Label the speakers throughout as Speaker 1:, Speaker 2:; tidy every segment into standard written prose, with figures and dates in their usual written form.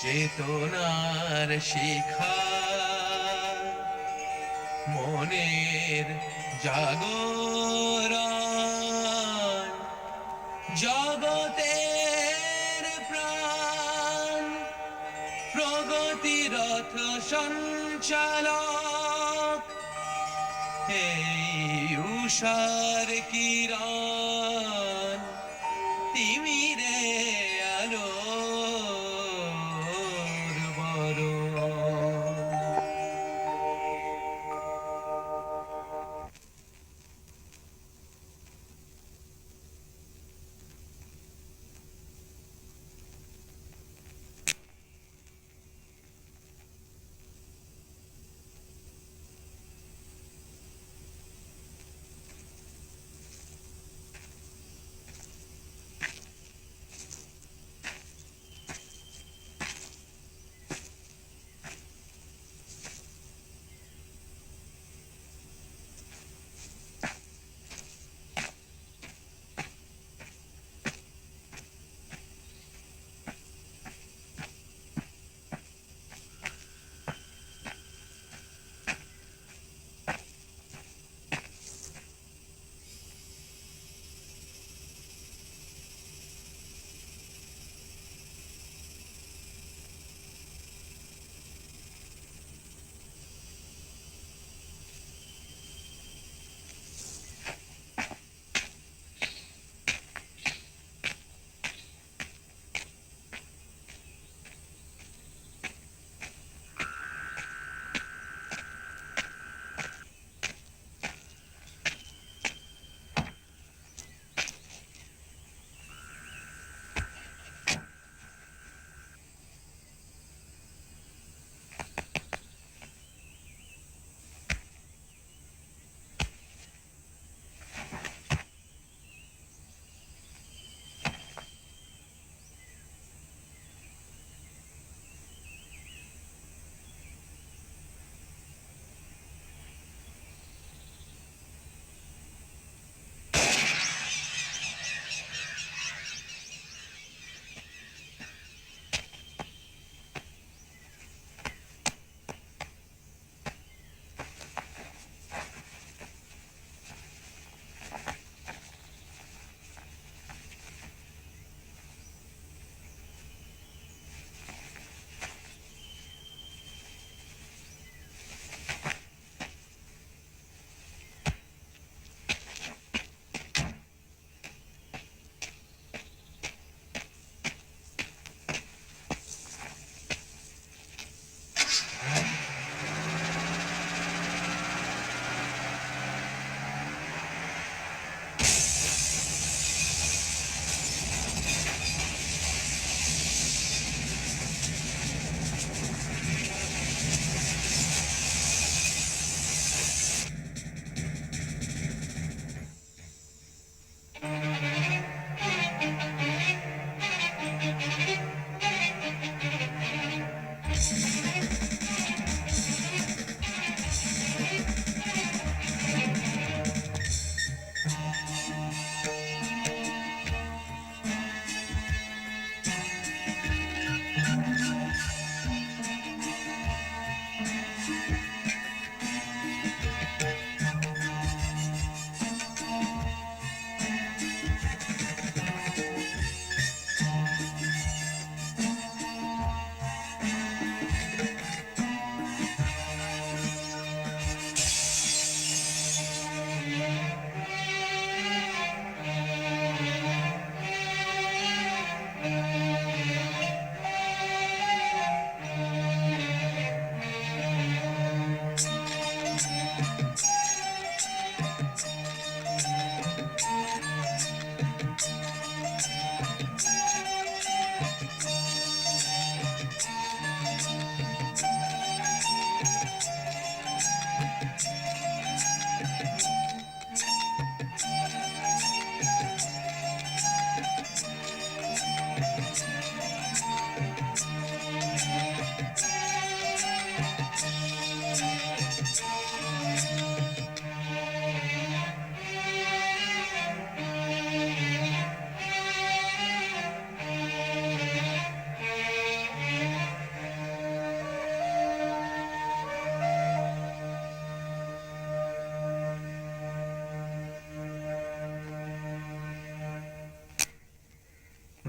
Speaker 1: চেতনার শিখা মনের জাগরণ জগতের প্রাণ প্রগতিরথ সঞ্চালক এই উষার কিরণ তিমিরে আলোর বরণ।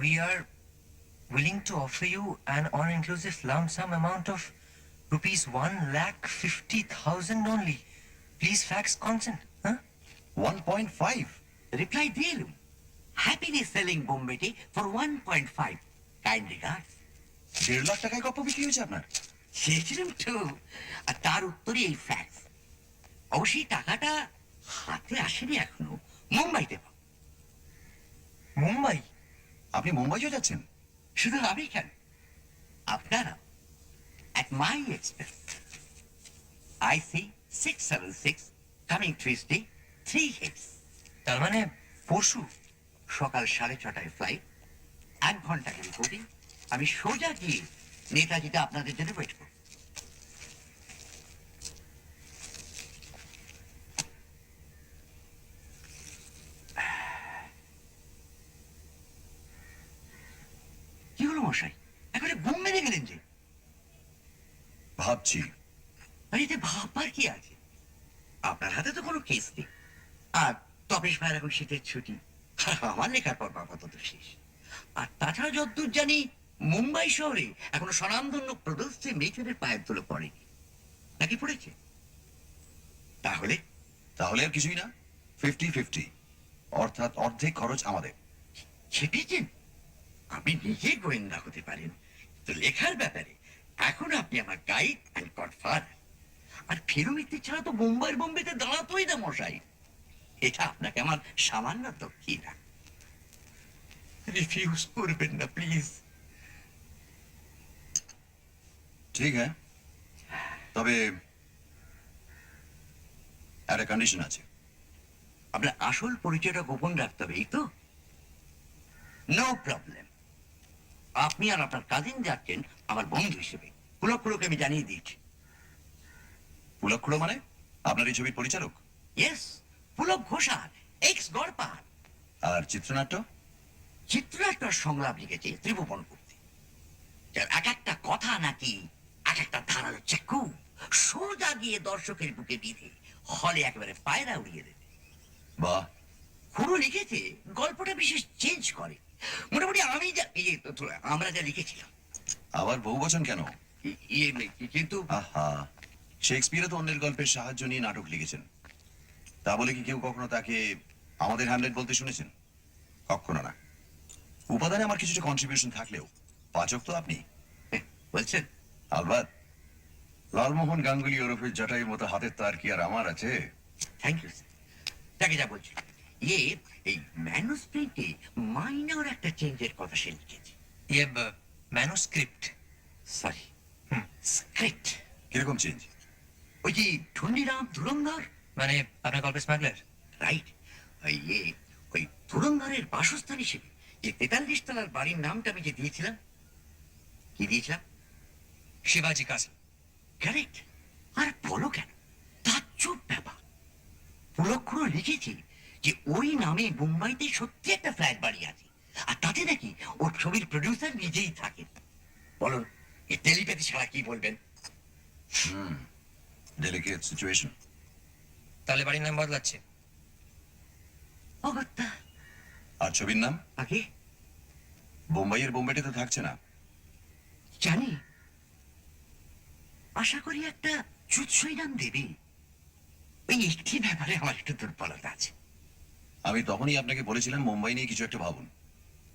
Speaker 2: We are willing to offer you an all-inclusive lump sum amount of rupees 1,50,000 only. Please fax consent. Huh?
Speaker 3: 1.5
Speaker 4: reply দিয়ে এলুম, happily selling Bombete for 1.5, kind regards.
Speaker 3: 1.5 lakh টাকায় গপ্প বিক্রি হয়েছে আপনার?
Speaker 4: চেয়েছিলাম তো, আর তার উত্তরে এই ফ্যাক্স। অবশ্যই টাকাটা হাতে আসেনি এখনো, মুম্বাইতে পাবো।
Speaker 2: মুম্বাই?
Speaker 3: আপনি মুম্বাইও যাচ্ছেন?
Speaker 4: শুধু আমি কেন, আপনারা at my expense. I see 676 coming Tuesday, 3 hits.
Speaker 2: তার মানে পরশু?
Speaker 4: সকাল 6:30 ফ্লাইট, 1 ঘন্টা রিপোর্টিং। আমি সোজা গিয়ে নেতাজিতে আপনাদের জন্য ওয়েট করব। কি হলো মশাই, একেবারে ঘুম মেরে গেলেন যে?
Speaker 3: ভাবছি।
Speaker 4: আর এতে ভাববার কি আছে? আপনার হাতে তো কোনো কেস নেই, আর তপেশ ভাইয়ের এখন শীতের ছুটি, আমার লেখার পর আপাতত শেষ। আর তাছাড়া যতদূর জানি মুম্বাই শহরে এখনো স্বনামধন্য প্রদর্শী মেয়েছেলের পায়ের ধুলো পড়েনি, নাকি পড়েছে? তাহলে
Speaker 3: তাহলে আর কিছুই না, 50-50, অর্থাৎ অর্ধেক খরচ আমাদের।
Speaker 4: ছেপেছেন? আপনি নিজে গোয়েন্দা হতে পারেন, তো লেখার ব্যাপারে এখন আপনি আমার গাইড অ্যান্ড গডফাদার। আর ফেরুমিত্তি ছাড়া তো মুম্বাইয়ের বোম্বেতে দাঁড়াতোই না মশাই। এটা আপনাকে আমার সামান্য দক্ষিণা। রিফিউজ করবেন না প্লিজ।
Speaker 3: ঠিক হ্যাঁ, তবে একটা কন্ডিশন আছে।
Speaker 4: আপনার আসল পরিচয়টা গোপন রাখতে হবে, এই তো? No problem. আপনি আর আপনার কাজিন যাচ্ছেন আমার বন্ধু হিসেবে, পুলকুড়োকে আমি জানিয়ে দিয়েছি।
Speaker 3: পুলকুড়ো মানে আপনার এই ছবির পরিচালক?
Speaker 4: Yes, Pulak Ghoshal, ex Garpar.
Speaker 3: আর চিত্রনাট্য?
Speaker 4: চিত্রনাট্য সংলাপ লিখেছে ত্রিভুবন করতে, যার এক একটা কথা নাকি এক একটা ধারালো চাকু, সোজা গিয়ে দর্শকের বুকে বিঁধে হলে একেবারে পায়রা উড়িয়ে দেবে।
Speaker 3: বাহ।
Speaker 4: খুড়ো লিখেছে গল্পটা বিশেষ চেঞ্জ করে, মোটামুটি আমি যা আমরা যা লিখেছিলাম।
Speaker 3: আবার বহু বচন কেন?
Speaker 4: কিন্তু
Speaker 3: আহা, শেক্সপিয়ারও তো অন্যের গল্পের সাহায্য নিয়ে নাটক লিখেছেন। তা বলে কি কেউ কখনো তাকে আমাদের হ্যামলেট বলতে শুনেছেন? কখনো না। উপাদানে আমার কিছুটা কন্ট্রিবিউশন থাকলেও পাচক তো আপনি।
Speaker 4: বলছেন?
Speaker 3: আলবাত। লালমোহন গাঙ্গুলি ওরফে জটাইয়ের মতো হাতের তার কি আর আমার আছে?
Speaker 4: Thank you sir. তাকে যা বলছি, এই ম্যানুস্ক্রিপ্টে মাইনর একটা চেঞ্জের কথা সে লিখেছে।
Speaker 2: ম্যানুস্ক্রিপ্ট?
Speaker 4: Sorry, script.
Speaker 3: কিরকম চেঞ্জ?
Speaker 4: ওই যে ঠন্ডিরাম ধুরঙ্গর,
Speaker 2: মানে আপনার গল্পের স্মাগলার?
Speaker 4: রাইট। ওই ধুরঙ্গরের বাসস্থান হিসেবে যে 43 তলার বাড়ির নামটা আমি যে দিয়েছিলাম, কি দিয়েছিলাম?
Speaker 2: শিবাজি কাসল।
Speaker 4: কারেক্ট। আর বলো কেন, তাজ্জব ব্যাপার। পুলকুড়ো লিখেছে যে ওই নামে মুম্বাইতে সত্যি একটা ফ্ল্যাট বাড়ি আছে, আর তাতে নাকি ওর ছবির প্রডিউসার নিজেই থাকে। বলুন, এই টেলিপ্যাথি ছাড়া কি বলবেন?
Speaker 3: Delicate situation.
Speaker 2: তাহলে বাড়ির নাম বদলাচ্ছে?
Speaker 4: অগত্যা।
Speaker 3: আর ছবির নাম?
Speaker 4: আগে
Speaker 3: বোম্বাইয়ের বোম্বেটে তো থাকছে না।
Speaker 4: জানি, আশা করি একটা চুৎসই নাম দেবে। ওই একটি ব্যাপারে আমার একটু দুর্বলতা আছে।
Speaker 3: আমি তখনই আপনাকে বলেছিলাম মুম্বাই নিয়ে কিছু একটা ভাবুন।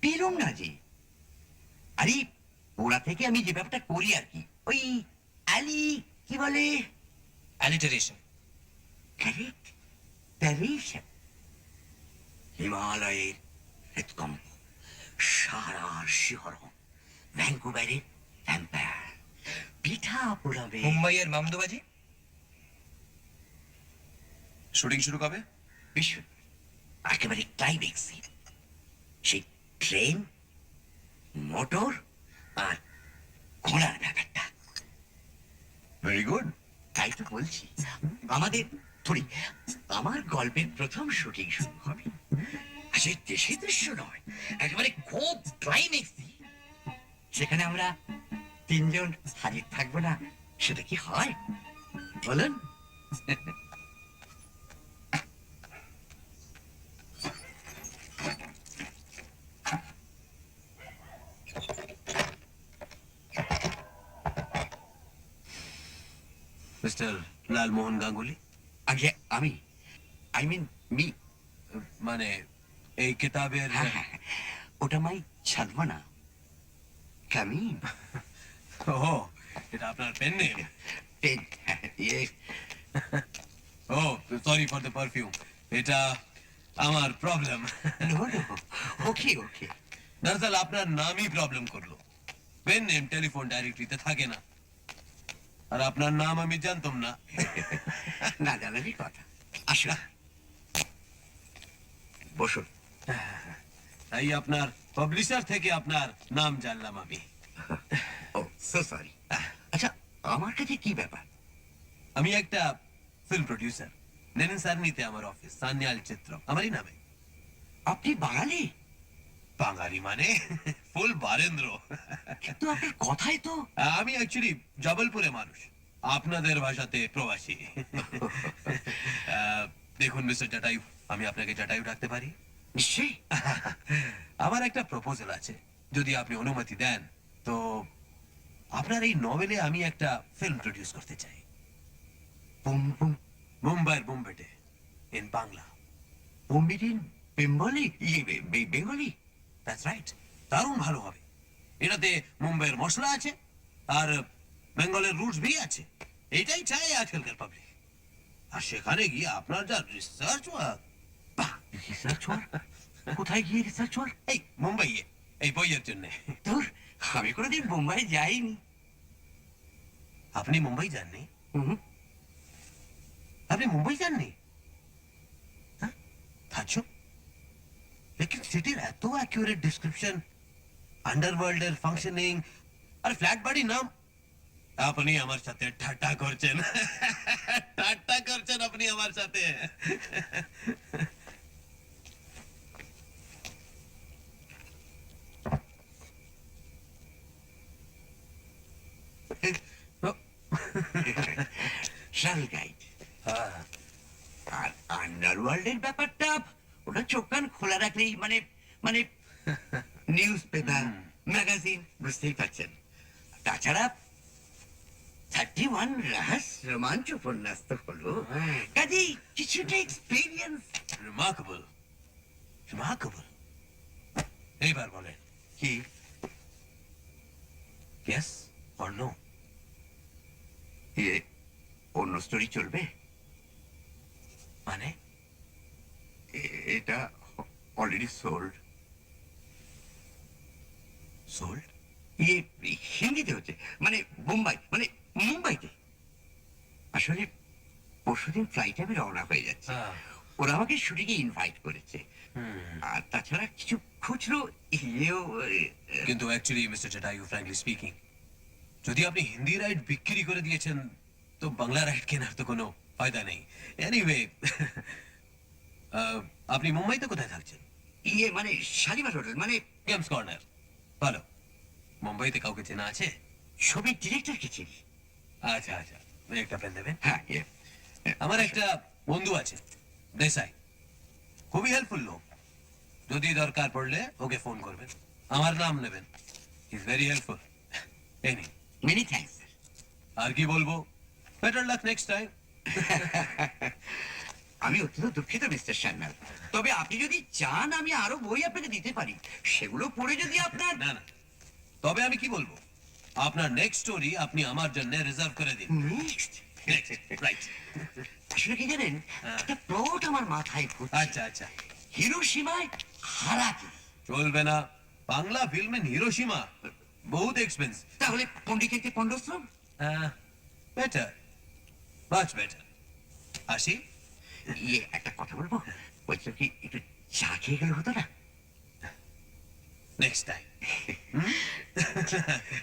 Speaker 4: পেলুম না যে। আরে ওরা থেকে আমি যে ব্যাপারটা করি আর কি, ওই অ্যালি কি বলে,
Speaker 2: অ্যালিটারেশন।
Speaker 4: কারেক্ট, প্যারিশন। হিমালয়ের হৃদকম্প, সারার শিহরণ, ভ্যাঙ্কুভারের ভ্যাম্পায়ার, পিঠা পোড়াবে।
Speaker 2: মুম্বাইয়ের মামদোবাজি।
Speaker 3: শুটিং শুরু কবে?
Speaker 4: বিশ্ব একেবারে ক্লাইম্যাক্স। সেই ট্রেন, মোটর আর ঘোড়ার ব্যাপারটা।
Speaker 3: Very good.
Speaker 4: তাই তো বলছি, আমাদের ধরি আমার গল্পের প্রথম শুটিং শুরু হবে। আসলে দেশে দৃশ্য নয়, একেবারে খুব ক্লাইম্যাক্স। সেখানে আমরা 3 জন হাজির থাকবো না, সেটা কি হয় বলুন?
Speaker 1: মিস্টার লালমোহন গাঙ্গুলি,
Speaker 4: আগে আমি, আই মিন মি।
Speaker 1: মানে এই কিতাবের
Speaker 4: ওটা মাই ছাদমানা কামিন।
Speaker 1: ও, এটা আপনার পেন নেম?
Speaker 4: পেন, ইয়ে
Speaker 1: ও, সরি ফর দ্য পারফিউম, এটা আমার problem.
Speaker 4: No no, okay okay.
Speaker 1: দরअसल আপনার নামই প্রবলেম করলো। পেন নেম টেলিফোন ডাইরেক্টরিতে থাকে না, আর আপনার নাম আমি জানতাম না।
Speaker 4: না জানারই কথা। আসুন বসুন।
Speaker 1: তাই আপনার পাবলিশার থেকে আপনার নাম জানলাম আমি।
Speaker 4: ও সো সরি। আচ্ছা, আমার কাছে কি ব্যাপার?
Speaker 1: আমি একটা ফিল্ম প্রডিউসার। নেনেন সারনিতে আমার অফিস, সান্যাল চিত্র আমারই নামে।
Speaker 4: আপনি বাঙালি?
Speaker 1: বাঙালি মানে ফুল বারেন্দ্র।
Speaker 4: কিন্তু আপনার কথাই তো।
Speaker 1: আমি অ্যাকচুয়ালি জবলপুরে মানুষ, আপনাদের ভাষাতে প্রবাসী। দেখুন মিস্টার জটায়ু, আমি আপনাকে জটায়ু ডাকতে পারি?
Speaker 4: নিশ্চয়ই।
Speaker 1: আমার একটা প্রপোজাল আছে, যদি আপনি অনুমতি দেন তো। আপনার এই নভেলে আমি একটা ফিল্ম প্রডিউস করতে চাই।
Speaker 4: বুম বুম
Speaker 1: মুম্বাইয়ের বোম্বেটে, ইন বাংলা।
Speaker 4: বুম্বিডিন বেঙ্গলি, বেঙ্গলি।
Speaker 1: দ্যাটস রাইট, দারুণ ভালো হবে। এটাতে মুম্বাইয়ের মশলা আছে, আর বেঙ্গলের রুটস ভি আছে। এটাই চাই আজকালকার পাবলিক। আর সেখানে গিয়ে আপনার যা রিসার্চ ওয়ার্ক।
Speaker 4: Research work? কোথায় গিয়ে রিসার্চ ওয়ার্ক?
Speaker 1: এই মুম্বাইয়ে, এই বইয়ের জন্য।
Speaker 4: ধুর, আমি কোনোদিন মুম্বাই যাইনি।
Speaker 1: আপনি মুম্বাই যাননি?
Speaker 4: হুম।
Speaker 1: আপনি মুম্বাই যাননি? হ্যাঁ, তাজ্জব। लेकिन সিটির এত অ্যাকুরেট ডেসক্রিপশন, আন্ডারওয়ার্ল্ডের ফাংশনিং, আর ফ্ল্যাট বাড়ি নাম। আপনি আমার সাথে ঠাট্টা করছেন। ঠাট্টা করছেন আপনি আমার সাথে।
Speaker 4: Travel guide. আর আন্ডারওয়ার্ল্ডের ব্যাপারটা, ওটা চোখ কান খোলা রাখলেই মানে মানে নিউজ পেপার, ম্যাগাজিন, বুঝতেই পারছেন। তাছাড়া 31 রোমাঞ্চ উপন্যাস তো হলো, কাজেই কিছুটা এক্সপিরিয়েন্স।
Speaker 1: Remarkable, remarkable. এইবার বলেন,
Speaker 4: কি?
Speaker 1: Yes or no?
Speaker 4: ইয়ে, অন্য স্টোরি চলবে?
Speaker 1: মানে
Speaker 4: এটা অলরেডি সোল্ড।
Speaker 1: সোল্ড?
Speaker 4: ইয়ে, হিন্দিতে হচ্ছে, মানে মুম্বাই, মানে মুম্বাইতে। আসলে পরশুদিন ফ্লাইটে আমি রওনা হয়ে যাচ্ছি। ওরা আমাকে শুটিংয়ে ইনভাইট করেছে। আর তাছাড়া কিছু খুচরো ইয়েও।
Speaker 1: কিন্তু actually mister Jatayu, frankly speaking, যদি আপনি হিন্দি রাইট বিক্রি করে দিয়েছেন তো বাংলা রাইট কেনার তো কোনো ফায়দা নেই। এনিওয়ে, আপনি মুম্বাইতে কোথায় থাকছেন?
Speaker 4: ইয়ে মানে শালিমার হোটেল, মানে
Speaker 1: গেমস কর্নার। ভালো। মুম্বাইতে কাউকে চেনা আছে?
Speaker 4: ছবির ডিরেক্টরকে চিনি।
Speaker 1: আচ্ছা আচ্ছা, একটা পেন দেবেন?
Speaker 4: হ্যাঁ, ইয়ে,
Speaker 1: আমার একটা বন্ধু আছে, দেশাই, খুবই হেল্পফুল লোক। যদি দরকার পড়লে ওকে ফোন করবেন, আমার নাম নেবেন। Is very helpful. এই নিন।
Speaker 4: Many thanks.
Speaker 1: আর কি বলবো, বেটার লাক নেক্সট টাইম।
Speaker 4: আমি অত্যন্ত দুঃখিত মিস্টার সান্যাল, তবে আপনি যদি চান আমি আরো বই আপনাকে দিতে পারি। সেগুলো পড়ে যদি আপনার।
Speaker 1: না না, তবে আমি কি বলবো, আপনার নেক্সট স্টোরি আপনি আমার জন্য রিজার্ভ করে দিন।
Speaker 4: Next,
Speaker 1: right.
Speaker 4: আসলে কি জানেন, একটা প্লট আমার মাথায় ঘুরছে।
Speaker 1: আচ্ছা আচ্ছা,
Speaker 4: হিরোশিমায় হারাকি।
Speaker 1: চলবে না, বাংলা ফিল্মে হিরোশিমা বহুত এক্সপেন্স।
Speaker 4: তাহলে পন্ডিচেরিতে পন্ডশ্রম।
Speaker 1: Better, much better. আসি।
Speaker 4: ইয়ে, একটা কথা বলবো, বলছো কি একটু চা খেয়ে গেলে হতো না?
Speaker 1: Next time.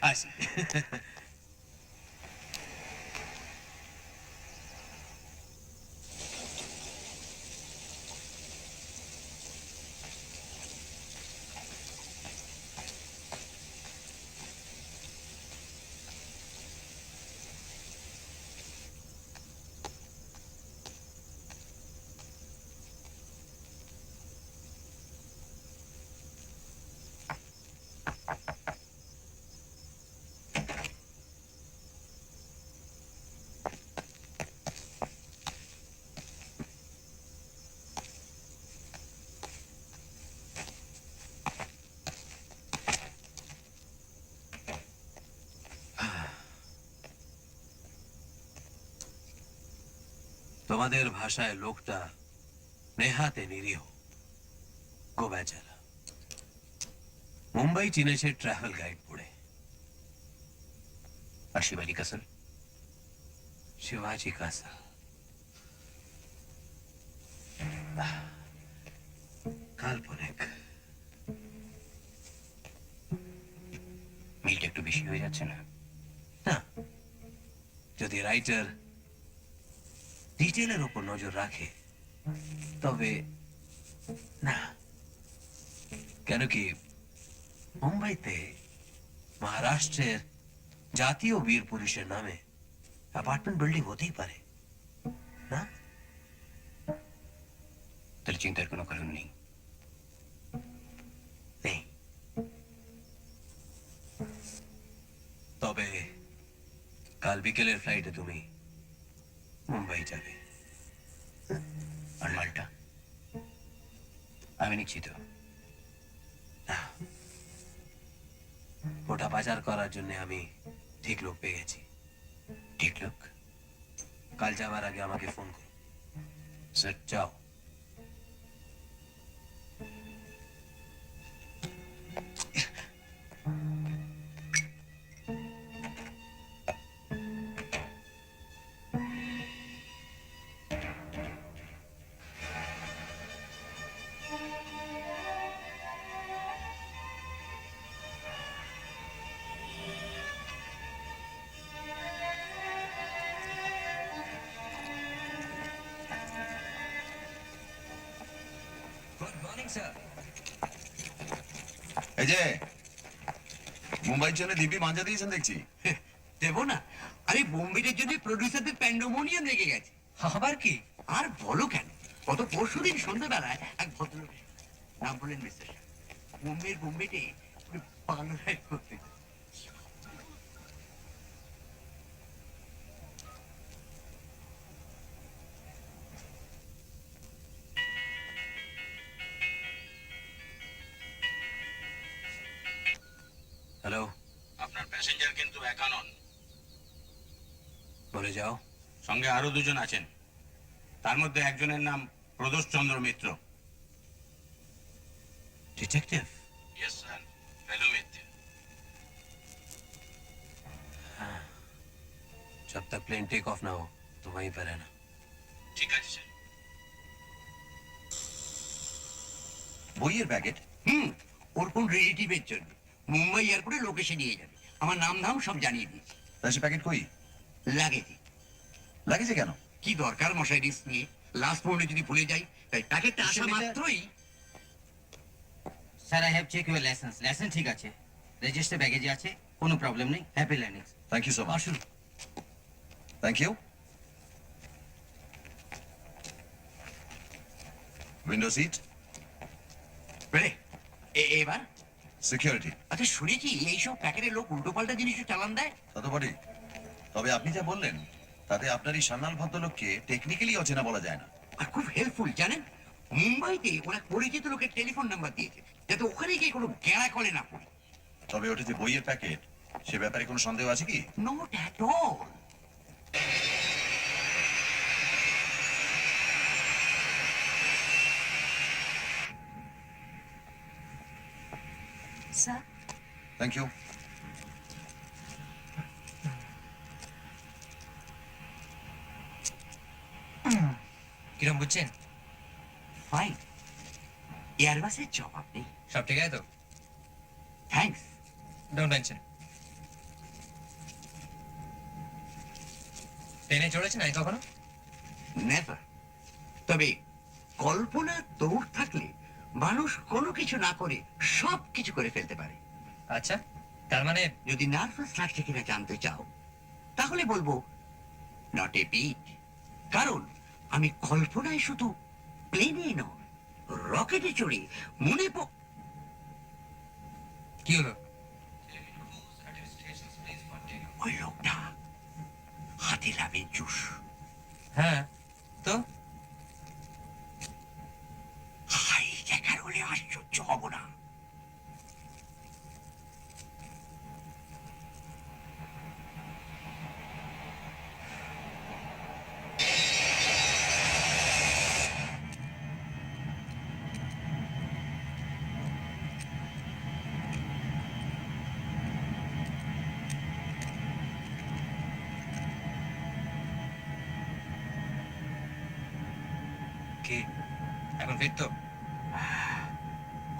Speaker 1: আসি। আমাদের ভাষায় লোকটা নেহাতে নিরীহ, গোবেচারা। মুম্বাই চিনেছে ট্রাভেল গাইড পড়ে।
Speaker 2: আর শিবাজি কাসল?
Speaker 1: শিবাজি কাসল কাল্পনিক।
Speaker 2: মিলটা একটু বেশি হয়ে যাচ্ছে না?
Speaker 1: না, যদি রাইটার ডিটেলের উপর নজর রাখে তবে না। কেন কি মুম্বাইতে মহারাষ্ট্রের জাতীয় বীর পুরুষের নামে অ্যাপার্টমেন্ট বিল্ডিং হতেই পারে না?
Speaker 2: তাহলে চিন্তার কোনো কারণ নেই।
Speaker 1: নেই। তবে কাল বিকেলের ফ্লাইটে তুমি মুম্বাই যাবে।
Speaker 2: আর মালটা আমি নিশ্চিত।
Speaker 1: না, ওটা পাচার করার জন্য আমি ঠিক লোক পেয়ে গেছি।
Speaker 2: ঠিক লোক?
Speaker 1: কাল যাওয়ার আগে আমাকে ফোন করো।
Speaker 2: স্যার,
Speaker 1: যাও।
Speaker 2: Good morning sir.
Speaker 3: এই যে মুম্বাইয়ের জন্য দিব্যি মাঞ্জা দিয়েছেন দেখছি।
Speaker 4: দেবো না? আরে বোম্বের জন্য প্রডিউসারদের প্যান্ডোমোনিয়াম লেগে গেছে।
Speaker 2: আবার কি?
Speaker 4: আর বলো কেন, গত পরশুদিন সন্ধ্যাবেলায় এক ভদ্রলোক, নাম বললেন মিস্টার শাহ, বোম্বেতে বাংলায় করতে।
Speaker 1: হ্যালো,
Speaker 5: আপনার প্যাসেঞ্জার কিন্তু একা নন,
Speaker 1: বলে যাও।
Speaker 5: সঙ্গে আরো দুজন আছেন। তার মধ্যে একজনের নাম প্রদোষ চন্দ্র মিত্র।
Speaker 1: ডিটেকটিভ?
Speaker 5: ইয়েস স্যার, ফেলো মিত্র।
Speaker 1: जब तक प्लेन टेक ऑफ ना हो तो वहीं पर रहना।
Speaker 5: ঠিক আছে স্যার।
Speaker 3: বইয়ের প্যাকেট?
Speaker 4: ওর কোন রিলেটিভের জন্য মুম্বাই এয়ারপোর্টে লোকেশন নিয়ে যাবে। আমার নাম ধাম সব জানিয়ে দিয়েছি।
Speaker 3: তা সে প্যাকেট কই?
Speaker 4: লাগেছে।
Speaker 3: লাগেছে কেন?
Speaker 4: কি দরকার মশাই রিস্ক নিয়ে? লাস্ট মোমেন্টে যদি ভুলে যাই, তাই প্যাকেটটা আসা মাত্রই।
Speaker 6: Sir, I have check your licence. Licence ঠিক আছে, রেজিস্টার ব্যাগেজে আছে, কোনো প্রবলেম নেই। Happy landings.
Speaker 3: Thank you so much.
Speaker 1: আসুন।
Speaker 3: Thank you. উইন্ডো সিট,
Speaker 4: এবার
Speaker 3: সিকিউরিটি।
Speaker 4: আচ্ছা, শুনেছি এইসব প্যাকেটের লোক উল্টো পাল্টা জিনিসও চালান দেয়।
Speaker 3: তা তো বটেই। তবে আপনি যা বললেন তাতে আপনার এই সান্যাল ভদ্রলোককে টেকনিক্যালি অচেনা বলা যায় না।
Speaker 4: আর খুব হেল্পফুল জানেন, মুম্বাইতে ওরা পরিচিত লোকের টেলিফোন নাম্বার দিয়েছে, যাতে ওখানে গিয়ে কোনো গ্যাড়া কলে না পড়ে।
Speaker 3: তবে ওটা যে বইয়ের প্যাকেট, সে ব্যাপারে কোনো সন্দেহ আছে কি?
Speaker 4: Not at all.
Speaker 7: Sir,
Speaker 3: thank you.
Speaker 2: কিরম বুঝছেন?
Speaker 4: ফাইন। এয়ারবাসের জবাব নেই।
Speaker 2: সব ঠিক আছে তো?
Speaker 4: থ্যাঙ্কস।
Speaker 2: Don't mention. ট্রেনে চড়েছেন নাই কখনো?
Speaker 4: নেভার। তবে কল্পনার দৌড় থাকলে মানুষ কোনো কিছু না করে সব কিছু করে ফেলতে পারে।
Speaker 2: আচ্ছা, তার মানে
Speaker 4: যদি নার্ভাস লাগছে কিনা জানতে চাও, তাহলে বলবো নট এ বিট। কারণ আমি কল্পনায় শুধু প্লেনে নয়, রকেটে চড়ে মনে
Speaker 2: কি হলো?
Speaker 4: ওই লোকটা হাতে লাভের জুস।
Speaker 2: হ্যাঁ তো
Speaker 4: হাই জ্যাকার হলে আশ্চর্য হব না।
Speaker 2: কি এখন ফিট তো?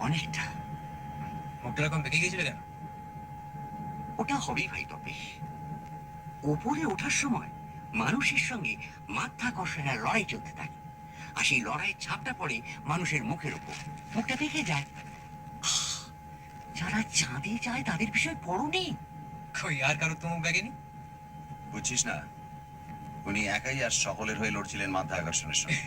Speaker 4: অনেকটা।
Speaker 2: মুখটা এরকম বেঁকে গিয়েছিল কেন?
Speaker 4: ওটা হবেই ভাই তবে ওপরে ওঠার সময় মানুষের সঙ্গে মাধ্যাকর্ষণের লড়াই চলতে থাকে, আর সেই লড়াইয়ের ছাপটা পড়ে মানুষের মুখের উপর, মুখটা দেখে যায়। আহ, যারা চাঁদে যায় তাদের বিষয় পড়োনি?
Speaker 2: কই আর কারো তো মুখ বেঁকেনি?
Speaker 3: বুঝছিস না, উনি একাই আর সকলের হয়ে লড়ছিলেন মাধ্যাকর্ষণের সঙ্গে।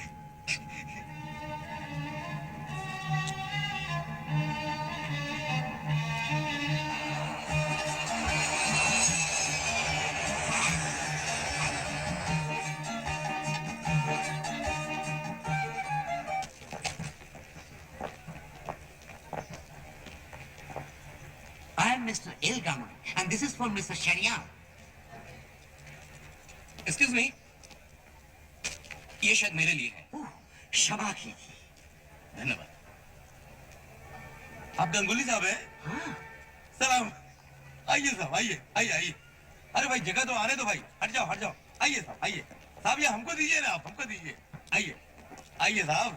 Speaker 4: I am Mr. El Gamon, and this is for Mr. Sharian.
Speaker 5: Excuse me, ये शायद मेरे लिए है।
Speaker 4: ओह, क्षमा कीजिए।
Speaker 5: धन्यवाद। आप गंगुली साहब हैं?
Speaker 4: हाँ,
Speaker 5: सलाम। आइए साहब, आइए आइए आइए। अरे भाई जगह तो आने दो भाई, हट जाओ हट जाओ। आइए साहब आइए। साहब ये हमको दीजिए ना, आप हमको दीजिए। आइए आइए साहब।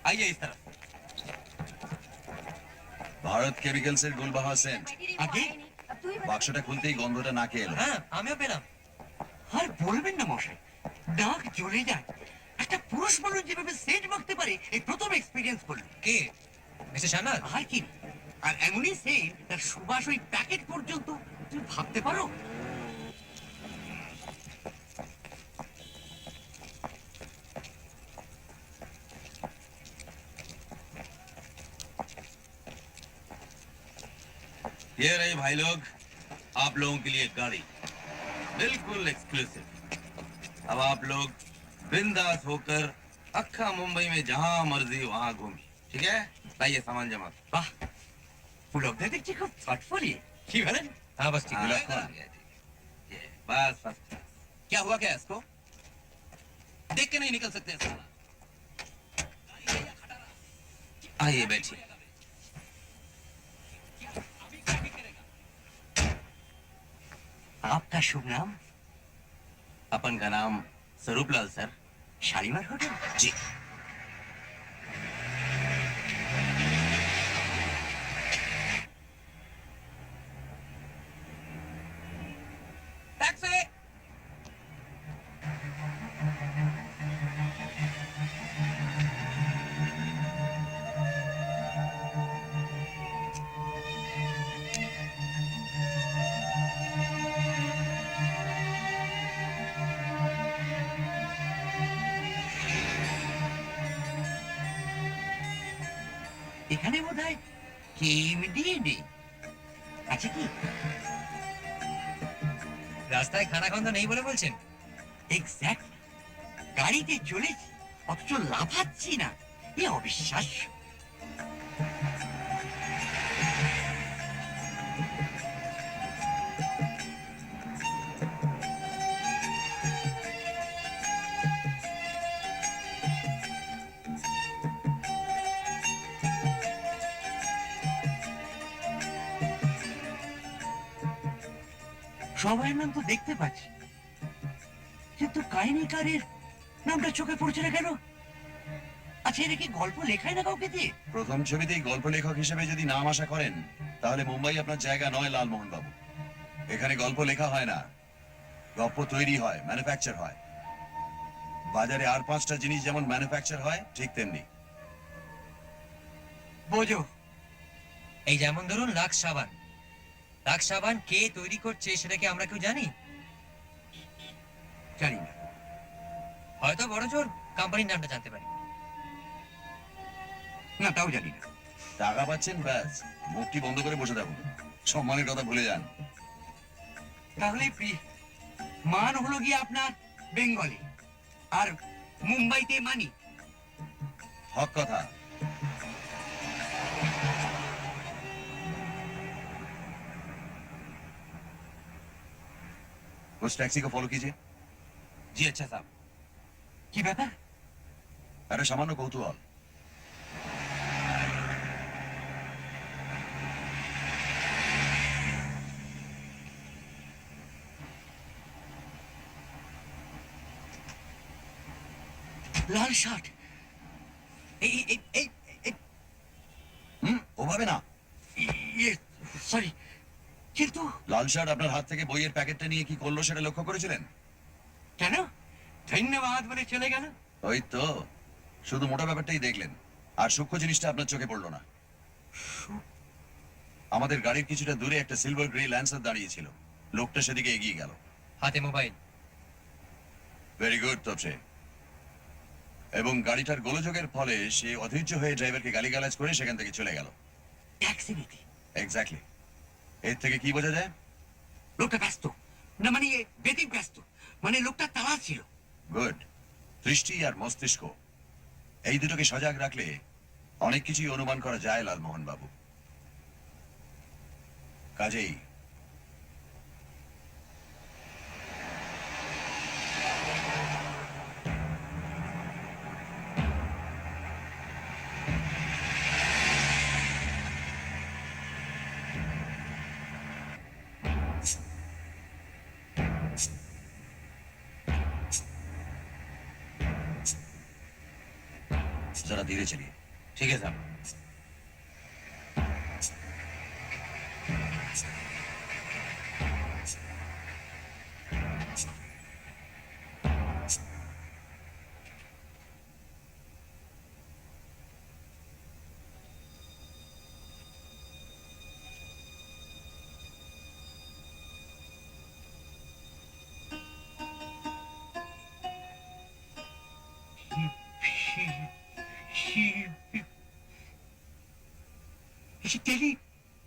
Speaker 5: आइए इस तरफ।
Speaker 3: ভারত কেমিক্যালস এর গুলবাহা সেন্ট।
Speaker 4: আগে
Speaker 3: বাক্সটা খুলতেই গন্ধটা নাকে এলো।
Speaker 2: হ্যাঁ আমিও পেলাম।
Speaker 4: আর বলবেন না মশাই, নাক জ্বলে যায়। একটা পুরুষ মানুষ যেভাবে সেন্ট মাখতে পারে এই প্রথম এক্সপিরিয়েন্স করলো।
Speaker 2: কে মিস্টার সান্যাল?
Speaker 4: আর কি, আর এমনই সেন্ট তার সুবাস ওই প্যাকেট পর্যন্ত, তুমি ভাবতে পারো?
Speaker 1: ये रही भाई लोग आप लोगों के लिए गाड़ी, बिल्कुल एक्सक्लूसिव। अब आप लोग बिंदास होकर अक्खा मुंबई में जहां मर्जी वहां घूमिए, ठीक है? लाइए सामान जमा।
Speaker 4: বাহ, পুলকদা দেখছি খুব থটফুলি। কি বলেন?
Speaker 2: হ্যাঁ বাস ঠিক।
Speaker 1: ये बस बस। क्या हुआ क्या इसको? देख के नहीं निकल सकते साला। आइए बैठिए।
Speaker 4: आपका शुभ नाम?
Speaker 1: अपन का नाम स्वरूपलाल सर।
Speaker 4: শালিমার হোটেল?
Speaker 1: जी। टैक्सी।
Speaker 4: এখানে বোধহয় কেএমডি নেই, আছে কি?
Speaker 2: রাস্তায় খানা খন্দ নেই বলে বলছেন?
Speaker 4: এক্স্যাক্ট, গাড়িতে চলেছি অথচ লাফাচ্ছি না, এ অবিশ্বাস্য। সবাই নাম তো দেখতে পাচ্ছি, কিন্তু কাহিনীকারের নামটা চোখে পড়ছে না কেন? আচ্ছা, এটা কি গল্প লেখায় না কাউকে দিয়ে?
Speaker 3: প্রথম ছবিতেই গল্প লেখক হিসেবে যদি নাম আশা করেন, তাহলে মুম্বাই আপনার জায়গা নয় লালমোহন বাবু। এখানে গল্প লেখা হয় না, গল্প তৈরি হয়, ম্যানুফ্যাকচার হয়। বাজারে আর 5টা জিনিস যেমন ম্যানুফ্যাকচার হয়, ঠিক তেমনি।
Speaker 4: বোঝো,
Speaker 2: এই যেমন ধরুন লাক্স সাবান। লাক্স সাবান কে তৈরি করছে সেটা কি আমরা কেউ জানি?
Speaker 4: জানি না।
Speaker 2: হয়তো বড় জোর কোম্পানির নামটা জানতে পারি।
Speaker 4: না, তাও জানি না।
Speaker 3: টাকা পাচ্ছেন ব্যাস, মুখটি বন্ধ করে বসে থাকুন, সম্মানের কথা ভুলে যান।
Speaker 4: তাহলে মান হলো গিয়ে আপনার বেঙ্গলে, আর মুম্বাইতে মানি।
Speaker 3: হক কথা। उस टैक्सी को फॉलो कीजिए।
Speaker 1: जी अच्छा साहब।
Speaker 4: কি ব্যাপার?
Speaker 3: अरे सामान्य कौतूहल।
Speaker 4: লাল শার্ট। এই এই এই এই-
Speaker 3: ওভাবে না।
Speaker 4: ইয়ে সরি, কিন্তু
Speaker 3: লাল শার্ট আপনার হাত থেকে বইয়ের প্যাকেটটা নিয়ে কি করলো সেটা লক্ষ্য করেছিলেন?
Speaker 4: কেন? ধন্যবাদ বলে চলে গেল।
Speaker 3: ওই তো, শুধু মোটা ব্যাপারটাই দেখলেন, আর সূক্ষ্ম জিনিসটা আপনার চোখে পড়লো না। আমাদের গাড়ির কিছুটা দূরে একটা সিলভার গ্রে ল্যান্সার দাঁড়িয়ে ছিল। লোকটা সেদিকে এগিয়ে গেল।
Speaker 2: হাতে মোবাইল।
Speaker 3: ভেরি গুড তপসে। এবং গাড়িটার গোলযোগের ফলে সে অধৈর্য হয়ে ড্রাইভারকে গালিগালাজ করে সেখান থেকে চলে গেল।
Speaker 4: ট্যাক্সি নিতে
Speaker 3: এক্স্যাক্টলি। এর থেকে কি বোঝা যায়?
Speaker 4: লোকটা ব্যস্ত, না মানে বেদিক ব্যস্ত, মানে লোকটা তাড়া ছিল।
Speaker 3: গুড। দৃষ্টি আর মস্তিষ্ক, এই দুটোকে সজাগ রাখলে অনেক কিছুই অনুমান করা যায় লালমোহন বাবু। কাজেই जरा धीरे चलिए।
Speaker 5: ठीक है साहब।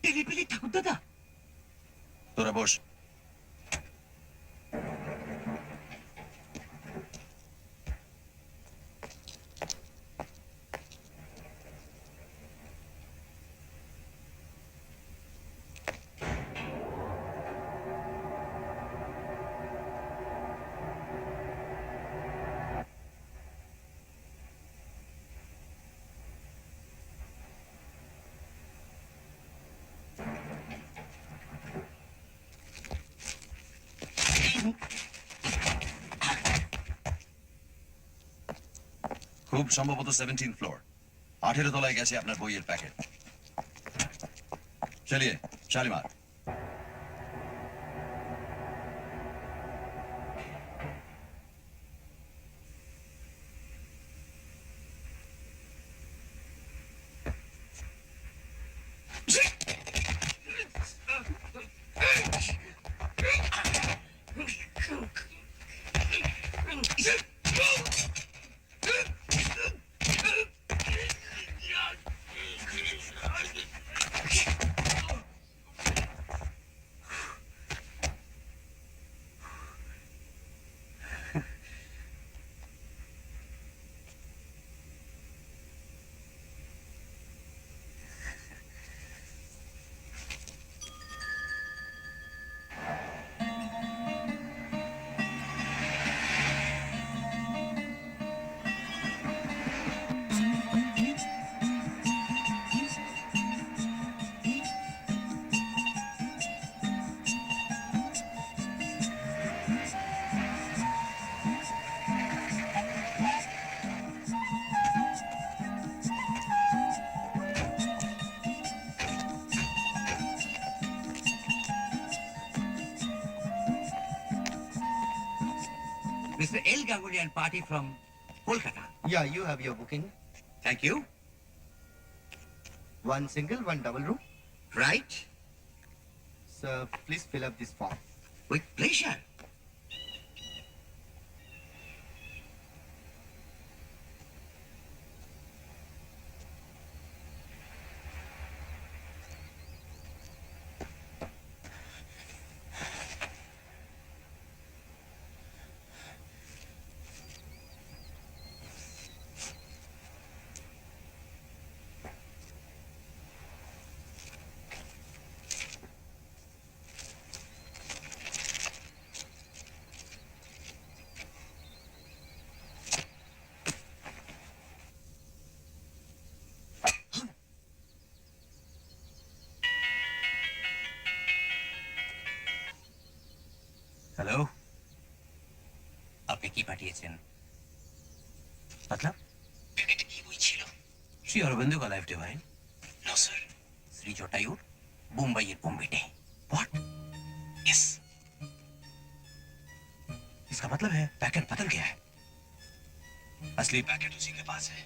Speaker 4: টেলিপেলি ঠাকুর দাদা।
Speaker 3: তোরা বস। খুব সম্ভবত 17 ফ্লোর, 18 তলায় গেছে আপনার বইয়ের প্যাকেট। চলিয়ে Shalimar.
Speaker 4: Mr. L. Ganguly and party from Kolkata.
Speaker 7: Yeah, you have your booking.
Speaker 4: Thank you.
Speaker 7: One single, one double room.
Speaker 4: Right?
Speaker 7: Sir, please fill up this form.
Speaker 4: With pleasure.
Speaker 2: Hello, আপনি কি পাঠিয়েছেন?
Speaker 1: मतलब
Speaker 2: প্যাকেটে কি বই ছিল?
Speaker 1: श्री अरविंदो का life divine.
Speaker 2: No sir.
Speaker 1: Shri जटायुर मुंबई बोम्बेटे। व्हाट?
Speaker 2: यस।
Speaker 1: इसका मतलब है पैकेट बदल गया है। असली
Speaker 2: पैकेट उसी के पास है।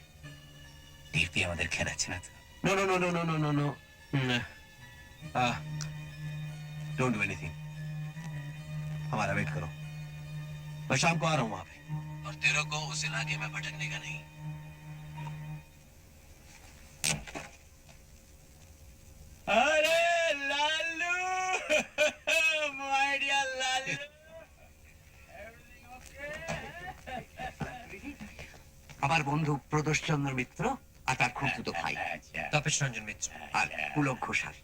Speaker 1: टीपी আমাদের খেলাচ্ছে না। No no no no no no no no. Don't do anything. हमारा वेट करो। मैं शाम को आ रहा हूँ वहां पे। और तेरे को उस इलाके में भटकने का नहीं।
Speaker 5: अरे लालू माय डियर लालू
Speaker 4: আমার বন্ধু প্রদোষ চন্দ্র মিত্র আর তার খুঁড়তুতো ভাই
Speaker 5: अच्छा
Speaker 2: তপেশ রঞ্জন মিত্র।
Speaker 4: আর পুলক ঘোষাল।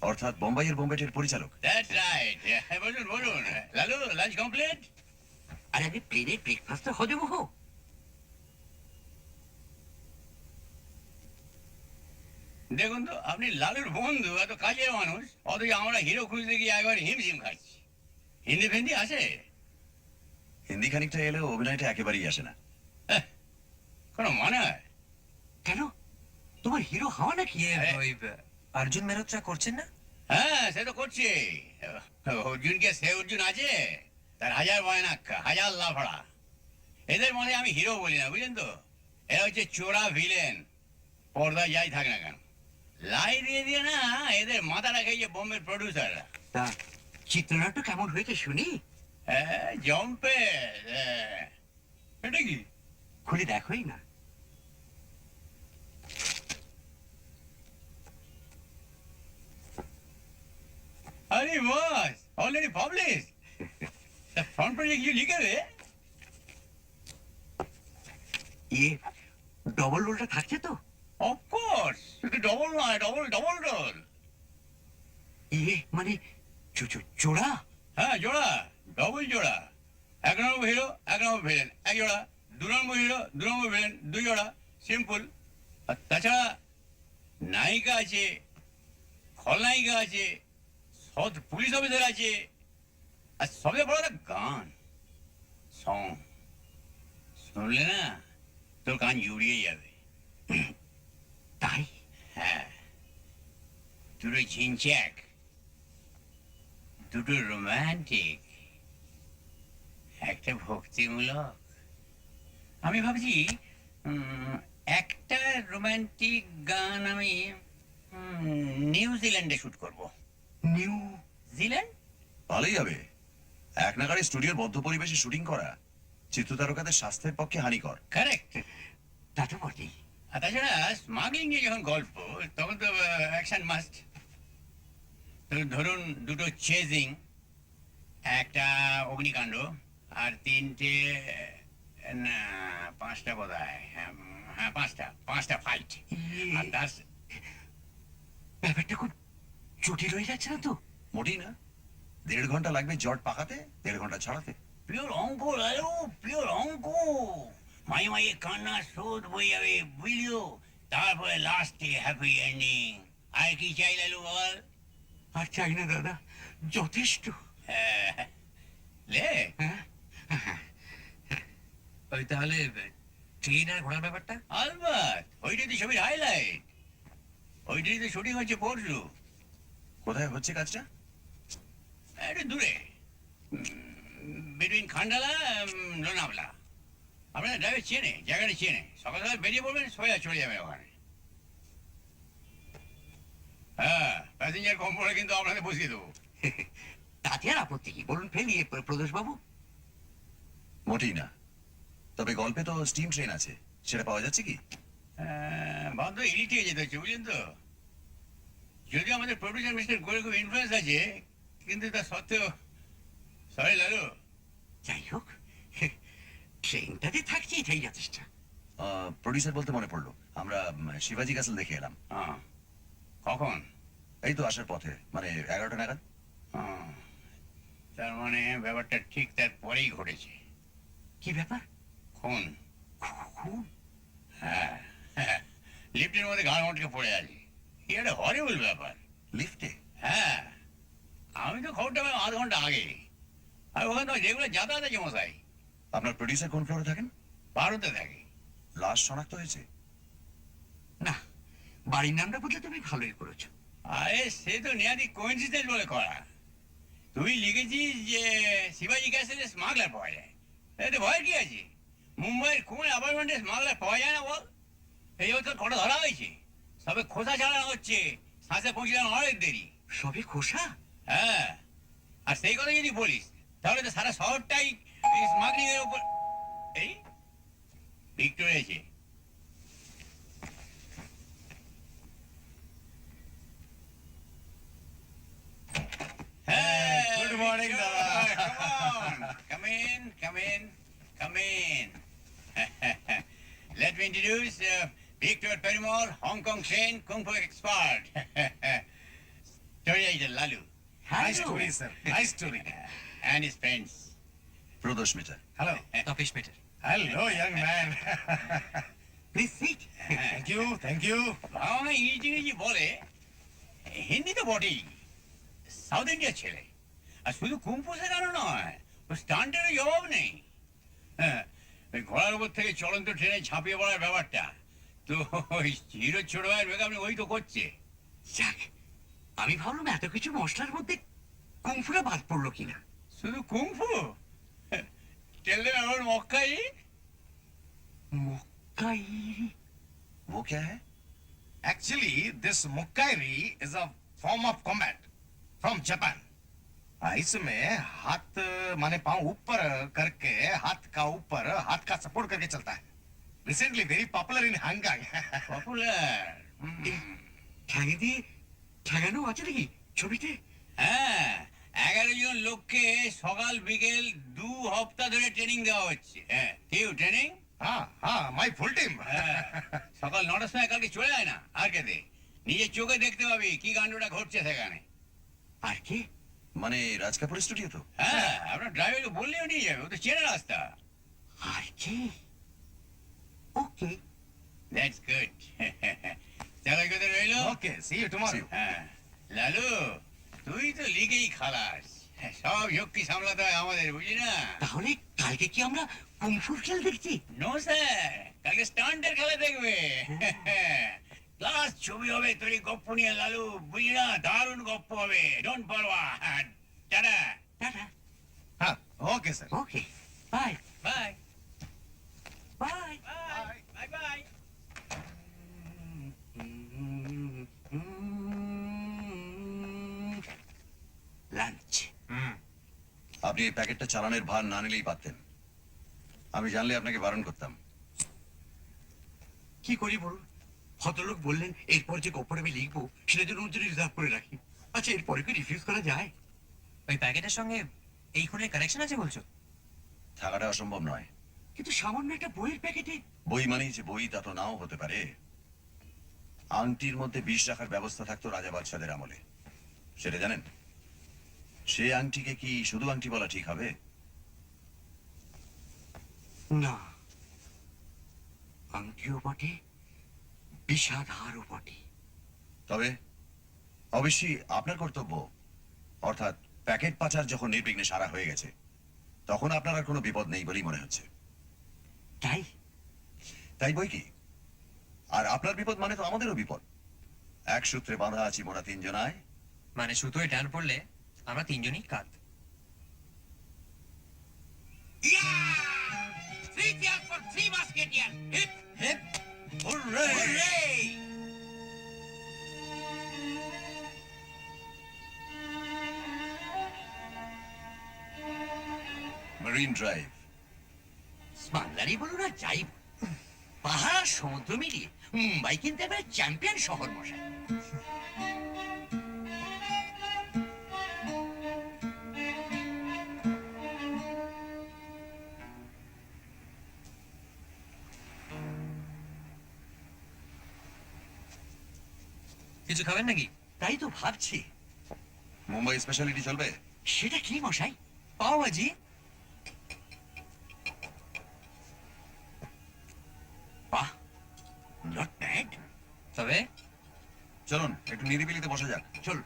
Speaker 3: অর্থাৎ বোম্বাইয়ের বোম্বেটের পরিচালক।
Speaker 5: दैट्स राइट বলুন বলুন লালু লাঞ্চ কমপ্লিট
Speaker 4: আর আমি প্লেনের ব্রেকফাস্ট হজম হোক।
Speaker 5: দেখুন তো আপনি লালুর বন্ধু এত কাজের মানুষ অথচ আমরা হিরো খুঁজতে গিয়ে একবার হিমশিম খাচ্ছি হিন্দি ফিন্দি আছে
Speaker 3: হিন্দি খানিকটা এলেও অভিনয়টা একেবারেই আসে না।
Speaker 5: কোনো মনে হয়
Speaker 4: কেন তোমার হিরো হওয়া নাকি?
Speaker 2: ইয়ে ওই অর্জুন মেহরোত্রা করছেন না?
Speaker 5: হ্যাঁ সে তো করছে অর্জুনকে সে অর্জুন আছে তার হাজার বয়নাক্কা হাজার লাফড়া এদের মধ্যে আমি হিরো বলি না বুঝলেন তো এরা হচ্ছে চোরা ভিলেন পর্দায় যাই থাক না কেন লাই দিয়ে দিয়ে না এদের মাথাটা খেয়েছে বোম্বের প্রডিউসাররা
Speaker 4: তা চিত্রনাট্য কেমন হয়েছে শুনি?
Speaker 5: হ্যাঁ জম্পে এটা কি
Speaker 4: খুলে দেখোই না।
Speaker 5: अरे boss already publish the front page you लिखे रे
Speaker 4: ইয়ে ডবল রোলটা থাকছে তো?
Speaker 5: অফ কোর্স এটা ডবল নয় ডবল ডবল রোল
Speaker 4: ইয়ে মানে জোড়া?
Speaker 5: হ্যাঁ জোড়া ডবল জোড়া এক নম্বর হিরো এক নম্বর ভিলেন এক জোড়া দু নম্বর হিরো দু নম্বর ভিলেন দুই জোড়া সিম্পল আর তাছাড়া নায়িকা আছে খলনায়িকা আছে সৎ পুলিশ অফিসার আছে আর সবচেয়ে বড় একটা গান সং শুনলে না তোর কান জুড়িয়ে যাবে
Speaker 4: তাই?
Speaker 5: হ্যাঁ দুটো ঝিনচ্যাক দুটো রোমান্টিক একটা ভক্তিমূলক আমি ভাবছি একটা রোমান্টিক গান আমি নিউজিল্যান্ডে শুট করব নিউজিল্যান্ড
Speaker 3: ভালোই হবে। এক নাগাড়ে স্টুডিওর বদ্ধ পরিবেশে শুটিং করা চিত্রতারকাদের স্বাস্থ্যের পক্ষে হানিকর।
Speaker 5: কারেক্ট
Speaker 4: তা তো বটেই।
Speaker 5: আর তাছাড়া স্মাগলিং নিয়ে যখন গল্প তখন তো অ্যাকশন মাস্ট ধরুন দুটো চেজিং একটা অগ্নিকাণ্ড আর তিনটে না পাঁচটা বোধ হয় হ্যাঁ পাঁচটা ফাইট আর তার
Speaker 4: ব্যাপারটা খুব জটিল হয়ে যাচ্ছে না তো?
Speaker 3: মোটেই না। 1.5 ঘন্টা লাগবে জট পাকাতে, 1.5 ঘন্টা ছড়াতে।
Speaker 5: পিওর অঙ্ক লালু পিওর অঙ্ক মায়ে মায়ে কান্না শোধ বই যাবে বুঝলিও তারপরে লাস্টে হ্যাপি এন্ডিং আর কি চাই লালু বল
Speaker 4: আর চাই না দাদা, যথেষ্ট।
Speaker 5: লে
Speaker 4: হ্যাঁ
Speaker 2: ওই তাহলে ট্রেন আর ঘোড়ার ব্যাপারটা?
Speaker 5: আলবাত ওইটাই তো ছবির হাইলাইট ওইটাই তো শুটিং হচ্ছে পরশু
Speaker 3: কোথায় হচ্ছে কাজটা?
Speaker 5: একটু দূরে বিটুইন খান্ডালা লোনাভলা আপনার ড্রাইভার চেনে জায়গাটা চেনে সকাল সকাল বেরিয়ে পড়বেন সোজা চলে যাবে ওখানে হ্যাঁ প্যাসেঞ্জার কম পড়ে কিন্তু আপনাদের বসিয়ে দেবো
Speaker 4: তাতে আর আপত্তি কি বলুন ফেলিয়ে প্রদোষ বাবু?
Speaker 3: মোটেই না। তবে গল্পে তো স্টিম ট্রেন আছে, সেটা পাওয়া যাচ্ছে কি?
Speaker 5: বাধ্য ইলিটিয়ে যেতে হচ্ছে বুঝলেন তো যদিও আমাদের প্রডিউসার মিস্টার গোলে খুব ইনফ্লুয়েন্স আছে কিন্তু তা সত্ত্বেও সরি লালু
Speaker 4: যাই হোক, ট্রেনটাতে থাকছে এটাই যথেষ্ট।
Speaker 3: প্রডিউসার বলতে মনে পড়লো, আমরা শিবাজি ক্যাসেল দেখে এলাম।
Speaker 5: কখন
Speaker 3: এই তো আসার পথে, মানে 11টা নাগাদ।
Speaker 5: তার মানে ব্যাপারটা ঠিক তার পরেই ঘটেছে
Speaker 4: কি ব্যাপার?
Speaker 5: খুন
Speaker 4: খুন?
Speaker 5: হ্যাঁ লিফটের মধ্যে ঘাড় মটকে পড়ে আছে কি একটা হরিবল ব্যাপার
Speaker 3: লিফটে?
Speaker 5: হ্যাঁ আমি তো খবরটা পেলাম আধ ঘন্টা আগে আর ওখানে তো যেগুলো যাতায়াত আছে মশাই
Speaker 3: আপনার প্রডিউসার কোন ফ্লোরে থাকেন?
Speaker 5: 12তে থাকে
Speaker 3: লাশ শনাক্ত হয়েছে?
Speaker 4: না, বাড়ির নামটা বলতে তুমি ভালোই করেছো।
Speaker 5: আরে সে তো নেহাতি কোইন্সিডেন্স বলে করা। তুই লিখেছিস যে শিবাজি ক্যাসেলে স্মাগলার পাওয়া যায়, এতে ভয় কি আছে? মুম্বাইয়ের কোন অ্যাপার্টমেন্টে স্মাগলার পাওয়া যায় না বল? এই বছর কটা ধরা হয়েছে, সবে খোসা ছাড়ানো হচ্ছে, শ্বাসে পৌঁছানো অনেক দেরি।
Speaker 4: সবে খোসা?
Speaker 5: হ্যাঁ, আর সেই কথা যদি বলিস তাহলে তো সারা শহরটাই স্মাগলিং এর উপর। এই ভিক্টর এসে
Speaker 3: Good morning, Dada.
Speaker 5: Come in, come in, come in. Let me introduce Victor Perumal, Hong Kong trained Kung Fu expert. Story agent Lalu
Speaker 4: Nice to
Speaker 5: meet
Speaker 3: sir. Nice to meet
Speaker 5: and his friends.
Speaker 3: Pradosh Mitter.
Speaker 8: Hello.
Speaker 2: Tapesh মেটার।
Speaker 8: Hello, young man.
Speaker 4: Please sit.
Speaker 8: Thank you, thank you.
Speaker 5: বাবা ইংরেজি বলে, হিন্দি তো বটেই, south ইন্ডিয়ার ছেলে। আর শুধু kung fu শেখানো নয়, ও স্টান্টেরও জবাব নেই। হ্যাঁ, ওই ঘোড়ার উপর থেকে চলন্ত ট্রেনে ঝাঁপিয়ে পড়ার ব্যাপারটা তো ওই হিরো ছোট ভাইয়ের বেগ আপনি ওই তো করছে।
Speaker 4: যাক, আমি ভাবলাম এত কিছু মশলার মধ্যে কুমফুরা বাদ পড়লো কিনা।
Speaker 5: শুধু কুম্ফু? টেল দেম অ্যাবাউট মক্কাই।
Speaker 4: মক্কাইরি?
Speaker 3: वो क्या है?
Speaker 8: Actually, this Mukkairi is a form of combat from Japan. इसमें हाथ माने पांव ऊपर करके हाथ का सपोर्ट करके चलता है. Recently very popular in Hangang.
Speaker 5: Popular.
Speaker 4: ঠ্যাঙে দিয়ে ঠ্যাঙানো আছে নাকি ছবিতে?
Speaker 5: হ্যাঁ, 11 জন লোককে সকাল বিকেল 2 হপ্তাহ ধরে ট্রেনিং দেওয়া হচ্ছে। হ্যাঁ, কেউ ট্রেনিং?
Speaker 8: हाँ, my full team.
Speaker 5: হ্যাঁ, সকাল 9টার সময় কালকে চলে যায় না আর কেতে, নিজের চোখে দেখতে পাবি কি কাণ্ডটা ঘটছে সেখানে।
Speaker 4: আর কি?
Speaker 3: মানে রাজ কাপুরের স্টুডিও তো?
Speaker 5: হ্যাঁ, আপনার ড্রাইভারকে বললেও নিয়ে যাবে, ও তো চেনা রাস্তা।
Speaker 4: আর কি? ওকে।
Speaker 5: That's good. চলো কোথায় রইলো?
Speaker 8: Okay, see you tomorrow.
Speaker 5: হ্যাঁ, লালু তুই তো লিগেই খালাস, হ্যাঁ, সব ঝক্কি সামলাতে হয় আমাদের, বুঝলি না?
Speaker 4: তাহলে কালকে কি আমরা কুমফুর খেল দেখছি?
Speaker 5: নো স্যার, কালকে স্টান্টের খেলা দেখবে। ক্লাস ছবি হবে তোর এই গপ্প নিয়ে লালু, বুঝলি না? দারুণ গপ্প হবে, ডোন্ট পারওয়া। Tata,
Speaker 4: tata.
Speaker 8: हाँ, okay sir.
Speaker 4: Okay, bye
Speaker 5: bye
Speaker 4: bye.
Speaker 5: Bye bye bye.
Speaker 4: Lunch.
Speaker 3: আপনি এই প্যাকেটটা চালানের ভার না নিলেই পারতেন। আমি জানলে আপনাকে বারণ করতাম।
Speaker 4: কি করি বলুন? ভদ্রলোক বললেন এরপর যে গপ্পটা আমি লিখবো সেটা জন্য ওর জন্য রিজার্ভ করে রাখি। আচ্ছা, এরপরে কি রিফিউজ করা যায়?
Speaker 2: ওই প্যাকেটের সঙ্গে এই খুনের কানেকশন আছে বলছো?
Speaker 3: থাকাটা অসম্ভব নয়।
Speaker 4: কিন্তু সামান্য একটা বইয়ের প্যাকেটে।
Speaker 3: বই মানেই যে বই তা তো নাও হতে পারে। আংটির মধ্যে বিষ রাখার ব্যবস্থা থাকতো রাজা বাদশাদের আমলে, সেটা জানেন? সে আংটিকে কি শুধু আংটি বলা ঠিক হবে?
Speaker 4: না, আংটিও বটে, বিষাধারও বটে।
Speaker 3: তবে অবশ্যই আপনার কর্তব্য, অর্থাৎ প্যাকেট পাচার যখন নির্বিঘ্নে সারা হয়ে গেছে তখন আপনার আর কোনো বিপদ নেই বলেই মনে হচ্ছে।
Speaker 4: তাই
Speaker 3: তাই বই কি? আর আপনার বিপদ মানে তো আমাদেরও বিপদ। এক সূত্রে বাঁধা আছি মোরা তিনজনায়।
Speaker 2: মানে সুতোয় টান পড়লে আমরা তিনজনই কাত।
Speaker 5: Three cheers for three musketeers. Hip, hip, hooray! Hooray!
Speaker 3: Marine Drive.
Speaker 4: বাংলারই বলুন আর যাই বলুন, পাহাড় আর সমুদ্র মিলিয়ে মুম্বাই কিন্তু এবার চ্যাম্পিয়ন শহর মশাই।
Speaker 2: কিছু খাবেন নাকি?
Speaker 4: তাই তো ভাবছি।
Speaker 3: মুম্বাই স্পেশালিটি চলবে?
Speaker 4: সেটা কি মশাই?
Speaker 2: পাও ভাজি।
Speaker 4: বাহ, নট ব্যাড।
Speaker 2: তবে
Speaker 3: চলুন একটু নিরিবিলিতে বসা যাক।
Speaker 4: চল।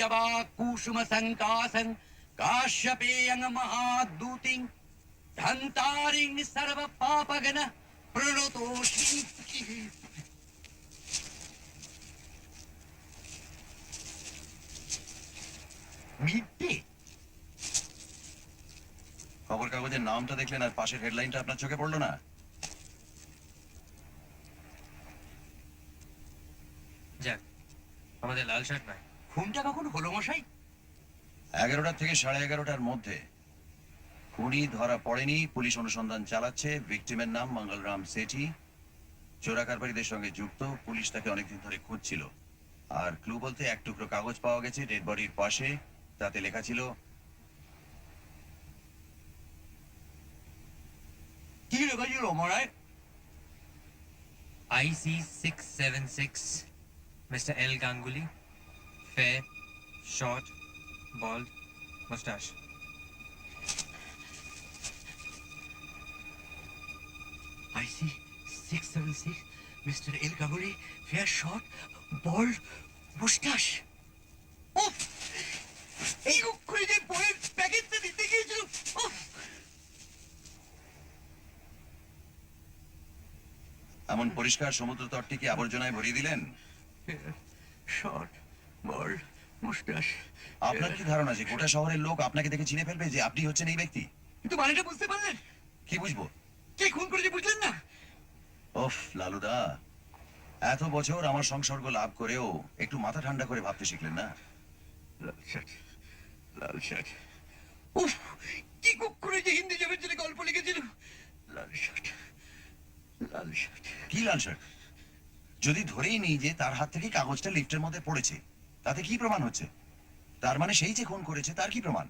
Speaker 4: जवा कुसुम संकासन काश्यपेयं महादूतिं धन्तारिं सर्व पापगन प्रणतोषि মিডডে
Speaker 3: খবর কাগজের নামটা দেখলেন আর পাশের হেডলাইনটা আপনার চোখে পড়লো না?
Speaker 2: যাক, আমাদের লাল শার্ট নয়।
Speaker 4: খুনটা কখন হলো মশাই?
Speaker 3: 11টা থেকে 11:30টার মধ্যে। খুনি ধরা পড়েনি, পুলিশ অনুসন্ধান চালাচ্ছে। ভিকটিমের নাম মঙ্গলরাম সেঠি, চোরা কারবারিদের সঙ্গে যুক্ত। পুলিশ তাকে অনেকদিন ধরে খুঁজছিল। আর ক্লু বলতে এক টুকরো কাগজ পাওয়া গেছে ডেড বডির পাশে, তাতে লেখা ছিল
Speaker 4: কি লেখা মরায়?
Speaker 2: IC 676, Mr. L. Ganguly, fair, short, bald, mustache.
Speaker 4: I see 676 Mr. El Ganguli, fair short, bald, mustache. উফ! এই অক্ষরে যে বইয়ের প্যাকেটটা দিতে গিয়েছিল। উফ!
Speaker 3: এমন পরিষ্কার সমুদ্র তটটিকে আবর্জনায় ভরিয়ে দিলেন।
Speaker 4: শর্ট, বল্ড, মুস্টাশ।
Speaker 3: আপনার কি ধারণা যে গোটা শহরের লোক আপনাকে দেখে চিনে ফেলবে যে আপনি হচ্ছেন এই ব্যক্তি?
Speaker 4: কিন্তু মানেটা বুঝতে পারলেন?
Speaker 3: কি বুঝবো?
Speaker 4: কে খুন করেছে বুঝলেন না?
Speaker 3: ওফ লালুদা, এত বছর আমার সংসর্গ লাভ করেও একটু মাথা ঠান্ডা করে ভাবতে শিখলেন না?
Speaker 4: লাল শার্ট, লাল শার্ট। উফ! কি কুকুরে যে হিন্দি জমের জন্য গল্প লিখেছিল। লাল শার্ট, লাল শার্ট।
Speaker 3: কি লাল শার্ট? যদি ধরেই নিই যে তার হাত থেকে কাগজটা লিফটের মধ্যে পড়েছে, তাতে কি প্রমাণ হচ্ছে? তার মানে সেই যে খুন করেছে তার কি প্রমাণ?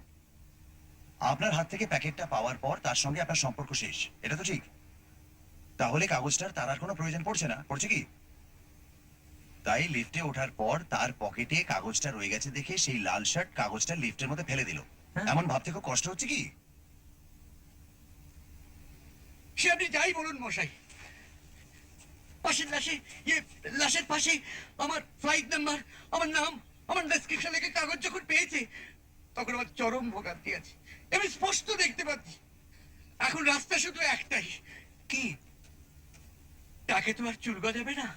Speaker 3: আপনার হাত থেকে প্যাকেটটা পাওয়ার পর তার সঙ্গে আপনার সম্পর্ক শেষ, এটা তো ঠিক। তাহলে কাগজটার তার আর কোনো প্রয়োজন পড়ছে না, পড়ছে কি? তাই লিফটে ওঠার পর তার পকেটে কাগজটা রয়ে গেছে দেখে সেই লাল শার্ট কাগজটা লিফটের মধ্যে ফেলে দিল। এমন ভাবতে খুব কষ্ট হচ্ছে কি?
Speaker 4: সে আপনি যাই বলুন মশাই, পাশের লাশে লাশের পাশে আমার ফ্লাইট নাম্বার, আমার নাম, আমার ডেসক্রিপশন লেখে কাগজ যখন পেয়েছে তখন আমার চরম ভোগান্তি আছে। আমি স্পষ্ট দেখতে পাচ্ছি এখন রাস্তা শুধু একটাই। কি? তাকে তো আর চুল গজাবে না,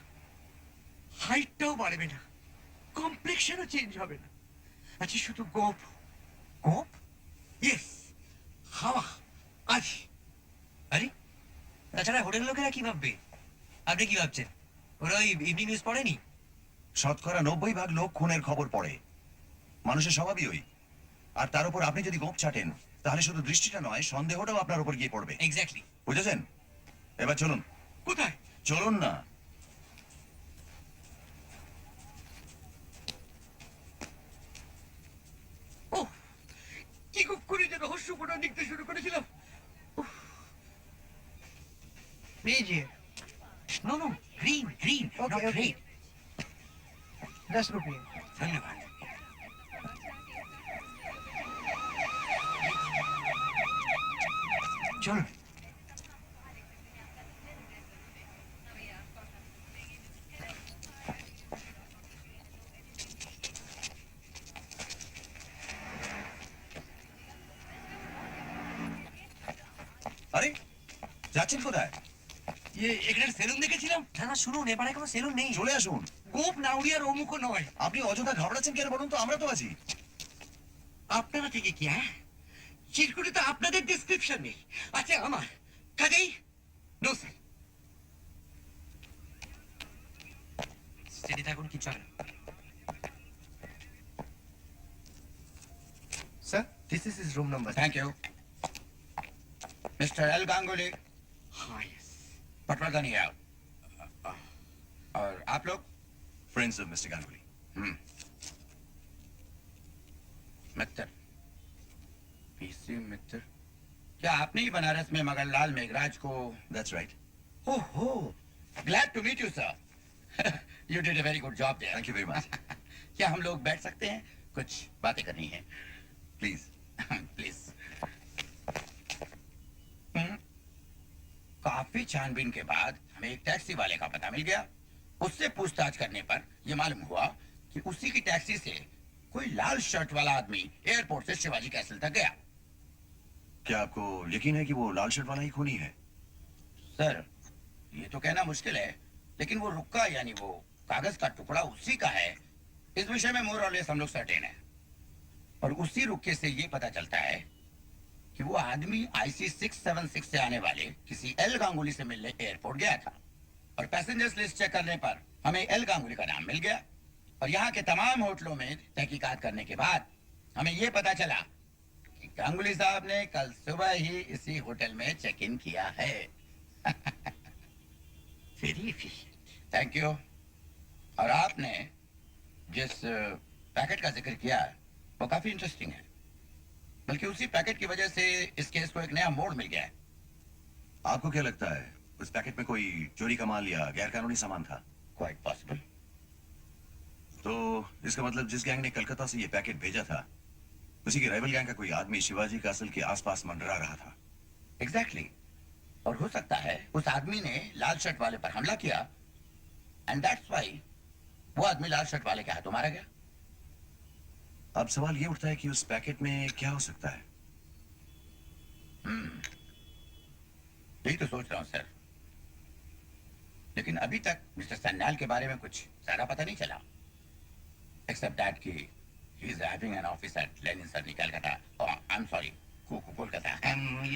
Speaker 4: হাইটটাও বাড়বে না, কমপ্লেক্সনও চেঞ্জ হবে না, আছে শুধু গোপ।
Speaker 2: গোপ?
Speaker 4: ইয়েস, হাওয়া আজ।
Speaker 2: আরে, তাছাড়া হোটেল লোকেরা কি ভাববে? আপনি কি ভাবছেন ওরা ওই ইভিনিং নিউজ পড়েনি?
Speaker 3: শতকরা 90% লোক খুনের খবর পড়ে, মানুষের স্বভাবই ওই। আর তার উপর আপনি যদি গোপ ছাটেন তাহলে শুধু দৃষ্টিটা নয়, সন্দেহটাও আপনার উপর গিয়ে পড়বে।
Speaker 2: এক্স্যাক্টলি।
Speaker 3: বুঝেছেন? এবার চলুন।
Speaker 4: কোথায়?
Speaker 3: চলুন না।
Speaker 4: ও কি করে যে রহস্যপূর্ণ লিখতে শুরু করেছিলাম।
Speaker 7: लीजिए,
Speaker 4: no no, green green,
Speaker 7: Okay,
Speaker 4: not
Speaker 7: okay.
Speaker 4: Red.
Speaker 7: 10 रुपये।
Speaker 4: ধন্যবাদ। চল।
Speaker 3: আরে যাচ্ছেন কোথায়?
Speaker 4: এখানে সেলুন দেখেছিলাম।
Speaker 2: না না, শুনুন, এবারে কোনো সেলুন নেই।
Speaker 3: চলে আসুন।
Speaker 4: গোপ নাউরিয়ার অমুখ নয়।
Speaker 3: আপনি অযথা ঘাবড়াচ্ছেন কেন বলুন তো? আমরা তো আছি।
Speaker 4: আপনারা থেকে কি? হ্যাঁ, চিরকুটে তো আপনাদের ডেসক্রিপশন নেই, আছে আমার। কাজেই নো স্যার।
Speaker 2: স্টেডি থাকুন, কিছু হবে না।
Speaker 7: Sir, this is his room number.
Speaker 5: Thank you mister L Ganguly,
Speaker 4: হ্যাঁ, yes.
Speaker 5: पटवर्धन हियर। और आप लोग?
Speaker 3: Friends of mister Ganguly.
Speaker 5: Mitra, PC Mitra. क्या आपने ही बनारस में मगनलाल मेघराज को?
Speaker 3: That's right.
Speaker 5: ओहो, glad to meet you sir. You did a very good job there.
Speaker 3: Thank you very much.
Speaker 5: क्या हम लोग बैठ सकते हैं? कुछ बातें करनी है।
Speaker 3: प्लीज।
Speaker 5: प्लीज। काफी छानबीन के बाद हमें एक टैक्सी वाले का पता मिल गया। उससे पूछताछ करने पर यह मालूम हुआ कि उसी की टैक्सी से कोई लाल शर्ट वाला आदमी एयरपोर्ट से शिवाजी कैसल तक गया।
Speaker 3: क्या आपको यकीन है कि वो लाल शर्ट वाला ही खूनी है?
Speaker 5: सर, ये तो कहना मुश्किल है, लेकिन वो रुक्का यानी वो कागज का टुकड़ा उसी का है, इस विषय में मोर और लेस हम लोग सर्टेन है। और उसी रुक्के से ये पता चलता है कि वो आदमी IC 676 से आने वाले किसी एल गांगुली से मिलने एयरपोर्ट गया था। और पैसेंजर्स लिस्ट चेक करने पर हमें एल गांगुली का नाम मिल गया। और यहाँ के तमाम होटलों में तहकीकात करने के बाद हमें ये पता चला कि गांगुली साहब ने कल सुबह ही इसी होटल में चेक इन किया है।
Speaker 4: Very efficient.
Speaker 5: Thank you. और आपने जिस पैकेट का जिक्र किया वो काफी इंटरेस्टिंग है, बल्कि उसी पैकेट की वजह से इस केस को एक नया मोड़ मिल गया है।
Speaker 3: आपको क्या लगता है उस पैकेट में कोई चोरी का माल या गैर कानूनी सामान था?
Speaker 5: Quite possible.
Speaker 3: तो इसका मतलब जिस गैंग ने कलकत्ता से ये पैकेट भेजा था उसी की राइवल गैंग का कोई आदमी शिवाजी कासल के आसपास मंडरा रहा था।
Speaker 5: एग्जैक्टली। और हो सकता है उस आदमी ने लाल शर्ट वाले पर हमला किया, एंड दैट्स व्हाई वो आदमी लाल शर्ट वाले के हाथों मारा गया।
Speaker 3: अब सवाल ये उठता है कि उस पैकेट में क्या हो सकता है?
Speaker 5: यही तो सोच रहा हूं सर, लेकिन अभी तक मिस्टर सन्याल के बारे में कुछ ज्यादा पता नहीं चला, एक्सेप्ट दैट कि he is having an office at Lenin sir Calcutta, I am sorry Kolkata.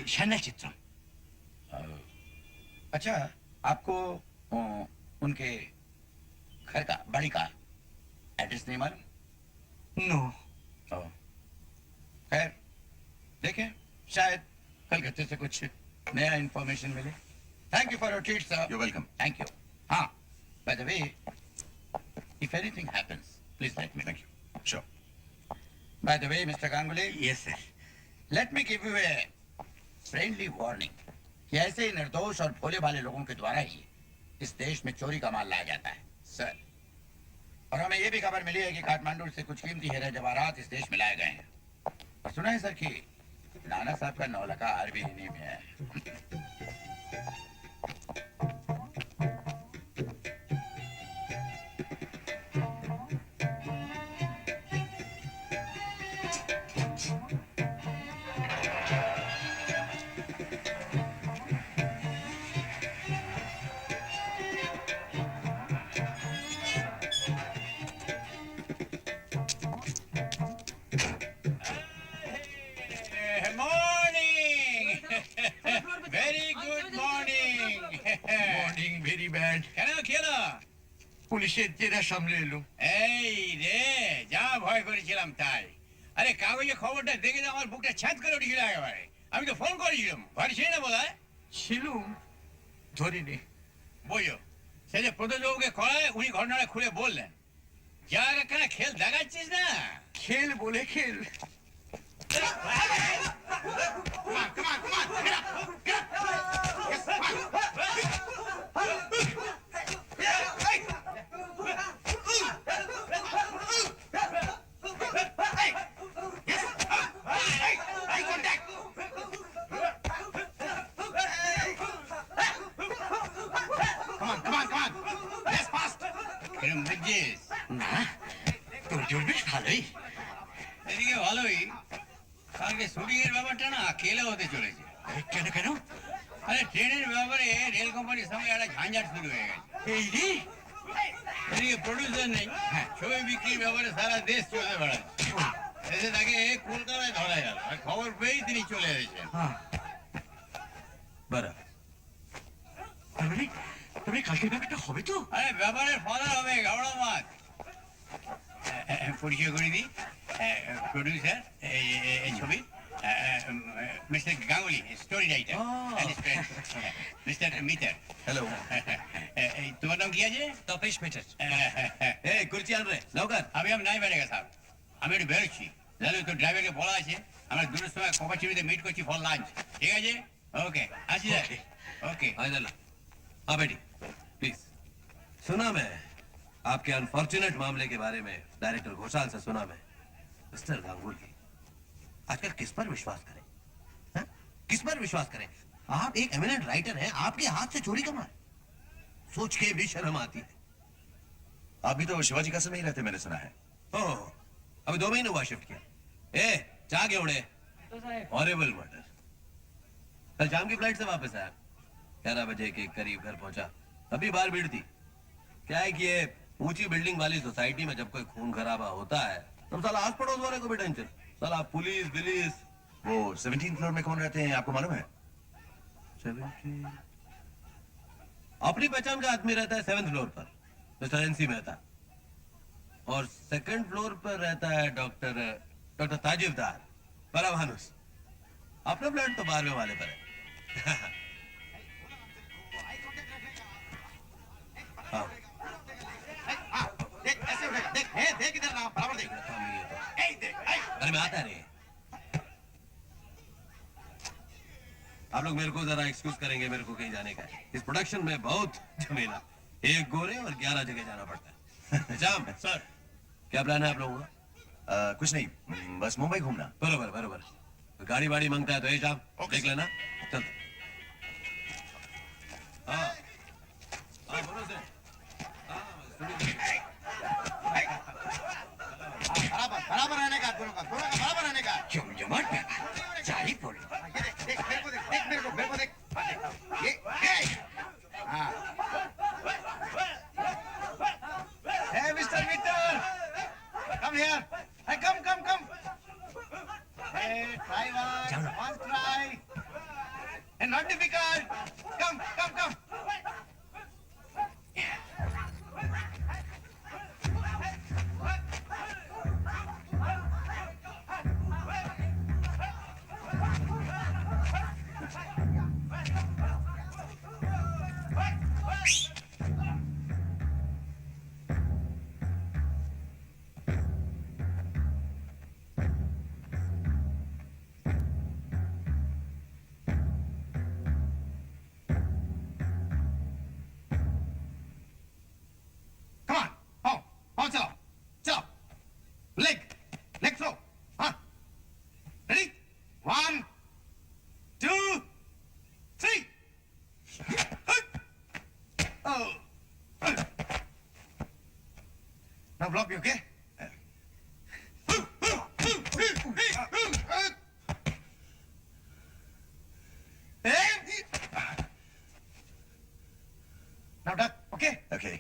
Speaker 4: शैनल चित्रम।
Speaker 5: अच्छा, आपको उनके घर का बड़ी का एड्रेस नहीं मालूम?
Speaker 4: नो।
Speaker 5: खैर देखें, शायद कलकत्ते से कुछ नया इंफॉर्मेशन मिले। Thank you for your treat sir.
Speaker 3: You welcome.
Speaker 5: Thank you. हाँ, by the way, if anything happens please let me.
Speaker 3: Thank you. Sure.
Speaker 5: By the way mister Ganguly,
Speaker 4: yes sir.
Speaker 5: Let me give you a friendly warning कि ऐसे ही निर्दोष और भोले भाले लोगों के द्वारा ही इस देश में चोरी का माल लाया जाता है सर। और हमें ये भी खबर मिली है कि काठमांडू से कुछ कीमती हीरे जवाहरात इस देश में लाए गए हैं। और सुना है सर कि नाना साहब का नौलखा हार भी इन्हीं में है। Morning. Very good morning.
Speaker 8: Morning very bad.
Speaker 5: কেন খেলো?
Speaker 8: পুলিশের জেরা সামনে এলো।
Speaker 5: এই রে, যা ভয় করেছিলাম তাই। আরে কাগজে খবরটা দেখে তো আমার বুকটা ছাদ করে উঠেছিল একেবারে। আমি তো ফোন করেছিলাম, ঘরে ছিল না বোধহয়।
Speaker 8: ছিলুম, ধরিনি।
Speaker 5: বোঝো, সে যে প্রদোষবাবুকে করায় উনি ঘটনাটা খুলে বললেন। যা একখানা খেল দেখাচ্ছিস না।
Speaker 8: খেল বলে খেল।
Speaker 5: এরকম বুঝছিস?
Speaker 4: না, তোর জোর বেশ ভালোই।
Speaker 5: এদিকে ভালোই, কালকে শুটিং এর ব্যাপারটা না কেলে হতে চলেছে।
Speaker 4: কেন কেন?
Speaker 5: আরে ট্রেনের ব্যাপারে রেল কোম্পানির সঙ্গে একটা ঝাঞ্ঝাট শুরু হয়ে গেছে।
Speaker 4: এই রে,
Speaker 5: এদিকে প্রডিউসার নেই, ছবি বিক্রির ব্যাপারে সারা দেশ চলে বেড়াচ্ছে। এসে তাকে কলকাতায় ধরা গেল, আর খবর পেয়েই তিনি চলে এসেছেন।
Speaker 1: बराबर।
Speaker 4: তার মানে কালকের ব্যাপারটা হবে তো?
Speaker 5: আরে ব্যাপারের ফাদার হবে, গাবড়া মাছ। পরিচয় করে দিই, প্রডিউসার এই ছবি mister Ganguly, story writer, mister Mitter.
Speaker 3: Hello.
Speaker 5: তোমার নাম কি আছে?
Speaker 2: তপেশ মিটার।
Speaker 1: ए कुर्सी आन रे लवकर।
Speaker 5: আমি নাই বেড়ে সাহেব, আমি একটু বেরোচ্ছি। জানো তো ড্রাইভারকে বলা আছে আমরা দুটোর সময় কোপাচিবিতে মিট করছি ফর লাঞ্চ। ঠিক আছে? ওকে, আসি স্যার। ओके।
Speaker 1: आइदला हाँ बेटी प्लीज। सुना मैं आपके अनफॉर्चुनेट मामले के बारे में डायरेक्टर घोषाल से सुना मैं। मिस्टर गांगुली, आजकल किस पर विश्वास करें? हाँ? किस पर विश्वास करें? आप एक एमिनेंट राइटर हैं, आपके हाथ से चोरी का माल, सोच के भी शर्म आती है।
Speaker 3: आप भी तो शिवाजी कासल में ही रहते, मैंने सुना है।
Speaker 1: ओह, अभी 2 महीने हुआ शिफ्ट किया। ए जागे उड़े, हॉरिबल मर्डर। कल शाम की फ्लाइट से वापस आया, 11 बजे के करीब घर पहुंचा। अभी बाहर भीड़ थी। क्या है कि ये ऊंची बिल्डिंग वाली सोसाइटी में जब कोई खून खराबा होता है तो साला आस पड़ोस वाले को भी टेंशन, साला पुलिस बिलिस।
Speaker 3: वो 17 फ्लोर में कौन रहते हैं आपको मालूम है?
Speaker 1: 70 अपनी पहचान का आदमी रहता है 7th फ्लोर पर, मिस्टर एनसी मेहता। और 2nd फ्लोर पर रहता है डॉक्टर ताजिबदार बराभानुस। अपना फ्लैट तो 12वें वाले पर है। हाँ,
Speaker 8: देख ऐसे उठेगा, देख इधर ना, बराबर देख।
Speaker 1: अरे मैं आता नहीं। आप लोग मेरे को जरा एक्सक्यूज करेंगे, मेरे को कहीं जाने का है। इस प्रोडक्शन में बहुत झमेला, एक गोरे और 11 जगह जाना पड़ता है। जाम
Speaker 5: सर
Speaker 1: क्या प्लान है आप लोगों का?
Speaker 3: कुछ नहीं, बस मुंबई घूमना।
Speaker 1: बरोबर बरोबर। गाड़ी वाड़ी मांगता है तो ये जाम देख लेना। चल हाँ हाँ बोलो से।
Speaker 8: बराबर रहने का, दोनों का बराबर रहने का।
Speaker 4: जमजमाट ब्यापार, जाली पड़े।
Speaker 8: ये देख मेरे को देख। ये हाँ। Hey, Mr. Victor, come here. Hey, come. Hey, try one try. And not difficult. Come. Come on. Oh, chalo. Leg throw. Huh? Ready? 1, 2, 3. Oh. Now block me, okay? Now duck, okay?
Speaker 3: Okay.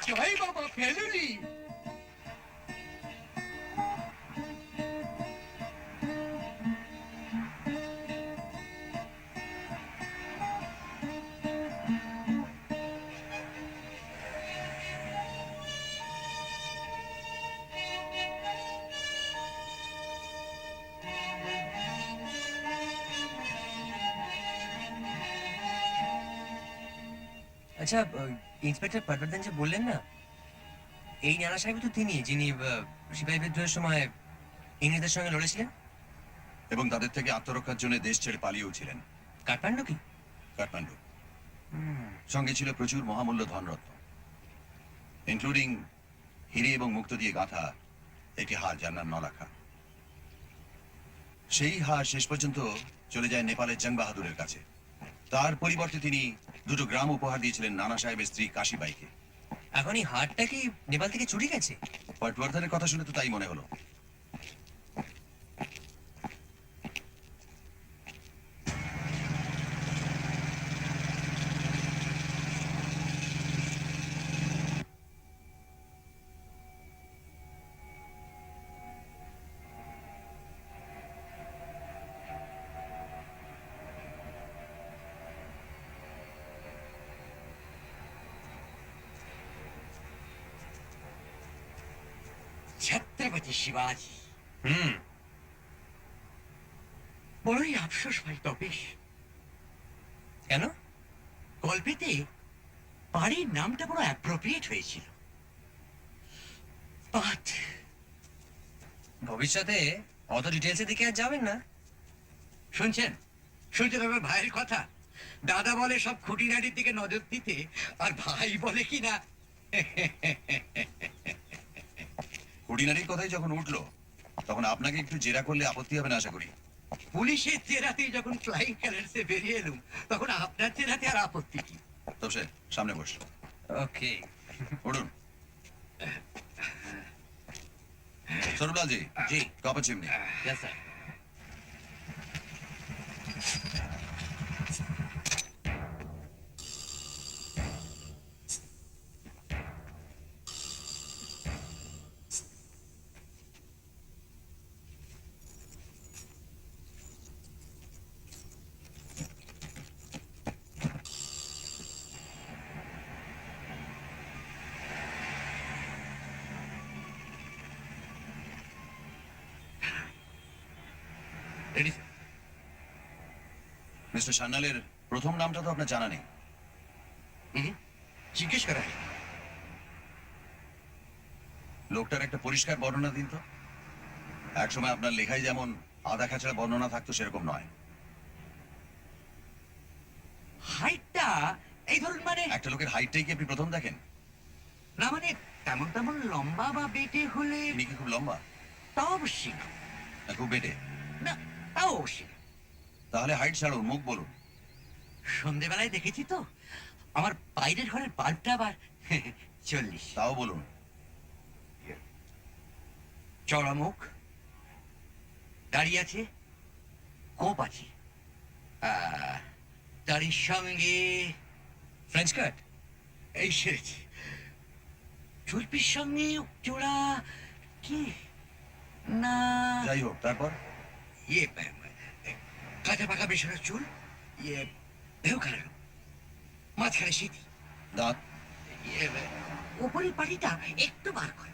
Speaker 5: জয় বাবা ফেলুনি।
Speaker 2: আচ্ছা inspector পটবর্ধন যে বললেন না, এই নানা সাহেব তো তিনি যিনি সিপাহী বিদ্রোহের সময় ইংরেজদের সঙ্গে লড়েছিলেন
Speaker 3: এবং তাদের থেকে আত্মরক্ষার জন্য দেশ ছেড়ে পালিয়েও ছিলেন।
Speaker 2: কাঠমান্ডু কি?
Speaker 3: কাঠমান্ডু। সঙ্গে ছিল প্রচুর মহামূল্য ধনরত্ন, ইনক্লুডিং হিরে এবং মুক্তো দিয়ে গাঁথা একটি হার যার নাম নলাখা। সেই হার শেষ পর্যন্ত চলে যায় নেপালের জং বাহাদুরের কাছে। তার পরিবর্তে তিনি 2টো গ্রাম উপহার দিয়েছিলেন নানা সাহেবের স্ত্রী কাশীবাইকে।
Speaker 2: এখন এই হারটা কি নেপাল থেকে চুরি গেছে?
Speaker 3: পটবর্ধনের কথা শুনে তো তাই মনে হলো।
Speaker 4: ছত্রপতি শিবাজি।
Speaker 1: हम्म
Speaker 4: বড়ই আফসোস ভাই তপেশ,
Speaker 2: কেন?
Speaker 4: গল্পেতে বাড়ির নামটা বড় অ্যাপ্রোপ্রিয়েট হয়েছিল। বাট
Speaker 2: ভবিষ্যতে অত ডিটেলসের দিকে আর যাবেন না।
Speaker 4: শুনছেন আমার ভাইয়ের কথা? দাদা বলে সব খুঁটিনাটির দিকে নজর দিতে, আর ভাই বলে কি না
Speaker 3: খুঁটিনাটির কথাই যখন উঠলো তখন আপনাকে একটু জেরা করলে আপত্তি হবে না আশা করি।
Speaker 4: পুলিশের জেরাতে যখন ফ্লাইং কালার্সে বেরিয়ে এলুম, তখন আপনার জেরাতে আর আপত্তি কি?
Speaker 3: তো সে সামনে বস,
Speaker 6: ওকে
Speaker 3: উঠুন। সরবলাল জি,
Speaker 1: জি
Speaker 3: cup of chimney.
Speaker 1: Yes sir.
Speaker 4: Ready sir.
Speaker 3: Mister সান্যালের প্রথম নামটা তো আপনার জানা নেই।
Speaker 4: জিজ্ঞেস করা হয়।
Speaker 3: লোকটার একটা পরিষ্কার বর্ণনা দিন তো। একসময় আপনার লেখায় যেমন আধা খাঁচড়া বর্ণনা থাকতো সেরকম নয়।
Speaker 4: হাইটটা এই ধরুন, মানে
Speaker 3: একটা লোকের হাইটটাই কি আপনি প্রথম দেখেন?
Speaker 4: না, মানে তেমন তেমন লম্বা বা বেটে হলে
Speaker 3: ইনি কি খুব লম্বা
Speaker 4: তাও অবশ্যই না।
Speaker 3: না খুব বেটে?
Speaker 4: না, তাও অবশ্যই না।
Speaker 3: তাহলে হাইট ছাড়ুন, মুখ বলুন।
Speaker 4: সন্ধেবেলায় দেখেছি তো, আমার বাইরের ঘরের বাল্বটা আবার 40।
Speaker 3: তাও বলুন।
Speaker 4: চড়া মুখ, দাড়ি আছে, কোপ আছে, দাড়ির সঙ্গে
Speaker 6: ফ্রেঞ্চ কাট
Speaker 4: এই সেরেছে, চুলপির সঙ্গে জোড়া কি না,
Speaker 3: যাই হোক, তারপর?
Speaker 4: ইয়ে কাঁচা পাকা বেসরা চুল, ইয়ে দেহ খারাপ, মাঝখানে শীতি,
Speaker 3: দাঁত?
Speaker 4: ইয়ে উপরের পাটিটা একটু বার করে,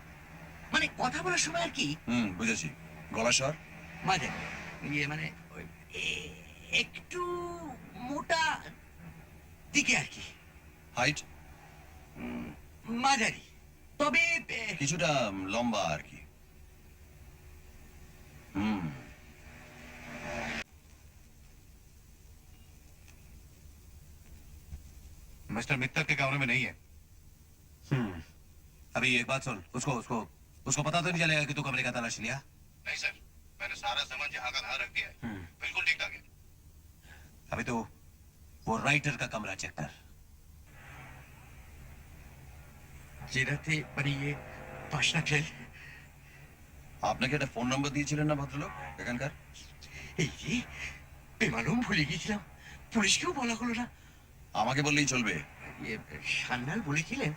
Speaker 4: মানে কথা বলার সময় আর কি
Speaker 3: বুঝেছি। গলা স্বর?
Speaker 4: মাঝে ইয়ে মানে ওই একটু মোটা দিকে আর কি,
Speaker 3: হাইট?
Speaker 4: মাঝারি, তবে
Speaker 3: কিছুটা লম্বা আর কি।
Speaker 8: मिस्टर मित्तल के कमरे में नहीं है।
Speaker 1: अभी एक बात सुन, उसको उसको उसको पता तो नहीं चलेगा कि तू कमरे का तलाश लिया?
Speaker 8: नहीं सर, मैंने सारा सामान जहाँ का तहाँ रख दिया है। बिल्कुल ठीक ठाक है।
Speaker 1: अभी तो वो राइटर का कमरा चेक कर।
Speaker 4: জেরাতে মানে ইয়ে পাশনা ফেল,
Speaker 3: আপনাকে একটা ফোন নম্বর দিয়েছিলেন না ভদ্রলোক এখানকার?
Speaker 4: এই যে বেমালুম ভুলে গেছিলাম, পুলিশকেও বলা হলো না।
Speaker 3: আমাকে বললেই চলবে।
Speaker 4: ইয়ে সান্যাল বলেছিলেন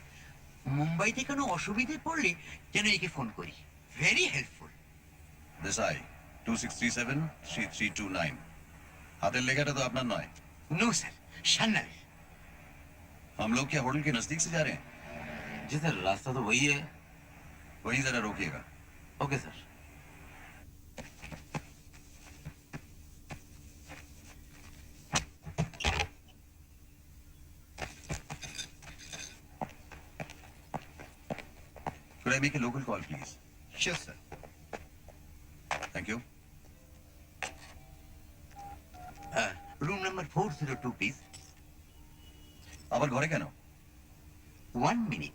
Speaker 4: মুম্বাইতে কোনো অসুবিধে পড়লে যেন একে ফোন করি, ভেরি হেল্পফুল।
Speaker 3: দেসাই 2637-3329। হাতের লেখাটা তো আপনার নয়।
Speaker 4: নো স্যার, সান্যালের।
Speaker 3: हम लोग क्या होटल के नजदीक से जा रहे हैं?
Speaker 1: जी सर, रास्ता तो वही है।
Speaker 3: वहीं जरा रोकिएगा।
Speaker 1: Okay sir.
Speaker 3: Could I make a local call, please?
Speaker 7: Sure, sir.
Speaker 3: Thank you.
Speaker 4: Room number 402 please.
Speaker 3: আবার ঘরে কেন?
Speaker 4: 1 মিনিট।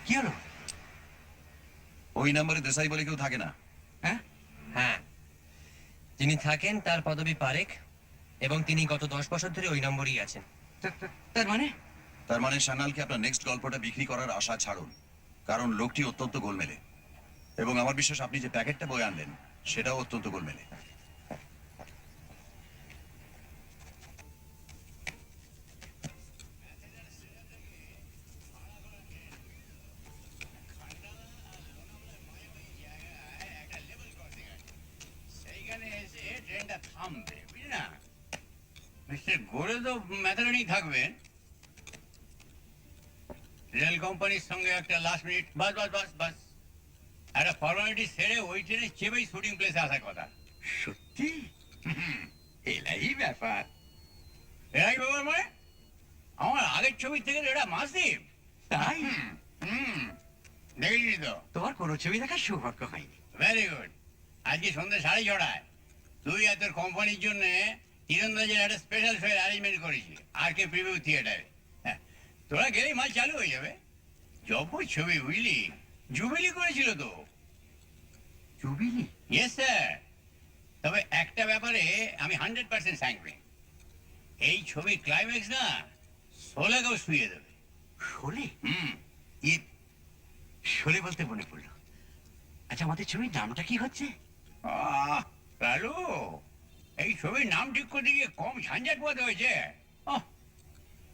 Speaker 4: কি হলো?
Speaker 3: ওই নাম্বারে দেশাই বলে কেউ থাকে না।
Speaker 4: হ্যাঁ,
Speaker 2: হ্যাঁ, যিনি থাকেন তার পদবি পারেখ এবং তিনি গত 10 বছর ধরে ওই নম্বরই আছেন।
Speaker 4: তার মানে
Speaker 3: তার মানে সান্যালকে আপনার নেক্সট গল্পটা বিক্রি করার আশা ছাড়ুন, কারণ লোকটি অত্যন্ত গোলমেলে, এবং আমার বিশ্বাস আপনি যে প্যাকেটটা বই আনলেন সেটাও অত্যন্ত গোলমেলে।
Speaker 5: সেইখানে এসে ট্রেনটা থামবে, বুঝলি না? মিস্টার গোরে তো ম্যাথারণই থাকবেন। রেল কোম্পানির সঙ্গে একটা লাস্ট মিনিট বাস বাস বাস বাস একটা ফর্মালিটি সেরে ওই ট্রেনে চেপেই শুটিং প্লেসে আসার কথা।
Speaker 4: সত্যি এলাই ব্যাপার।
Speaker 5: এরাই ব্যাপার মানে আমার আগের ছবির থেকে তো এটা মাসিভ।
Speaker 4: তাই
Speaker 5: হুম, দেখেছি তো।
Speaker 4: তোমার কোনো ছবি দেখার সৌভাগ্য হয়নি।
Speaker 5: Very good. আজকে সন্ধ্যে 6:30 তুই আর তোর কোম্পানির জন্য তীরন্দাজের একটা স্পেশাল শোয়ের অ্যারেঞ্জমেন্ট করেছি আর কে প্রিভিউ থিয়েটারে। তোরা গেলেই মাল চালু হয়ে যাবে। জব্বর ছবি বুঝলি, জুবিলি করেছিল তো।
Speaker 4: জুবিলি?
Speaker 5: Yes sir. তবে একটা ব্যাপারে আমি 100% স্যাংকুইন। এই ছবির ক্লাইম্যাক্স না শোলেকেও শুয়ে দেবে।
Speaker 4: শোলে?
Speaker 5: হুম,
Speaker 4: শোলে বলতে মনে পড়লো, আচ্ছা আমাদের ছবির নামটা কি হচ্ছে?
Speaker 5: লালু, এই ছবির নাম ঠিক করতে গিয়ে কম ঝঞ্ঝাট পোহাতে হয়েছে।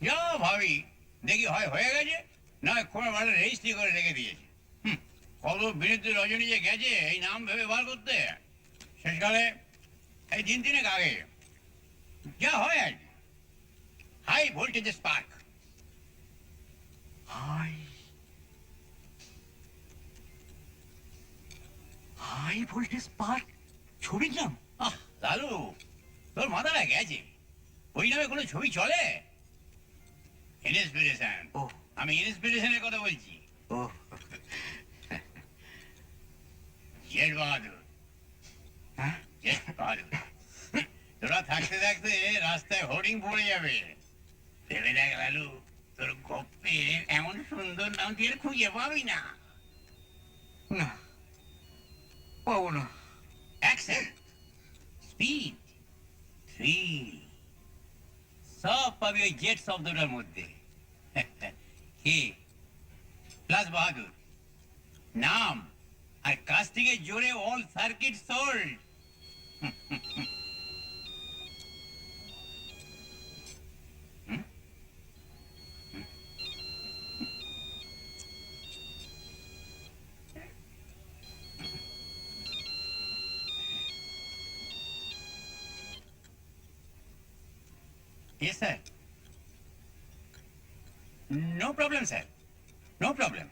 Speaker 5: যা ভাবি দেখি হয় হয়ে গেছে, নয় কোনো মানে রেজিস্ট্রি করে রেখে দিয়েছে। কত বিরুদ্ধে রজনী যে গেছে এই নাম ভেবে বার করতে, শেষকালে এই দিন তিনেক আগে যা হয় আর কি, high voltage spark.
Speaker 4: High high voltage park ছবির নাম?
Speaker 5: লালু, তোর মাথাটা গেছে। ওই নামে কোনো ছবি চলে? ইন্সপিরেশন।
Speaker 4: ও।
Speaker 5: আমি ইন্সপিরেশনের কথা বলছি।
Speaker 4: ও
Speaker 5: জেট বাহাদুর।
Speaker 4: হ্যাঁ,
Speaker 5: জেট বাহাদুর। তোরা থাকতে থাকতে রাস্তায় হোর্ডিং পড়ে যাবে। ভেবে দেখ লালু, তোর গপ্পে এমন সুন্দর নাম তুই আর খুঁজে পাবি না।
Speaker 4: না পাবো না।
Speaker 5: অ্যাকশন, স্পিড, থ্রিল সব পাবি ওই জেট শব্দটার মধ্যে। কে? প্লাস বাহাদুর নাম, আর কাছ থেকে জোরে all circuit sold. Yes, sir. No problem, sir. No problem.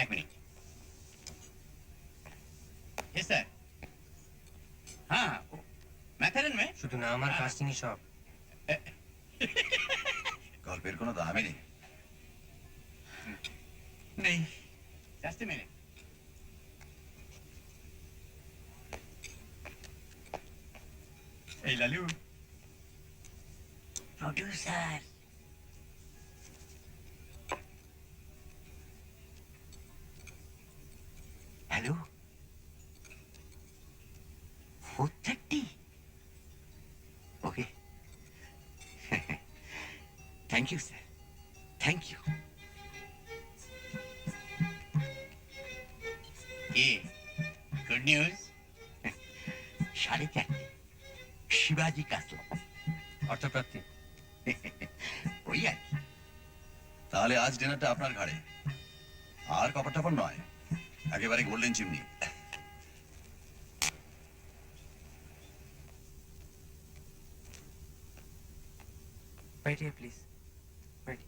Speaker 5: এক মিনিট। Yes, sir. हाँ, मैथरन में
Speaker 2: শুধু নাম আর কাস্টিংই সব।
Speaker 3: গল্পের কোনো দামই নেই।
Speaker 4: নেই।
Speaker 5: just a minute. এই Lalu,
Speaker 4: producer hello, 4:30? Okay, thank you sir, thank you.
Speaker 5: কি গুড নিউজ?
Speaker 4: 4:30 শিবাজি কাসলা।
Speaker 2: অর্থপ্রাপ্তি।
Speaker 4: ওই আর কি।
Speaker 3: তাহলে আজ ডিনারটা আপনার ঘাড়ে, আর কপার টাপার নয়, একেবারে golden chimney.
Speaker 2: Right here, please. Right.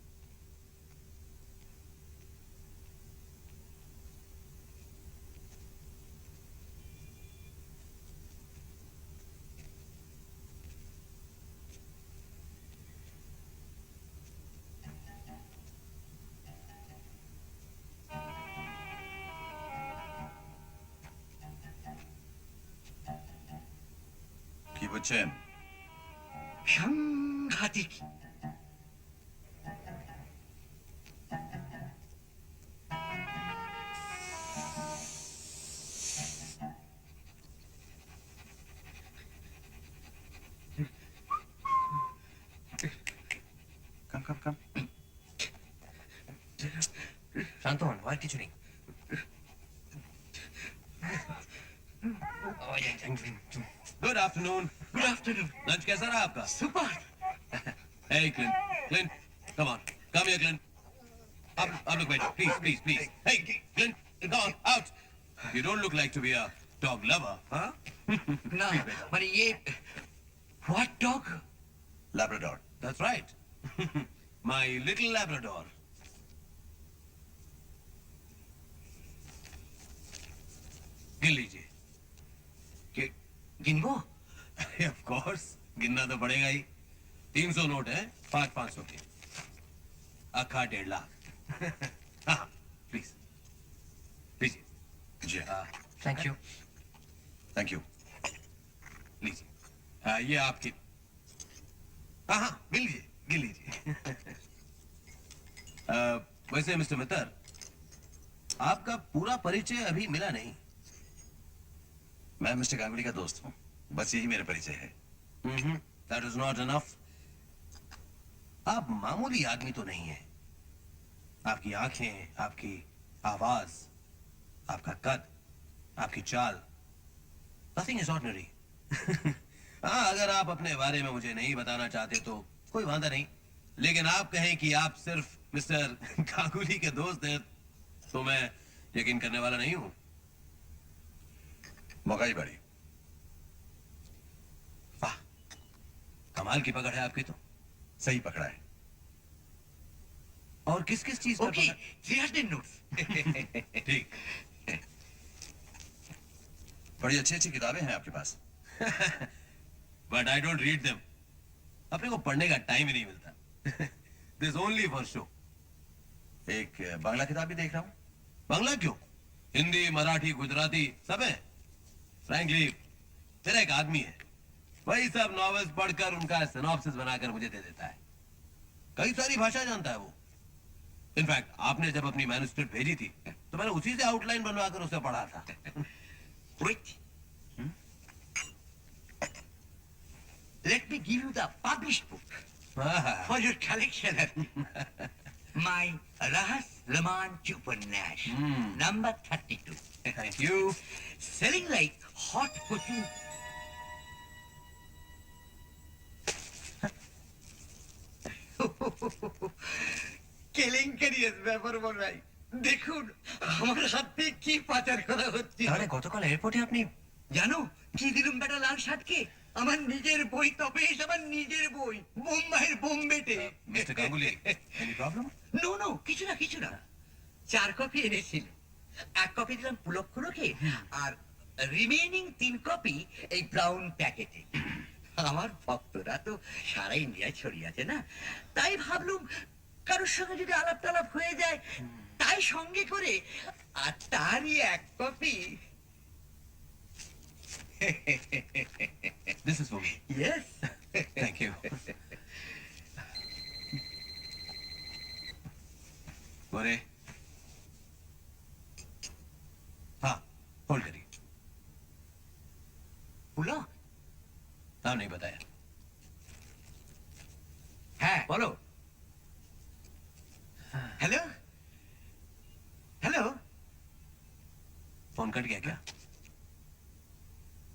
Speaker 3: কি বুঝছেন?
Speaker 4: সাংঘাতিক।
Speaker 2: শান্ত হন, আর কিছু নেই।
Speaker 1: Good afternoon.
Speaker 4: Good afternoon
Speaker 1: lunch कैसा रहा आपका?
Speaker 4: Super
Speaker 1: Hey, Clint, come on, come here, Clint. Up, look, wait, please. Hey, Clint, go on, out. You don't look like to be a dog lover, huh?
Speaker 4: ना মানে ये what dog
Speaker 3: Labrador.
Speaker 1: That's right. My little Labrador. गिन लीजिए।
Speaker 4: गिनबो
Speaker 1: Of course, गिनना तो पड़ेगा ही। 300 note है, 500 के। अक्खा 1.5 लाख। हाँ, प्लीज, लीजिए।
Speaker 3: जी
Speaker 2: থ্যাংক ইউ।
Speaker 3: Thank you.
Speaker 1: लीजिए। ये आपकी। हाँ, गिन लीजिए। वैसे मिस्टर मित्तर, आपका पूरा परिचय अभी मिला नहीं।
Speaker 3: मैं मिस्टर गांगुली का दोस्त हूँ, बस यही मेरा परिचय है।
Speaker 1: That is not enough. आप मामूली आदमी तो नहीं है। आपकी आंखें, आपकी आवाज, आपका कद, आपकी चाल, nothing is ordinary. हाँ, अगर आप अपने बारे में मुझे नहीं बताना चाहते तो कोई वांदा नहीं, लेकिन आप कहें कि आप सिर्फ मिस्टर गांगुली के दोस्त हैं तो मैं यकीन करने वाला नहीं हूँ।
Speaker 3: मकाई बाड़ी।
Speaker 1: वाह, कमाल की पकड़ है आपकी तो।
Speaker 3: सही पकड़ा है।
Speaker 1: और किस किस चीज पर
Speaker 4: ओके 300 नोट्स
Speaker 1: पकड़? ठीक।
Speaker 3: बड़ी अच्छी किताबें हैं आपके पास।
Speaker 1: But I don't read them. अपने को पढ़ने का टाइम ही नहीं मिलता। This only for show.
Speaker 3: एक बांग्ला किताब भी देख रहा हूँ।
Speaker 1: बांग्ला क्यों? हिंदी, मराठी, गुजराती सब है। फ्रैंकली, तेरा एक आदमी है, वही सब नॉवेल्स पढ़कर उनका सिनॉप्सिस बनाकर मुझे दे देता है। कई सारी भाषा जानता है वो। इनफैक्ट आपने जब अपनी मैन्युस्क्रिप्ट भेजी थी तो मैंने उसी से आउटलाइन बनवाकर उसे पढ़ा था।
Speaker 4: Wait. Let me give you the published book for your collection. My Rahas Romantic Upanesh, number 32.
Speaker 1: Thank you.
Speaker 4: Selling like hot cooking. কেলেঙ্কারি ব্যাপার ভাই দেখুন আমার হাতে কি পাচার করা হচ্ছে
Speaker 2: তাহলে গতকাল এয়ারপোর্টে আপনি
Speaker 4: জানো কি দিলুম বেটা লাল সাতকে আমার নিজের বই তবে আমার নিজের বই বোম্বাইয়ের বোম্বেতে
Speaker 1: mister Ganguly, any problem?
Speaker 4: No no কিছু না 4 কপি এনেছিল 1 কপি দিলাম পুলক্ষণকে আর রিমেইনিং 3 কপি এই ব্রাউন প্যাকেটে আমার ভক্তরা তো সারা ইন্ডিয়া ছড়িয়ে আছে না তাই ভাবলুম কারোর সঙ্গে যদি আলাপ টালাপ হয়ে যায় তাই সঙ্গে করে আর তারই 1 copy
Speaker 1: this is for me.
Speaker 4: Yes
Speaker 1: thank you. बोरे, हाँ, होल्ड करिए।
Speaker 4: পুলক
Speaker 1: नाम नहीं बताया।
Speaker 4: হ্যাঁ বলো হ্যালো হ্যালো
Speaker 1: फोन कट गया क्या?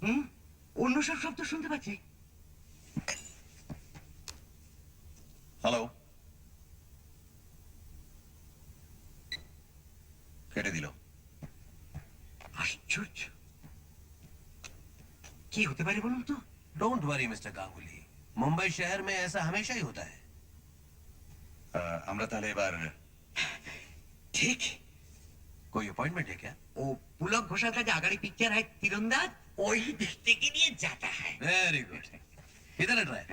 Speaker 4: হুম অন্য সব শব্দ শুনতে পাচ্ছি
Speaker 3: हेलो। কেটে দিল।
Speaker 4: আশ্চর্য কি হতে পারে বলুন তো
Speaker 1: don't worry mister Ganguly, Mumbai शहर में ऐसा हमेशा ही होता है।
Speaker 3: আমরা তাহলে এবার
Speaker 4: ঠিক
Speaker 1: कोई अपॉइंटमेंट है क्या?
Speaker 4: ও পুলক ঘোষাল का जो आगरी पिक्चर है तीरंदाज वही देखने के लिए जाता है
Speaker 1: वेरी गुड। किधर है ट्राई?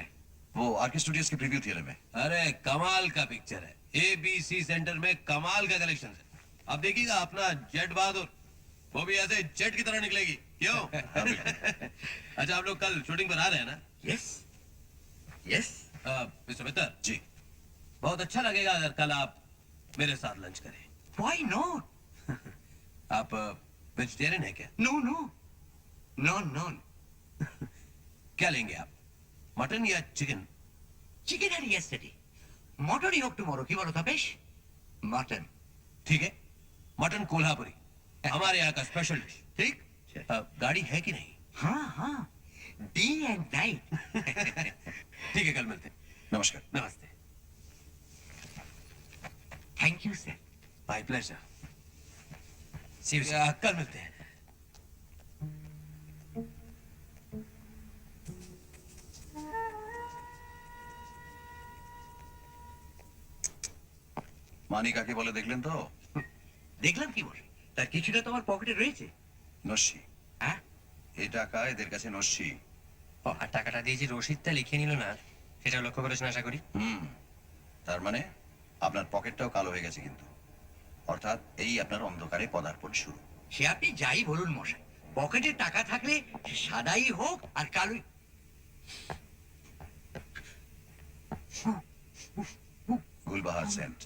Speaker 3: वो आरके स्टूडियोज के प्रीव्यू थिएटर में।
Speaker 1: अरे कमाल का पिक्चर है, ABC सेंटर में कमाल का कलेक्शन है। अब देखिएगा अपना जेट बहादुर, वो भी ऐसे जेट की तरह निकलेगी। क्यों? अच्छा, आप लोग कल शूटिंग पर आ रहे हैं ना?
Speaker 4: यस यस
Speaker 1: मिस्टर मित्तर
Speaker 3: जी।
Speaker 1: बहुत अच्छा लगेगा अगर कल आप मेरे साथ लंच करें।
Speaker 4: व्हाई नॉट
Speaker 1: आप वेजिटेरियन है क्या?
Speaker 4: नो नो नॉन नॉन
Speaker 1: क्या लेंगे आप, मटन या चिकन?
Speaker 4: চিকেন আর ইয়েস্টারডে মটনই হোক টুমরো কি বলো তপেশ মটন
Speaker 1: ठीक है, मटन कोल्हापुरी हमारे यहाँ का स्पेशल डिश। ठीक, गाड़ी है कि नहीं?
Speaker 4: हाँ हाँ, डे एंड नाइट।
Speaker 1: ठीक है, कल मिलते हैं।
Speaker 3: नमस्कार।
Speaker 1: नमस्ते।
Speaker 4: Thank you sir.
Speaker 1: My pleasure.
Speaker 2: See you, sir.
Speaker 1: कल मिलते हैं।
Speaker 3: মানি কাকে বলে দেখলেন তো?
Speaker 4: দেখলাম কি বলে, তার কিছুটা তোমার পকেটে রয়েছে।
Speaker 3: নস্যি।
Speaker 4: হ্যাঁ,
Speaker 3: এই টাকা এদের কাছে নস্যি।
Speaker 2: ও, আর টাকাটা দিয়ে যে রসিদটা লিখে নিল না, সেটা লক্ষ্য করেছেন আশা করি।
Speaker 3: তার মানে আপনার পকেটটাও কালো হয়ে গেছে কিন্তু, অর্থাৎ এই আপনার অন্ধকারে পদার্পণ শুরু।
Speaker 4: সে আপনি যাই বলুন মশাই, পকেটে টাকা থাকলে সে সাদাই হোক আর কালোই।
Speaker 3: গুলবাহার সেন্ট।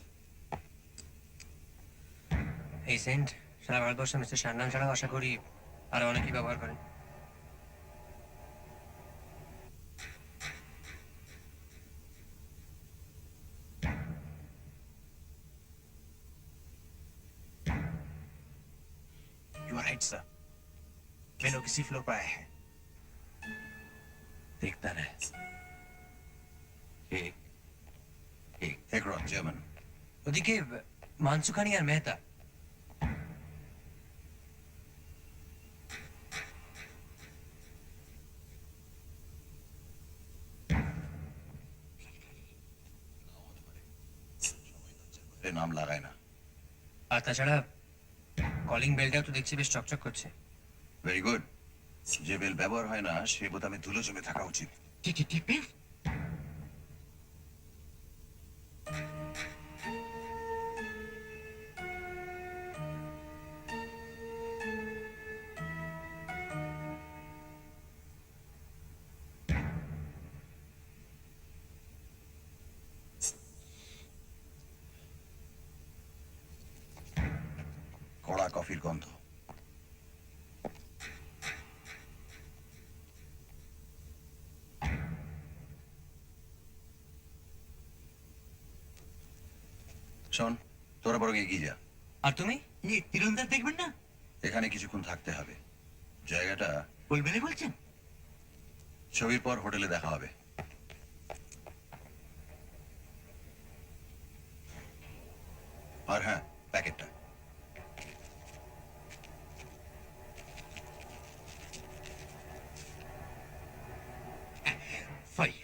Speaker 2: এই সেন্ট সারা ভারতবর্ষে মিস্টার সান্নান ছাড়াও আশা করি আরো অনেকেই ব্যবহার করেন।
Speaker 8: यू आर राइट सर, मेनू किसी फ्लोर पर आया है।
Speaker 1: देखता रहे।
Speaker 3: হেকরন, জার্মান।
Speaker 2: ওদিকে মানসুখানি আর মেহতা।
Speaker 3: এ নাম লাগায় না।
Speaker 2: আর তাছাড়া কলিং বেলটাও তো দেখছি বেশ চকচক করছে।
Speaker 3: Very good. যে বেল ব্যবহার হয় না সে বোতামে ধুলো জমে থাকা উচিত।
Speaker 4: টিপে
Speaker 3: কড়া কফির গন্ধ। শোন, তোরা বরং এগিয়ে যা।
Speaker 2: আর তুমি?
Speaker 4: ইয়ে তীরন্দাজ দেখবেন না?
Speaker 3: এখানে কিছুক্ষণ থাকতে হবে। জায়গাটা
Speaker 4: বলবেন বলছেন?
Speaker 3: ছবির পর হোটেলে দেখা হবে। আর হ্যাঁ, প্যাকেটটা।
Speaker 4: সরি।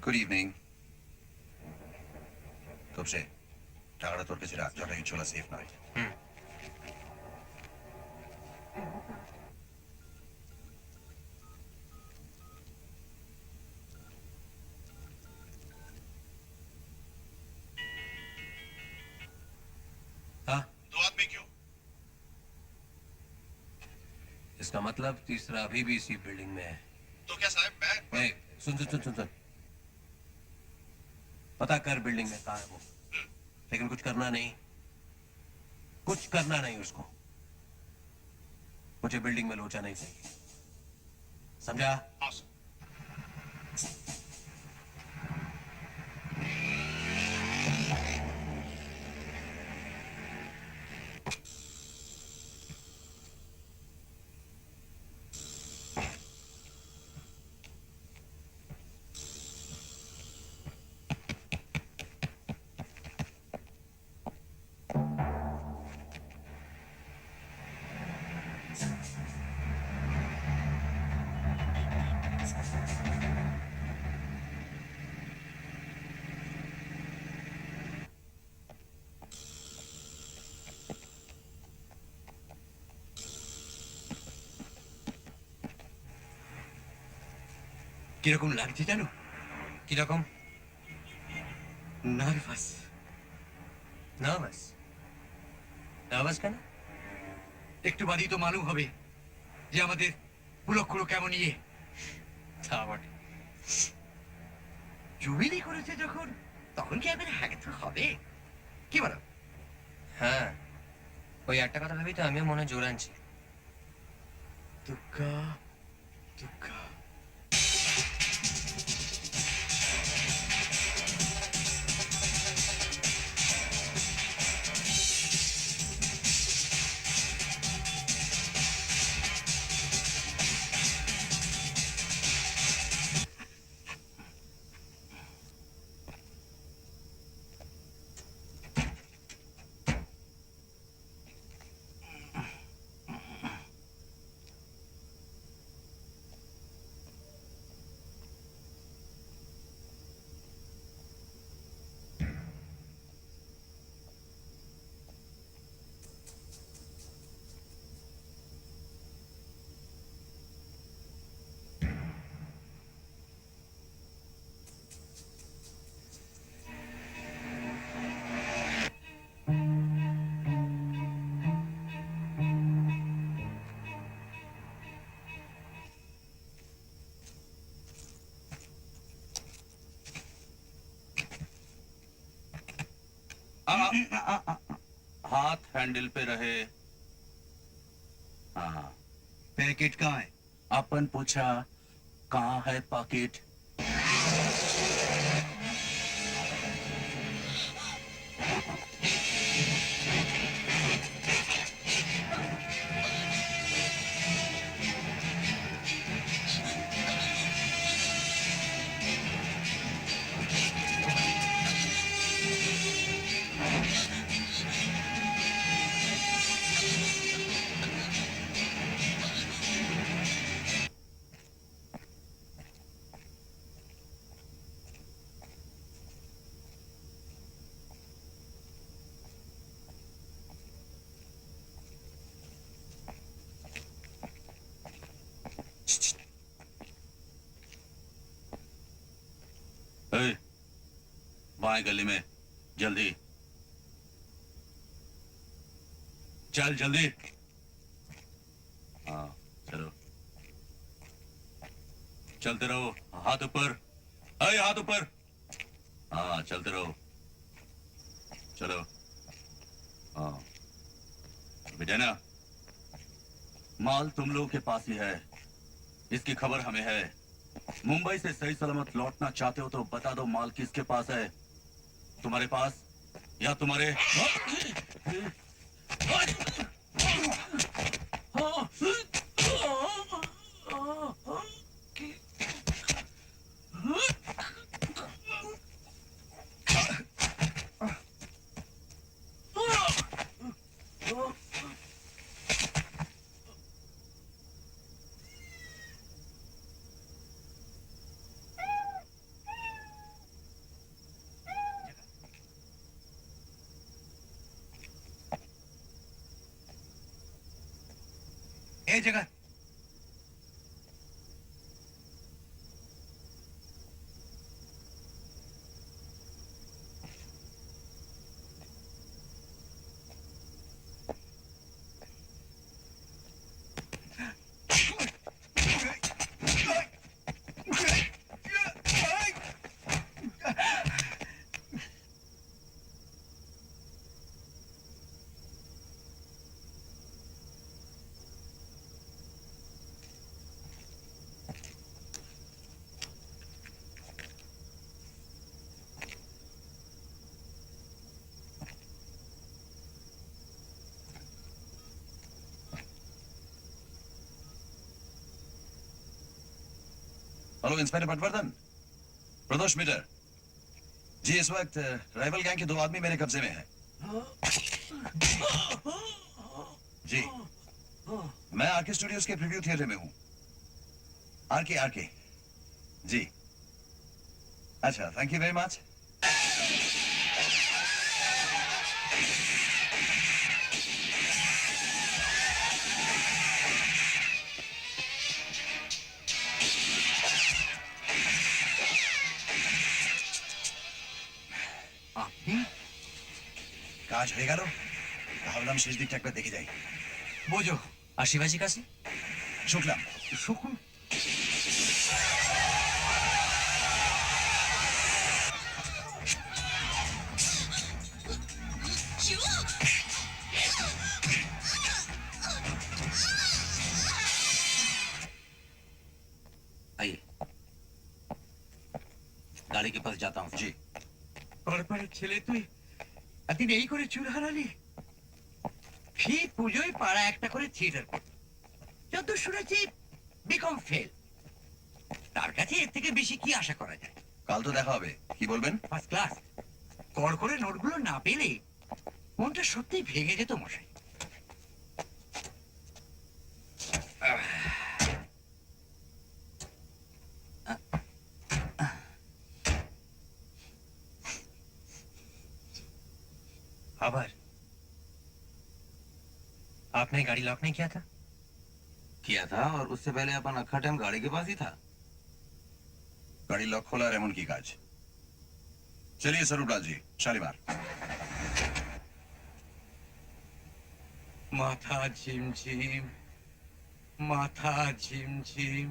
Speaker 3: Good evening. তবসে টাকাটা তোর কাছে রাখ, যটা ছোলা সেফ নয়।
Speaker 1: हाँ,
Speaker 3: दो आदमी क्यों?
Speaker 1: इसका मतलब तीसरा अभी भी इसी बिल्डिंग में है।
Speaker 3: तो क्या साहब मैं
Speaker 1: ए, सुन सुन सुन सुन सुन। पता कर बिल्डिंग में कहाँ है वो, लेकिन कुछ करना नहीं, कुछ करना नहीं उसको। मुझे बिल्डिंग में लोचा नहीं चाहिए, समझा?
Speaker 4: কিরকম লাগছে জানো?
Speaker 2: কিরকম?
Speaker 4: নার্ভাস।
Speaker 2: নার্ভাস? নার্ভাস কেন?
Speaker 4: একটু বাদই তো মালুম হবে যে আমাদের পুলক্ষগুলো কেমন ইয়ে।
Speaker 2: তা বটে।
Speaker 4: জুবিলি করেছে যখন, তখন কি এবার হ্যাঁ তো হবে? কি বলো?
Speaker 2: হ্যাঁ, ওই একটা কথা ভেবেই তো আমিও মনে জোর আনছি।
Speaker 4: দুর্গা দুর্গা।
Speaker 5: हाथ हैंडल पे रहे। हाँ,
Speaker 4: पैकेट कहाँ है?
Speaker 5: अपन पूछा कहाँ है पॉकेट। ए, बाएं गली में, जल्दी चल, जल्दी। हाँ, चलो, चलते रहो, हाथ ऊपर, अरे हाथ ऊपर। हाँ, चलते रहो, चलो। हाँ, बेटा ना, माल तुम लोगों के पास ही है, इसकी खबर हमें है। मुंबई से सही सलामत लौटना चाहते हो तो बता दो माल किसके पास है, तुम्हारे पास या तुम्हारे।
Speaker 8: ए जगह
Speaker 3: हेलो इंस्पेक्टर पटवर्धन, प्रदोष मीटर जी। इस वक्त राइवल गैंग के 2 आदमी मेरे कब्जे में हैं। जी, मैं आरके स्टूडियोज के प्रीव्यू थिएटर में हूं। आरके जी। अच्छा, थैंक यू वेरी मच। কাজ হয়ে গেল, ভাবলাম শেষ দিকটা একবার দেখে যাই।
Speaker 2: বোঝো আর শিবাজি কাছে
Speaker 3: শুকলাম।
Speaker 2: শুকুন
Speaker 1: आइए, गाड़ी के पास जाता हूँ।
Speaker 3: জি।
Speaker 4: পরপরের ছেলে তুই এতদিন এই করে চুল হারালি। ফি পুজোয় পাড়া একটা করে থিয়েটার করত, যত শুনেছি বিকম ফেল। তার কাছে এর থেকে বেশি কি আশা করা যায়?
Speaker 3: কাল তো দেখা হবে, কি বলবেন?
Speaker 4: First class. কড় করে নোটগুলো না পেলে মনটা সত্যিই ভেঙে যেত মশাই।
Speaker 2: आभार। आपने गाड़ी लॉक नहीं किया था?
Speaker 1: किया था, और उससे पहले अपन अखा टाइम गाड़ी के पास ही था।
Speaker 3: গাড়ি লক খোলার এমন কি কাজ? চলিয়ে স্বরূপলাল জি, শালিমার।
Speaker 4: মাথা ঝিমঝিম, মাথা ঝিমঝিম।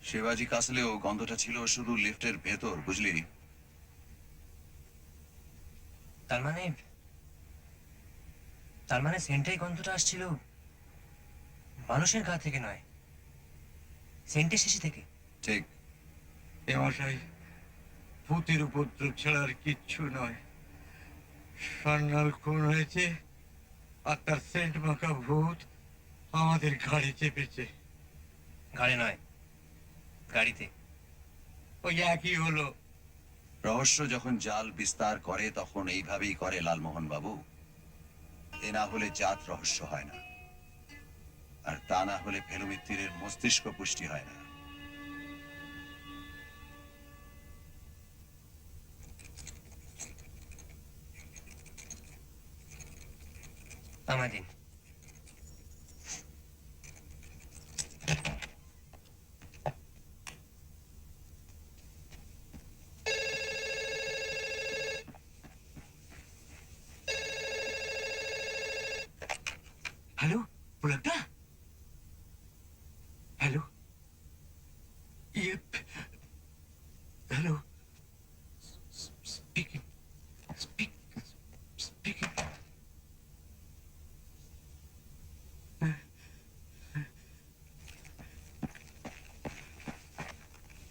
Speaker 3: শিবাজি কাসলেও গন্ধটা ছিল শুধু লিফটের ভেতর, বুঝলি?
Speaker 2: তার মানে তার মানে সেন্টের গন্ধটা আসছিল মানুষের গা থেকে নয়, সেন্টের শেষে থেকে।
Speaker 3: ঠিক।
Speaker 5: এ মশাই, ভূতের উপদ্রব ছাড়া আর কিচ্ছু নয়। সান্যাল খুন হয়েছে আর তার সেন্ট মাখা ভূত আমাদের ঘাড়ে চেপেছে।
Speaker 2: গাড়ি নয়, গাড়িতে।
Speaker 5: ওই একই হলো।
Speaker 3: রহস্য যখন জাল বিস্তার করে তখন এইভাবেই করে লালমোহন বাবু। এ না হলে জাত রহস্য হয় না, আর তা না হলে ফেলু মিত্তিরের মস্তিষ্ক পুষ্টি হয় না।
Speaker 2: আমায় দিন।
Speaker 4: হ্যালো, পুলকদা? হ্যালো? ইয়ে, hello? Speaking, speaking.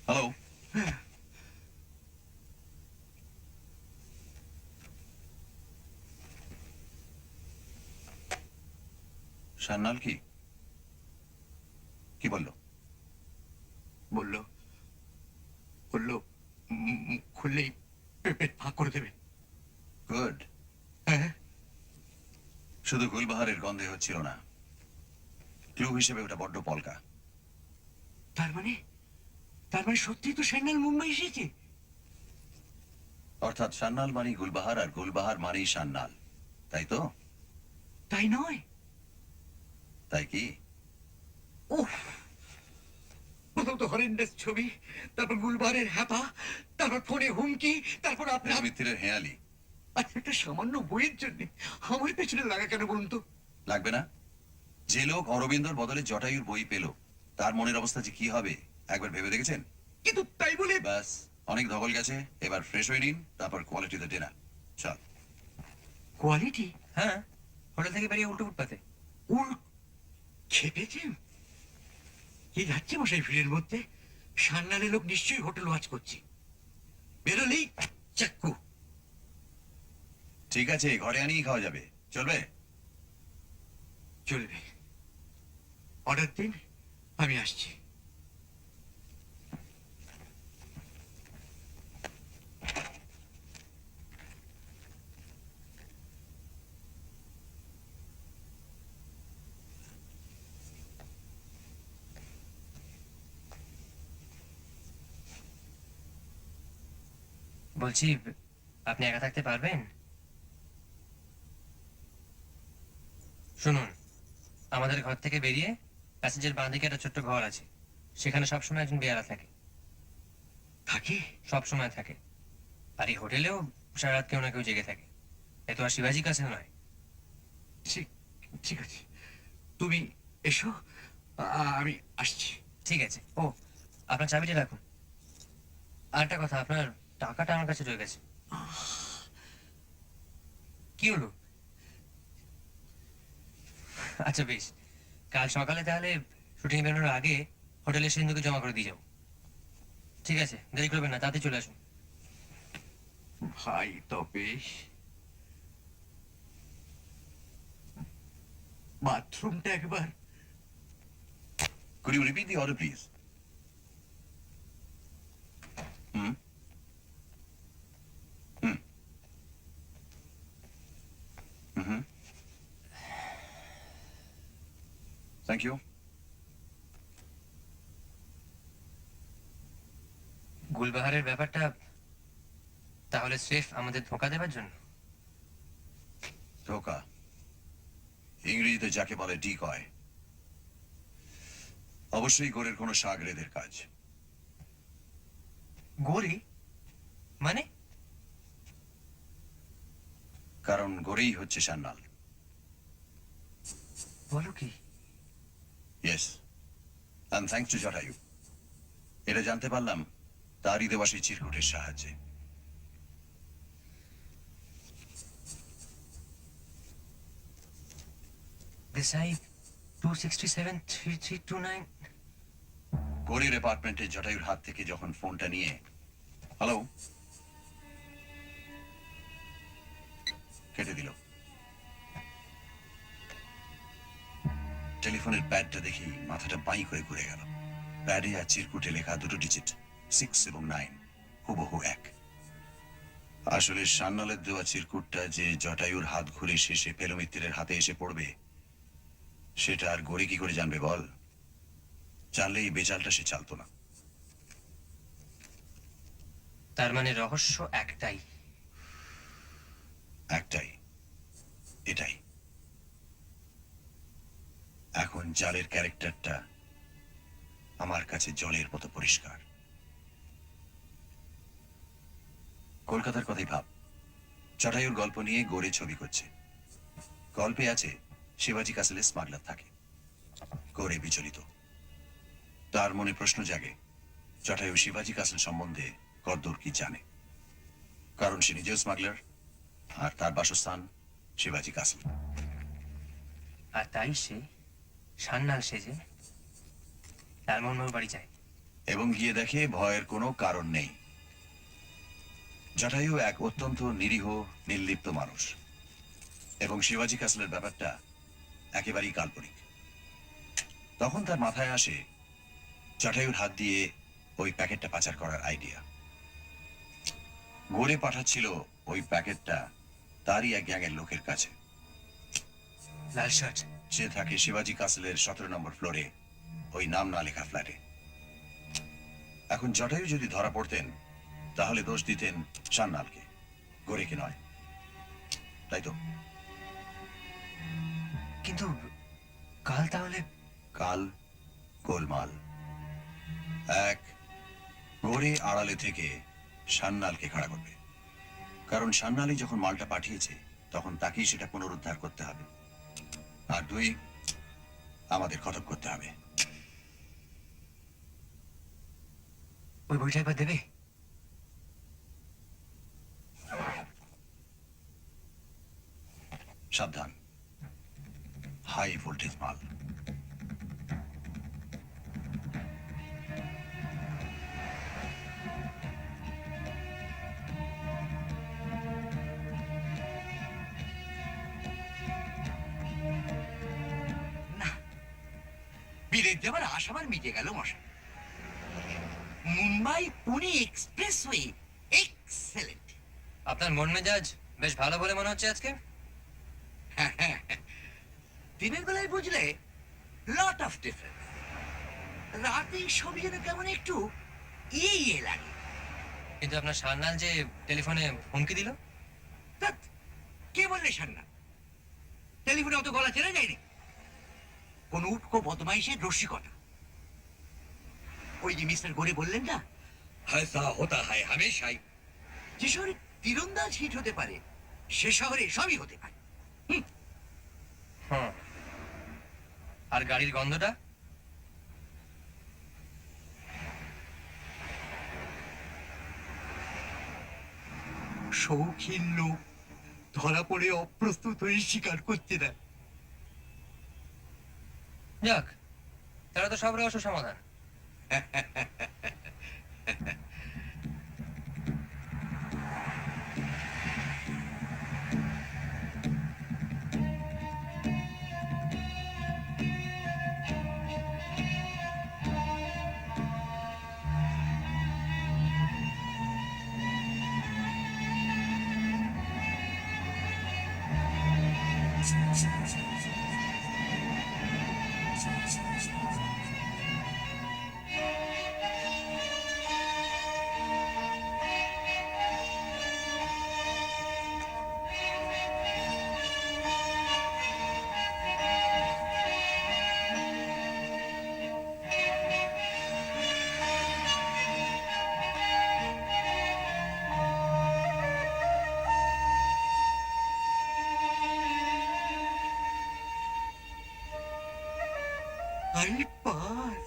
Speaker 3: Hello. Sanyal কি কি বললো?
Speaker 4: বললো বললো মুখ খুললেই পেট ফাঁক করে দেবে।
Speaker 3: গুড।
Speaker 4: হ্যাঁ,
Speaker 3: শুধু গুলবাহারের গন্ধে হচ্ছিল না, ক্লু হিসেবে ওটা বড্ড পলকা।
Speaker 4: তার মানে সত্যি তো সান্যাল মুম্বাই এসেছে।
Speaker 3: অর্থাৎ সান্যাল মানেই গুলবাহার, আর গুলবাহার মানেই সান্যাল, তাই তো?
Speaker 4: তাই নয়?
Speaker 3: তাই কি?
Speaker 4: উফ, প্রথম তো হরেন্ডাস ছবি, তারপর গুলবারের হ্যাপা, তারপর ফোনে হুমকি, তারপর
Speaker 3: ফেলু
Speaker 4: আপনার।
Speaker 3: মিত্তিরের হেয়ালি।
Speaker 4: আচ্ছা, একটা সামান্য বইয়ের জন্য আমার পেছনে লাগা কেন বলুন তো?
Speaker 3: লাগবে না? যে লোক অরবিন্দর বদলে জটায়ুর বই পেল, তার মনের অবস্থা যে কি হবে একবার ভেবে দেখেছেন?
Speaker 4: কিন্তু তাই বলে
Speaker 3: ব্যাস, অনেক ধকল গেছে, এবার ফ্রেশ হয়ে নিন, তারপর কোয়ালিটিতে ডিনার। চল।
Speaker 4: কোয়ালিটি
Speaker 2: হ্যাঁ, হোটেল থেকে বেরিয়ে উল্টো ফুটপাতে।
Speaker 4: উল খেপেছেন? কি যাচ্ছে মশাই ভিড়ের মধ্যে? সান্নালের লোক নিশ্চয়ই হোটেল ওয়াচ করছে। বেরোলেই চাক্কু।
Speaker 3: ঠিক আছে, ঘরে আনিয়ে খাওয়া যাবে, চলবে?
Speaker 4: চলবে। অর্ডার দিন, আমি আসছি।
Speaker 2: বলছি, আপনি একা থাকতে পারবেন? শুনুন, আমাদের ঘর থেকে বেরিয়ে প্যাসেজের বাঁ দিকে একটা ছোট্ট ঘর আছে, সেখানে সবসময় একজন বেয়ারা থাকে।
Speaker 4: থাকে?
Speaker 2: সব সময় থাকে। আর এই হোটেলেও সারা রাত কেউ না কেউ জেগে থাকে। এ তো আর শিবাজি কাছে নয়।
Speaker 4: ঠিক, ঠিক আছে, তুমি এসো, আমি আসছি।
Speaker 2: ঠিক আছে। ও, আপনার চাবিটা রাখুন। আর একটা কথা, আপনার টাকাটা আমার কাছে রয়ে গেছে। কি হলো? আচ্ছা বেশ, কাল সকালে তাহলে শুটিং বেরোনোর আগে হোটেলের সিন্ধুকে জমা করে দিয়ে যাবো। ঠিক আছে, দেরি করবেন না, তাড়াতাড়ি চলে আসুন।
Speaker 4: ভাই তপেশ, বাথরুমটা একবার।
Speaker 3: Could you repeat the order, please? Hmm? Hmm. Mm-hmm. Thank you.
Speaker 2: গুলবাহারের ব্যাপারটা তাহলে স্রেফ আমাদের ধোঁকা দেবার জন্য?
Speaker 3: ধোকা ইংরেজিতে যাকে বলে ডিকয়। অবশ্যই গোরের কোনো সাগরেদের কাজ।
Speaker 2: গৌরী মানে?
Speaker 3: কারণ গোরেই হচ্ছে সান্যাল।
Speaker 2: বলো কি?
Speaker 3: Yes, and thanks to Jatayu. এটা জানতে পারলাম তারই দেওয়া সেই চিরকুটের সাহায্যে।
Speaker 2: Desai 267-3329.
Speaker 3: গৌরীর অ্যাপার্টমেন্টে জটায়ুর হাত থেকে যখন ফোনটা নিয়ে হ্যালো কেটে দিল। টেলিফোনের প্যাডটা দেখি মাথাটা বাই করে ঘুরে গেল। প্যাডে আর চিরকুটে লেখা দুটো ডিজিট 6 এবং 9 হুবহু এক। আসলে সান্নালের দেওয়া চিরকুটটা যে জটায়ুর হাত ঘুরে শেষে পেলোমিত্রের হাতে এসে পড়বে সেটা আর গড়ে কি করে জানবে বল? জানলে এই বেচালটা সে চালতো না।
Speaker 2: তার মানে রহস্য একটাই।
Speaker 3: একটাই, এটাই। এখন জালের ক্যারেক্টারটা আমার কাছে জলের মতো পরিষ্কার। কলকাতার কথাই ভাব, জটায়ুর গল্প নিয়ে গড়ে ছবি করছে। গল্পে আছে শিবাজি কাসেলের স্মাগলার থাকে। গড়ে বিচলিত, তার মনে প্রশ্ন জাগে জটায়ু শিবাজি কাসেল সম্বন্ধে কদ্দূর কি জানে, কারণ সে নিজেও স্মাগলার আর তার বাসস্থান শিবাজি কাসেল।
Speaker 2: আর তাই সে সান্নাল সেজে লালমোহনবাবুর বাড়ি যায়
Speaker 3: এবং গিয়ে দেখে ভয়ের কোনো কারণ নেই। জটায়ু এক অত্যন্ত নিরীহ নির্লিপ্ত মানুষ এবং শিবাজি কাসলের ব্যাপারটা একেবারেই কাল্পনিক। তখন তার মাথায় আসে জটায়ুর হাত দিয়ে ওই প্যাকেটটা পাচার করার আইডিয়া। গড়ে পাঠাচ্ছিল ওই প্যাকেটটা তারই এক গ্যাংয়ের লোকের কাছে।
Speaker 2: লাল শার্ট।
Speaker 3: সে থাকে শিবাজি কাসলের 17 নম্বর ফ্লোরে ওই নাম না লেখা ফ্ল্যাটে। এখন জটায়ু যদি ধরা পড়তেন তাহলে দোষ দিতেন সান্নালকে, গড়েকে নয়, তাই তো?
Speaker 2: কিন্তু কাল তাহলে
Speaker 3: কাল গোলমাল। এক, গড়ে আড়ালে থেকে সান্নালকে খাড়া করবে, কারণ সান্নালই যখন মালটা পাঠিয়েছে তখন তাকেই সেটা পুনরুদ্ধার করতে হবে। আর দুই, আমাদের খতম করতে হবে।
Speaker 2: ওই বইটা একবার দেবে?
Speaker 3: সাবধান, হাই ভোল্টেজ মাল।
Speaker 4: বিলেত যাবার আশাবার মিটে গেল মশাই। Mumbai Pune expressway excellent.
Speaker 2: আপনার মন মেজাজ বেশ ভালো বলে মনে হচ্ছে আজকে।
Speaker 4: দিনের বেলায় বুঝলে লট অফ ডিফারেন্স, রাতে সবই যেন কেমন একটু ইয়ে লাগে।
Speaker 2: কিন্তু আপনার সান্নাল যে টেলিফোনে হুমকি দিল।
Speaker 4: ধ্যাৎ, কে বললে সান্না? টেলিফোনে অত গলা চেনা যায়নি। কোন উটকো বদমাইশের রসিকতা। ওই যে মিস্টার গড়ে বললেন না,
Speaker 5: ऐसा होता है हमेशा ही।
Speaker 4: যে শহরে তীরন্দাজ হিট হতে পারে সে শহরে সবই হতে পারে।
Speaker 2: হ্যাঁ, আর গাড়ির গন্ধটা?
Speaker 4: শৌখিন লোক ধরা পড়ে অপ্রস্তুত হয়ে স্বীকার করতে দেয়।
Speaker 2: যাক, তারা তো সব রহস্য সমাধান।
Speaker 4: I pass.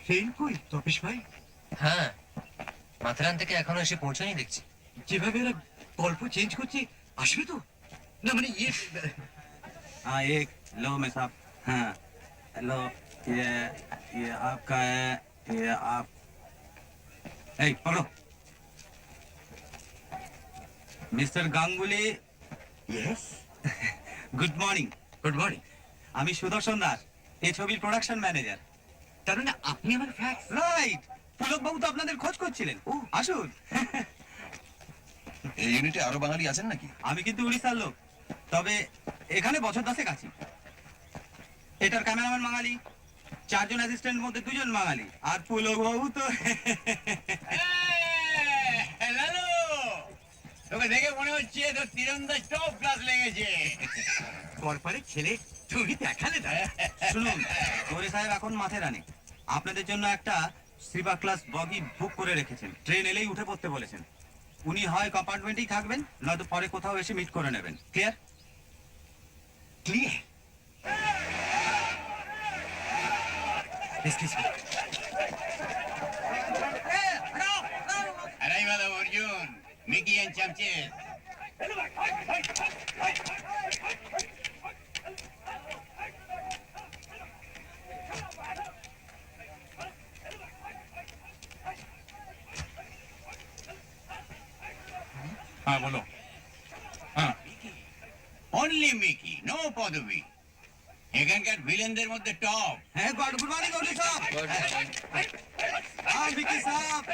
Speaker 4: ট্রেন কই তপেশ ভাই?
Speaker 2: হ্যাঁ, মাথেরান থেকে এখনো এসে পৌঁছানি দেখছি।
Speaker 4: যেভাবে এরা গল্প চেঞ্জ করছে, আসবে তো? না মানে ইয়ে,
Speaker 6: हाँ एक लो मैं साहब, हाँ लो ये आपका है, ये आप ए पकड़ो। Mister Ganguly,
Speaker 4: yes,
Speaker 6: good morning.
Speaker 4: Good morning.
Speaker 6: আমি সুদর্শন দাস, এই ছবির প্রোডাকশন ম্যানেজার।
Speaker 4: তার মানে আপনি আমার ফ্যাক্স?
Speaker 6: রাইট, পুলক বাবু তো আপনাদের খোঁজ করছিলেন। ও আসুন।
Speaker 3: এই ইউনিটে আরো বাঙালি আছেন নাকি?
Speaker 6: আমি কিন্তু উড়িষ্যার লোক, তবে এখানে বছর 10 আছি। এটার ক্যামেরাম্যান বাঙালি, 4 জন অ্যাসিস্ট্যান্ট মধ্যে 2 জন বাঙালি, আর পুলক বাবু তো
Speaker 5: লালু, তোকে দেখে মনে হচ্ছে তোর তীরন্দাজ টপ ক্লাস লেগেছে।
Speaker 4: কর্পারেট ছেলে, তুমি দেখালে না?
Speaker 6: শুনুন, গৌরী সাহেব এখন মাথেরানে আপনাদের জন্য একটা স্লিপার ক্লাস বগি বুক করে রেখেছেন। ট্রেন এলেই উঠে পড়তে বলেছেন। উনি হয় কম্পার্টমেন্টেই থাকবেন, নয়তো পরে কোথাও এসে মিট করে নেবেন। Clear?
Speaker 4: Clear. Excuse me.
Speaker 5: Arrival of Arjun, Mickey and Chamches.
Speaker 8: हाँ बोलो। हाँ
Speaker 5: Only Mickey, no পদবী। এখানকার ভিলেনদের মধ্যে টপ।
Speaker 6: হ্যাঁ, গুড মর্নিং গৌরী সাহেব। হ্যাঁ বিকি সাহেব,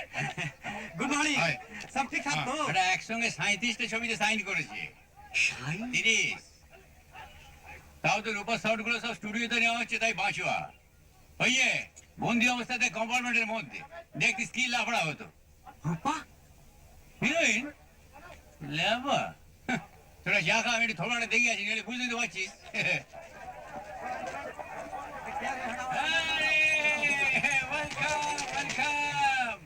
Speaker 6: গুড মর্নিং।
Speaker 8: হাই।
Speaker 6: সব ঠিক ঠাক তো?
Speaker 5: ওরা একসঙ্গে 37টা ছবিতে সাইন করেছে। 30। তাও তো রূপা শর্ট গুলো সব স্টুডিওতে নেওয়া হচ্ছে, তাই বাঁচুয়া। ওই যে বন্দি অবস্থাতে কম্পার্টমেন্টের মধ্যে দেখতে স্কিল লাফড়া হতো।
Speaker 4: রূপা?
Speaker 5: হিরোইন লেবা, তোরা যা খা, আমি একটু থোড়াটা দেখে আছি, নাহলে বুঝতে তো পারছিস। Welcome welcome.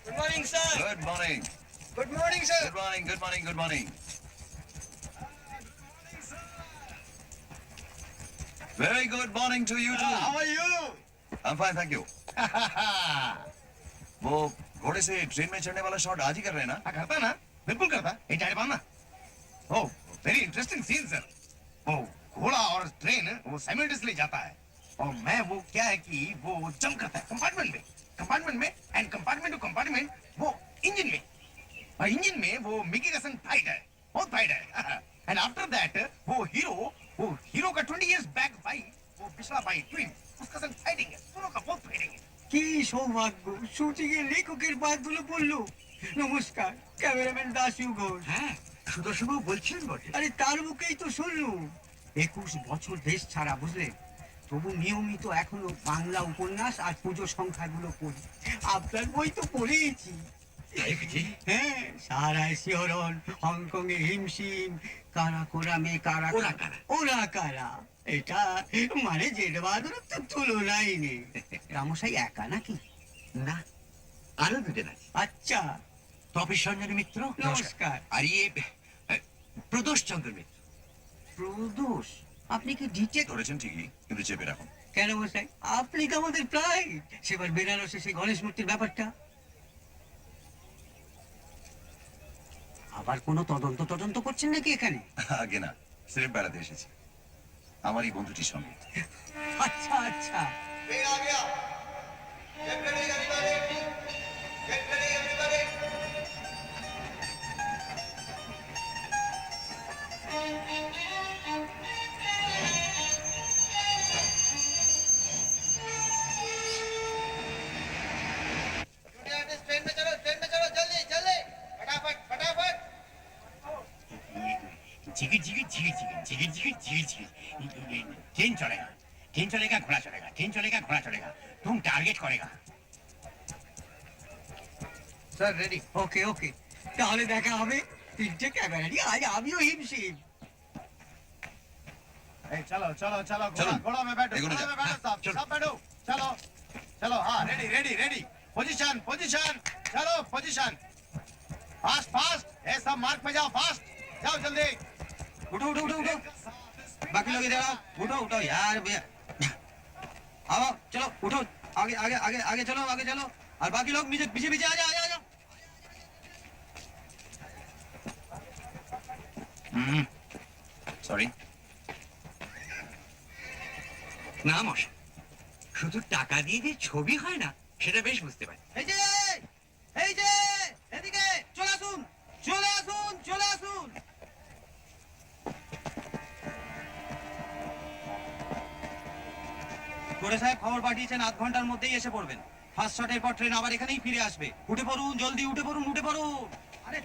Speaker 2: Good morning sir.
Speaker 3: Good morning,
Speaker 7: Good morning, sir.
Speaker 3: Good morning, good morning, good morning. Very good morning to you too.
Speaker 8: How are you?
Speaker 3: I'm fine, thank you. वो घोड़े से ट्रेन में चढ़ने वाला शॉट आज ही कर रहे हैं ना?
Speaker 8: हाँ करता ना, बिल्कुल करता। ये चाय पाना। ओह, वेरी इंटरेस्टिंग सीन सर। वो घोड़ा और ट्रेन वो साइमल्टेनियसली जाता है, और मैं वो क्या है कि वो जंप करता है कंपार्टमेंट में एंड कंपार्टमेंट टू कंपार्टमेंट वो इंजन में, और इंजन में वो मिकी का संग फाइट है, बहुत फाइट है। एंड आफ्टर दैट वो हीरो का 20 years बैक भाई, वो पिछला भाई ट्विन, उसका संग फाइटिंग है, दोनों का बहुत फाइटिंग है।
Speaker 7: কি সৌভাগ্য, শুটিং এর লেখকের পাতগুলো পড়লো। নমস্কার, ক্যামেরাম্যান দাসু ঘোষ।
Speaker 4: হ্যাঁ, সুদর্শনবাবু বলছিলেন বটে।
Speaker 7: আরে তার মুখেই তো শুনলুম। 21 বছর দেশ ছাড়া, বুঝলেন? তবু নিয়মিত এখনো বাংলা উপন্যাস আর পুজো সংখ্যাগুলো পড়ি। আপনার বই তো পড়েইছি। হ্যাঁ, সারায় শিহরণ, হংকং এর হিমশিম, কারা কোরামে কারা
Speaker 4: ওরা কারা?
Speaker 7: ওরা কারা, এটা মানে জেড বাহাদুরের তো তুলনাই নেই। রামসাই একা নাকি?
Speaker 4: না, আরো দুজন আছে।
Speaker 7: আচ্ছা,
Speaker 4: তপেশ রঞ্জন মিত্র,
Speaker 7: নমস্কার।
Speaker 4: আর ইয়ে প্রদোষ চন্দ্র মিত্র।
Speaker 7: প্রদোষ, আপনি কি ডিটেক্ট?
Speaker 3: ধরেছেন ঠিকই, কিন্তু চেপে রাখুন।
Speaker 7: কেন মশাই, আপনি তো আমাদের প্রায় সেবার বেনারসে সেই গণেশ মূর্তির ব্যাপারটা। আবার কোনো তদন্ত করছেন নাকি এখানে?
Speaker 3: আগে না, সিরেফ বেড়াতে এসেছি আমারই বন্ধুটির সঙ্গে।
Speaker 7: আচ্ছা আচ্ছা।
Speaker 5: झिगिर झिगिर झिगिर झिगिर झिगिर झिगिर झिगिर झिगिर। ट्रेन चलेगा घोड़ा चलेगा, ट्रेन चलेगा घोड़ा चलेगा। तुम टारगेट करेगा।
Speaker 8: Sir ready.
Speaker 7: ওকে ওকে, তাহলে দেখা হবে। 3টে ক্যামেরা নিয়ে আজ আমিও হিমশিম।
Speaker 8: चलो चलो चलो,
Speaker 3: चलो।
Speaker 8: घोड़ा में बैठो,
Speaker 3: एगो
Speaker 8: घोड़ा
Speaker 3: जा।
Speaker 8: में बैठो साहब,
Speaker 3: चलो।
Speaker 8: सब बैठो। चलो चलो, हाँ ready ready ready, position position, चलो पोजीशन, फास्ट फास्ट, ये सब मार्क पे जाओ, फास्ट जाओ जल्दी।
Speaker 6: उठो उठो उठो उठो, बाकी लोग इधर आओ। उठो उठो यार, आओ चलो उठो। आगे आगे आगे आगे चलो और बाकी लोग पीछे पीछे पीछे आ जाओ आ जाओ
Speaker 3: সরি।
Speaker 4: না মশাই, শুধু টাকা দিয়ে যে ছবি হয় না সেটা বেশ বুঝতে পারি।
Speaker 6: এই যে এদিকে চলে আসুন চলে আসুন চলে আসুন গোড়ে সাহেব খবর পাঠিয়েছেন আধ ঘন্টার মধ্যেই এসে পড়বেন। ফার্স্ট শটের পর ট্রেন আবার এখানেই ফিরে আসবে। উঠে পড়ুন জলদি উঠে পড়ুন উঠে পড়ুন। আরে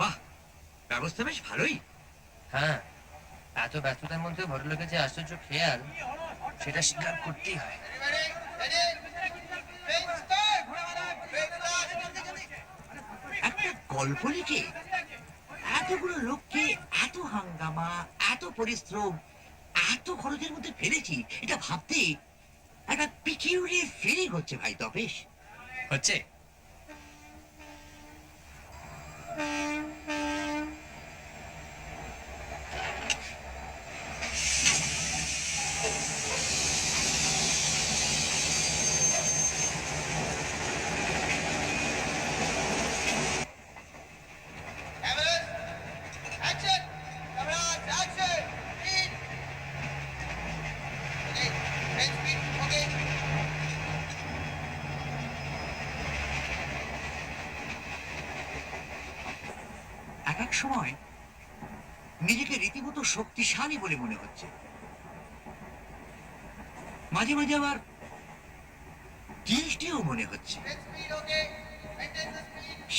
Speaker 4: বাহ, ব্যবস্থা বেশ ভালোই।
Speaker 2: হ্যাঁ, এত ব্যস্ততার মধ্যে ভদ্রলোকের যে আশ্চর্য খেয়াল, সেটা স্বীকার করতেই হয়।
Speaker 4: একটা গল্প লিখে এতগুলো লোককে এত হাঙ্গামা, এত পরিশ্রম, এত খরচের মধ্যে ফেলেছি, এটা ভাবতে একটা পিকিউলিয়ার ফিলিং হচ্ছে ভাই তপেশ।
Speaker 2: হচ্ছে
Speaker 4: এক এক সময় নিজেকে রীতিমতো শক্তিশালী বলে মনে হচ্ছে, মাঝে মাঝে আবার টিএসটিও মনে হচ্ছে,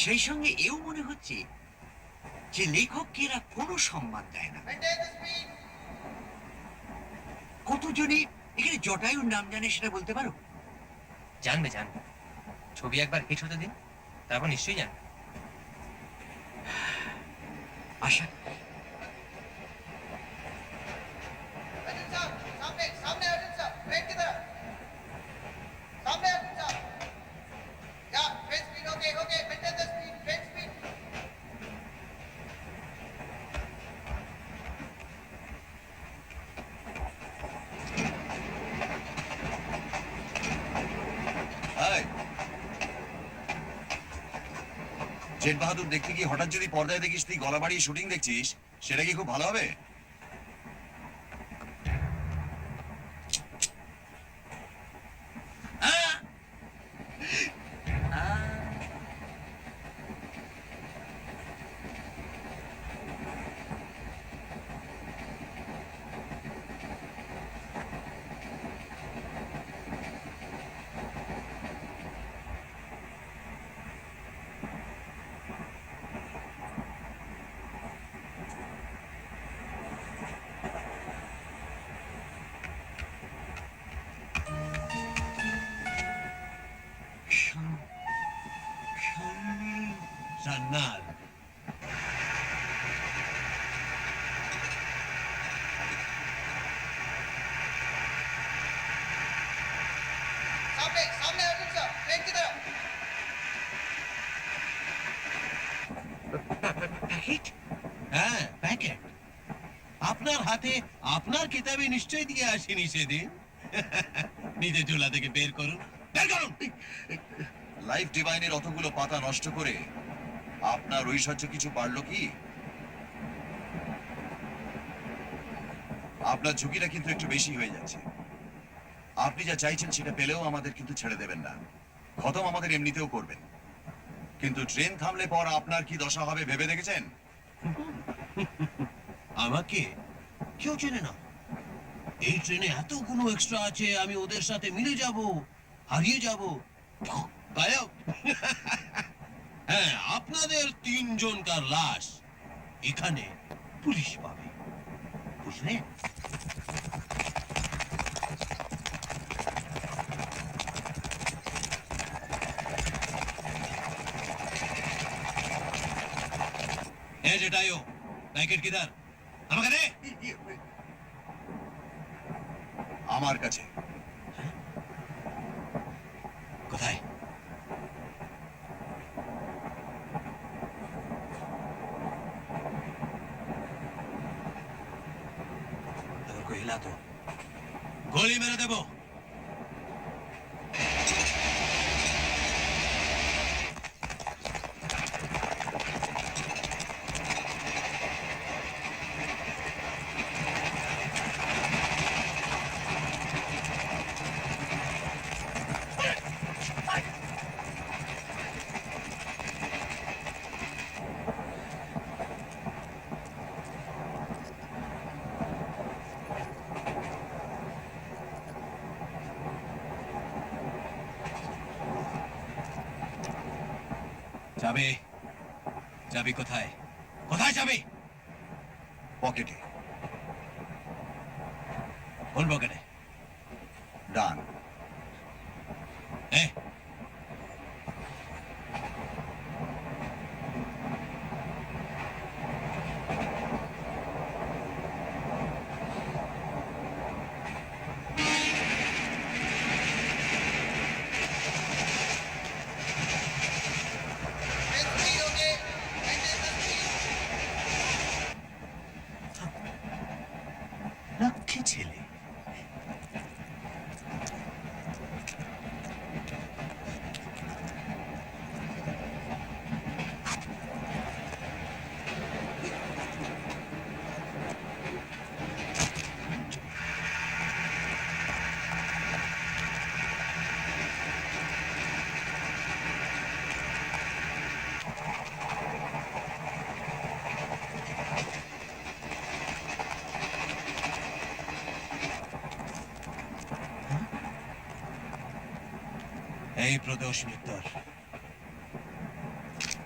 Speaker 4: সেই সঙ্গে এও মনে হচ্ছে যে লেখককে এরা কোনো সম্মান দেয় না। কতজনই এখানে জটায়ুর নাম জানে সেটা বলতে পারো?
Speaker 2: জানবে ছবি একবার হিট হতে দিন, তারপর নিশ্চয়ই জানবে।
Speaker 4: আশা
Speaker 3: হাই জেট বাহাদুর দেখতে কি হঠাৎ যদি পর্দায় দেখিস তুই গলা বাড়িয়ে শুটিং দেখছিস, সেটা কি খুব ভালো হবে?
Speaker 1: সান্নাল, হ্যাঁ প্যাকেট আপনার হাতে, আপনার কিতাবে নিশ্চয়ই দিয়ে আসেনি সেদিন। নিজের ঝোলা থেকে বের করুন, বের করুন।
Speaker 3: লাইফ ডিভাইনের অতগুলো পাতা নষ্ট করে আপনার ঐশ্বর্য কিছু বাড়লো কি? আপনার ঝুঁকিটা কিন্তু একটু বেশি হয়ে যাচ্ছে। আপনি যা চাইছেন সেটা পেলেও আমাদের কিন্তু ছেড়ে দেবেন না, খতম আমাদের এমনিতেও করবেন। কিন্তু ট্রেন থামলে পর আপনার কি দশা হবে ভেবে দেখেছেন?
Speaker 1: আমাকে কেউ চেনে না। এই ট্রেনে এতগুলো এক্সট্রা আছে, আমি ওদের সাথে মিলে যাব, হারিয়ে যাব, গায়ব। হ্যাঁ, আপনাদের তিনজনকার লাশ এখানে পুলিশ পাবে, বুঝলেন? এ জটায়ু, প্যাকেট কিধার? আমাকে দে।
Speaker 3: আমার কাছে।
Speaker 1: কোথায়? গুলি মেরে দেব। চাবি, চাবি কোথায়? কোথায় চাবি?
Speaker 3: পকেটে।
Speaker 1: কোন পকেটে?
Speaker 3: ডান।
Speaker 1: এ লক্ষ্মী ছেলে। এই প্রদোষ মিত্তর,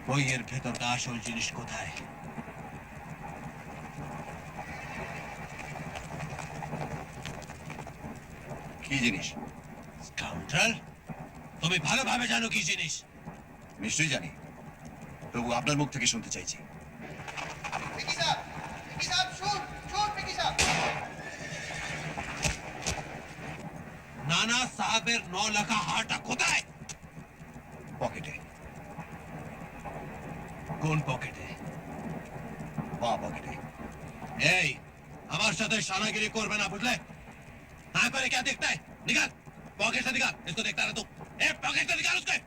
Speaker 1: বইয়ের ভেতরটা আসল জিনিস কোথায়?
Speaker 3: কি জিনিস?
Speaker 1: স্কাউন্ডার, তুমি ভালোভাবে জানো কি জিনিস।
Speaker 3: নিশ্চয়ই জানি, তবু আপনার মুখ থেকে শুনতে চাইছি।
Speaker 1: নানা সাহেবের 9 লাখা হারটা কোথায়?
Speaker 3: পকেটে।
Speaker 1: কোন পকেটে?
Speaker 3: বাঁ পকেটে।
Speaker 1: এই, আমার সাথে शानागिरी করবে না, বুঝলে? हाँ करे क्या देखता है? निकाल पॉकेट से, निकाल इसको। देखता रहा तू। ए पॉकेट से निकाल उसके।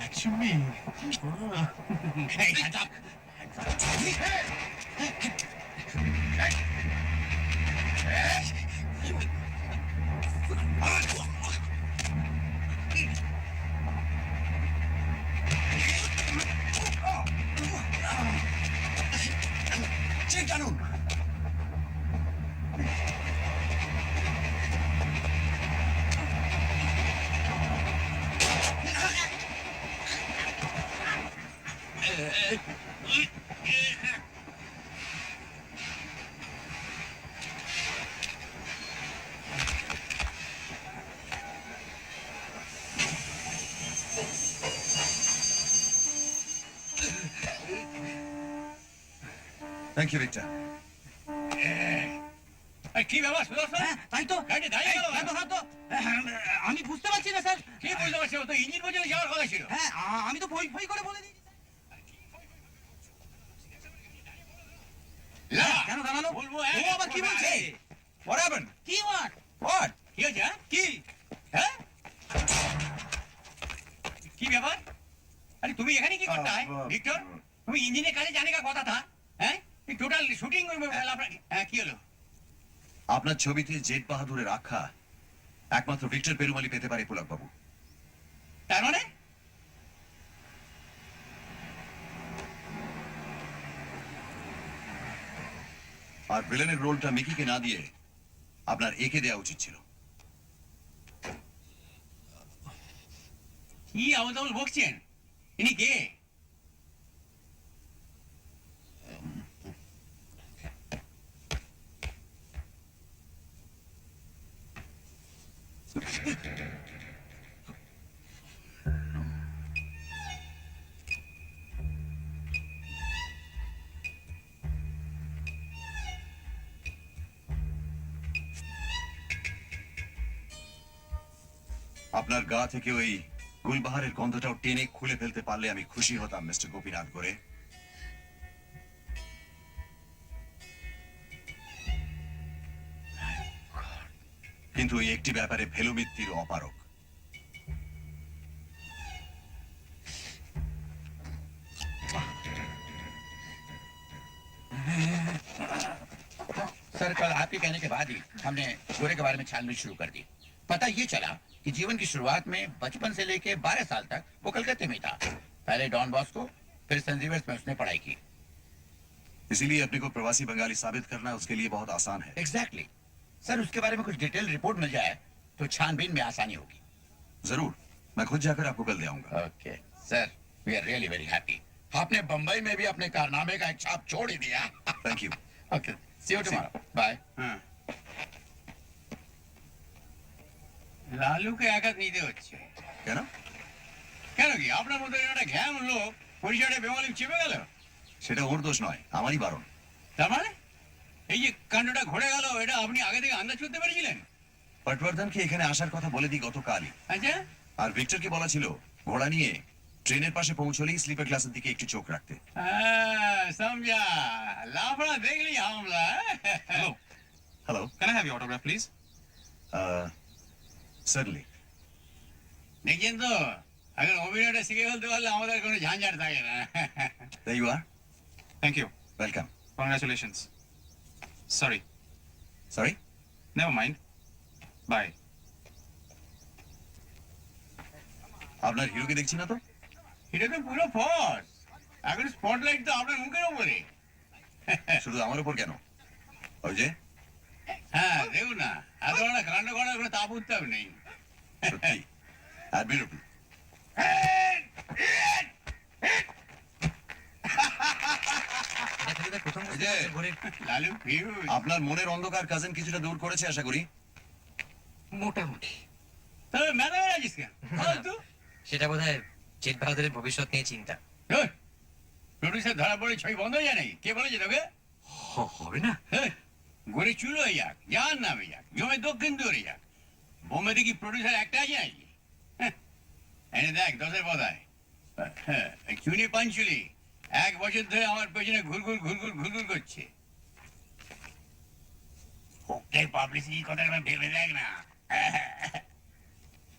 Speaker 1: Lakshmi, hey, hands up.
Speaker 3: টানুন। Thank you Richter.
Speaker 5: এই, কি ব্যাপার সুদর্শন?
Speaker 7: তাই তো
Speaker 5: গাড়ি দাঁড়িয়ে গেল কেন?
Speaker 7: আমি বুঝতে পারছি না স্যার।
Speaker 5: কি বুঝতে পারছি, ও তো ইঞ্জিন পর্যন্ত যাওয়ার কথা ছিল।
Speaker 7: হ্যাঁ, আমি তো ফই ফই করে বলে দিয়েছি।
Speaker 5: না,
Speaker 7: কেন দাঁড়ালো?
Speaker 5: বলবো
Speaker 7: ও আবার কি বলছে?
Speaker 6: What happened?
Speaker 7: কি ওয়াট?
Speaker 6: What?
Speaker 5: কি হয়েছে, হ্যাঁ?
Speaker 6: কি?
Speaker 5: হ্যাঁ? কি ব্যাপার? আরে তুমি এখানে কি করতে হয় ভিক্টর? তুমি ইঞ্জিনের কাজে জানে কা কথা থা? হ্যাঁ, টোটাল শুটিং কি হলো?
Speaker 3: আপনার ছবিতে জেট বাহাদুরের আখ্যা একমাত্র ভিক্টর পেরুমালি পেতে পারে পুলক বাবু।
Speaker 5: তার মানে
Speaker 3: আর ভিলেনের রোলটা মিকিকে না দিয়ে আপনার একে দেওয়া উচিত ছিল।
Speaker 5: কি আবল তাবল বকছেন? ইনি কে?
Speaker 3: আপনার গা থেকে ওই গুলবাহারের গন্ধটাও টেনে খুলে ফেলতে পারলে আমি খুশি হতাম মিস্টার গোপীনাথ করে। কিন্তু এই একটি ব্যাপারে ভেলুমিত্তির অপারক।
Speaker 9: सर कल आपके कहने के बाद ही हमने गोरे के बारे में छानबीन शुरू कर दी। पता ये चला कि जीवन की शुरुआत में बचपन से लेके 12 साल तक वो कलकत्ते में था। पहले डॉन बॉस्को, फिर सेंट जेवियर्स में उसने पढ़ाई की।
Speaker 3: इसीलिए अपने को प्रवासी बंगाली साबित करना उसके लिए बहुत आसान है।
Speaker 9: एग्जैक्टली सर, उसके बारे में कुछ डिटेल रिपोर्ट मिल जाए तो छानबीन में आसानी होगी।
Speaker 3: जरूर, मैं खुद जाकर आपको कल दे आऊंगा।
Speaker 9: Okay sir, we are really very happy. आपने बंबई में भी अपने कारनामे का एक छाप छोड़ ही दिया।
Speaker 3: Thank you.
Speaker 9: Okay, see you tomorrow. Bye.
Speaker 5: হ্যাঁ। লালুকে আঘাত নিতে হচ্ছে
Speaker 3: কেন?
Speaker 5: কেন? কি আপনার মতো একটা ঘ্যাম লোক পরিচয়টা বেঙ্গলি চেপে গেল?
Speaker 3: সেটা ওর দোষ নয়, আমারই বারণ।
Speaker 5: তার মানে এই যে কাণ্ডটা ঘটে গেল, এটা আপনি আগে থেকে আন্দাজ করতে পেরেছিলেন?
Speaker 3: পটবর্ধনকে এখানে আসার কথা বলে দিই গতকালই।
Speaker 5: আচ্ছা,
Speaker 3: আর ভিক্টরকে বলা ছিল ঘোড়া নিয়ে ট্রেনের পাশে পৌঁছলেই স্লিপার ক্লাসের দিকে একটু চোখ রাখতে।
Speaker 5: হ্যাঁ, সমঝা। লাফড়া দেখলি হামলা।
Speaker 3: Hello.
Speaker 8: Can I have your autograph, please?
Speaker 3: Certainly.
Speaker 5: দেখছেন তো, এখন অভিনয়টা শিখে ফেলতে পারলে আমাদের কোনো ঝাঞ্ঝাট থাকে না।
Speaker 3: There you are.
Speaker 8: Thank you.
Speaker 3: Welcome.
Speaker 8: Congratulations. Sorry.
Speaker 3: Sorry?
Speaker 8: Never mind. Bye.
Speaker 3: আপনার হিরোকে দেখছি না তো?
Speaker 5: এটা তো পুরো ফস। এখন স্পটলাইট তো আপনার মুখের উপরে।
Speaker 3: শুধু আমার উপর কেন? ওই যে
Speaker 5: হ্যাঁ, দেখুন না, এত বড় কাণ্ড করার কোনো তাপ উত্তাপ নেই।
Speaker 3: সত্যি অ্যাডমিরেবল।
Speaker 2: এটা প্রথম
Speaker 3: এই যে,
Speaker 5: লালু ফিউজ।
Speaker 3: আপনার মনের অন্ধকার কাজিন কিছুটা দূর করেছে আশা করি।
Speaker 2: মোটামুটি
Speaker 5: তবে মেধা আছিস কেন? ফালতু।
Speaker 2: সেটা বোধহয় জেট বাহাদুরের ভবিষ্যৎ নিয়ে চিন্তা।
Speaker 5: প্রডিউসার ধরা পড়ে ছবি বন্ধ হয়ে যায় নাকি? কে বলেছে তোকে?
Speaker 2: হবে না।
Speaker 5: গড়ে চুল হয়ে যাক, যার নামে যাক, জমে দক্ষিণ দূরে যাক, বোম্বেতে কি প্রডিউসার একটা আছে নাকি? এনে দেখ 10-এর পদায় চুনি পাঞ্চুলি 1 বছর ধরে আমার পেছনে ঘুরঘুর ঘুরঘুর ঘুরঘুর করছে। ওকে পাবলিসিটি কথা ভেবে দেখ না।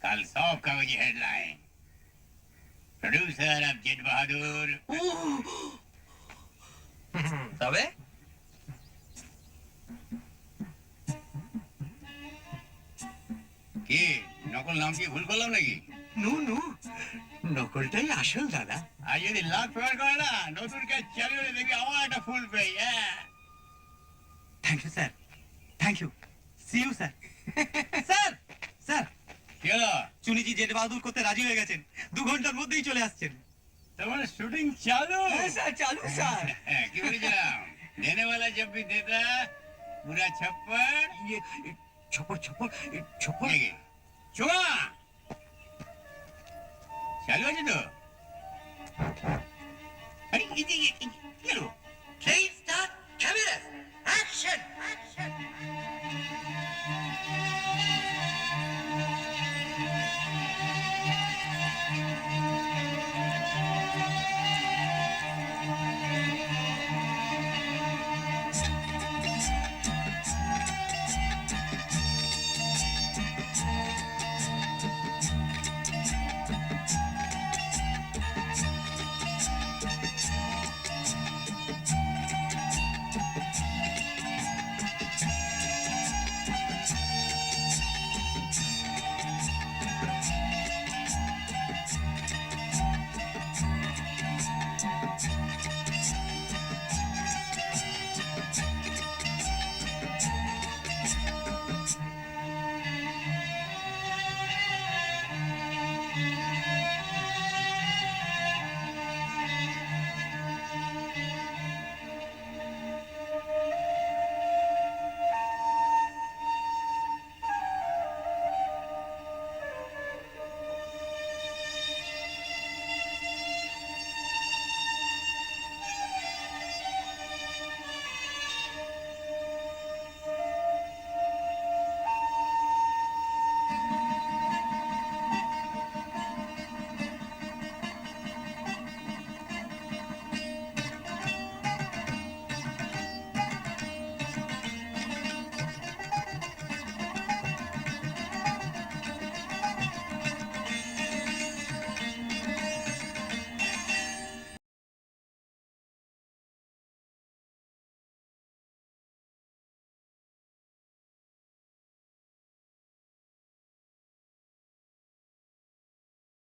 Speaker 5: কাল সব কাগজে হেডলাইন, প্রডিউসার অফ জেট বাহাদুর।
Speaker 2: তবে
Speaker 5: কি নকল নাম কি ভুল করলাম নাকি?
Speaker 4: নু নু, নকলটাই আসল দাদা।
Speaker 5: আর যদি লাভ ফেভার করে না, নতুন কাজ চালু হলে দেখবি আমার একটা ফুল পেয়ে।
Speaker 7: Thank you sir, thank you. See you sir. Sir, sir,
Speaker 5: কি হলো?
Speaker 7: চুনিজি জেট বাহাদুর করতে রাজি হয়ে গেছেন, 2 ঘন্টার মধ্যেই চলে আসছেন।
Speaker 5: তার মানে শুটিং চালু?
Speaker 7: হ্যাঁ স্যার, চালু স্যার।
Speaker 5: কি বলেছিলাম? দেনে वाला जब भी देता पूरा छप्पड़।
Speaker 4: ছপর ছপর ছপর।
Speaker 5: দেখি চুমা চালু আছে তো? আরে কি হলো?
Speaker 4: Train start.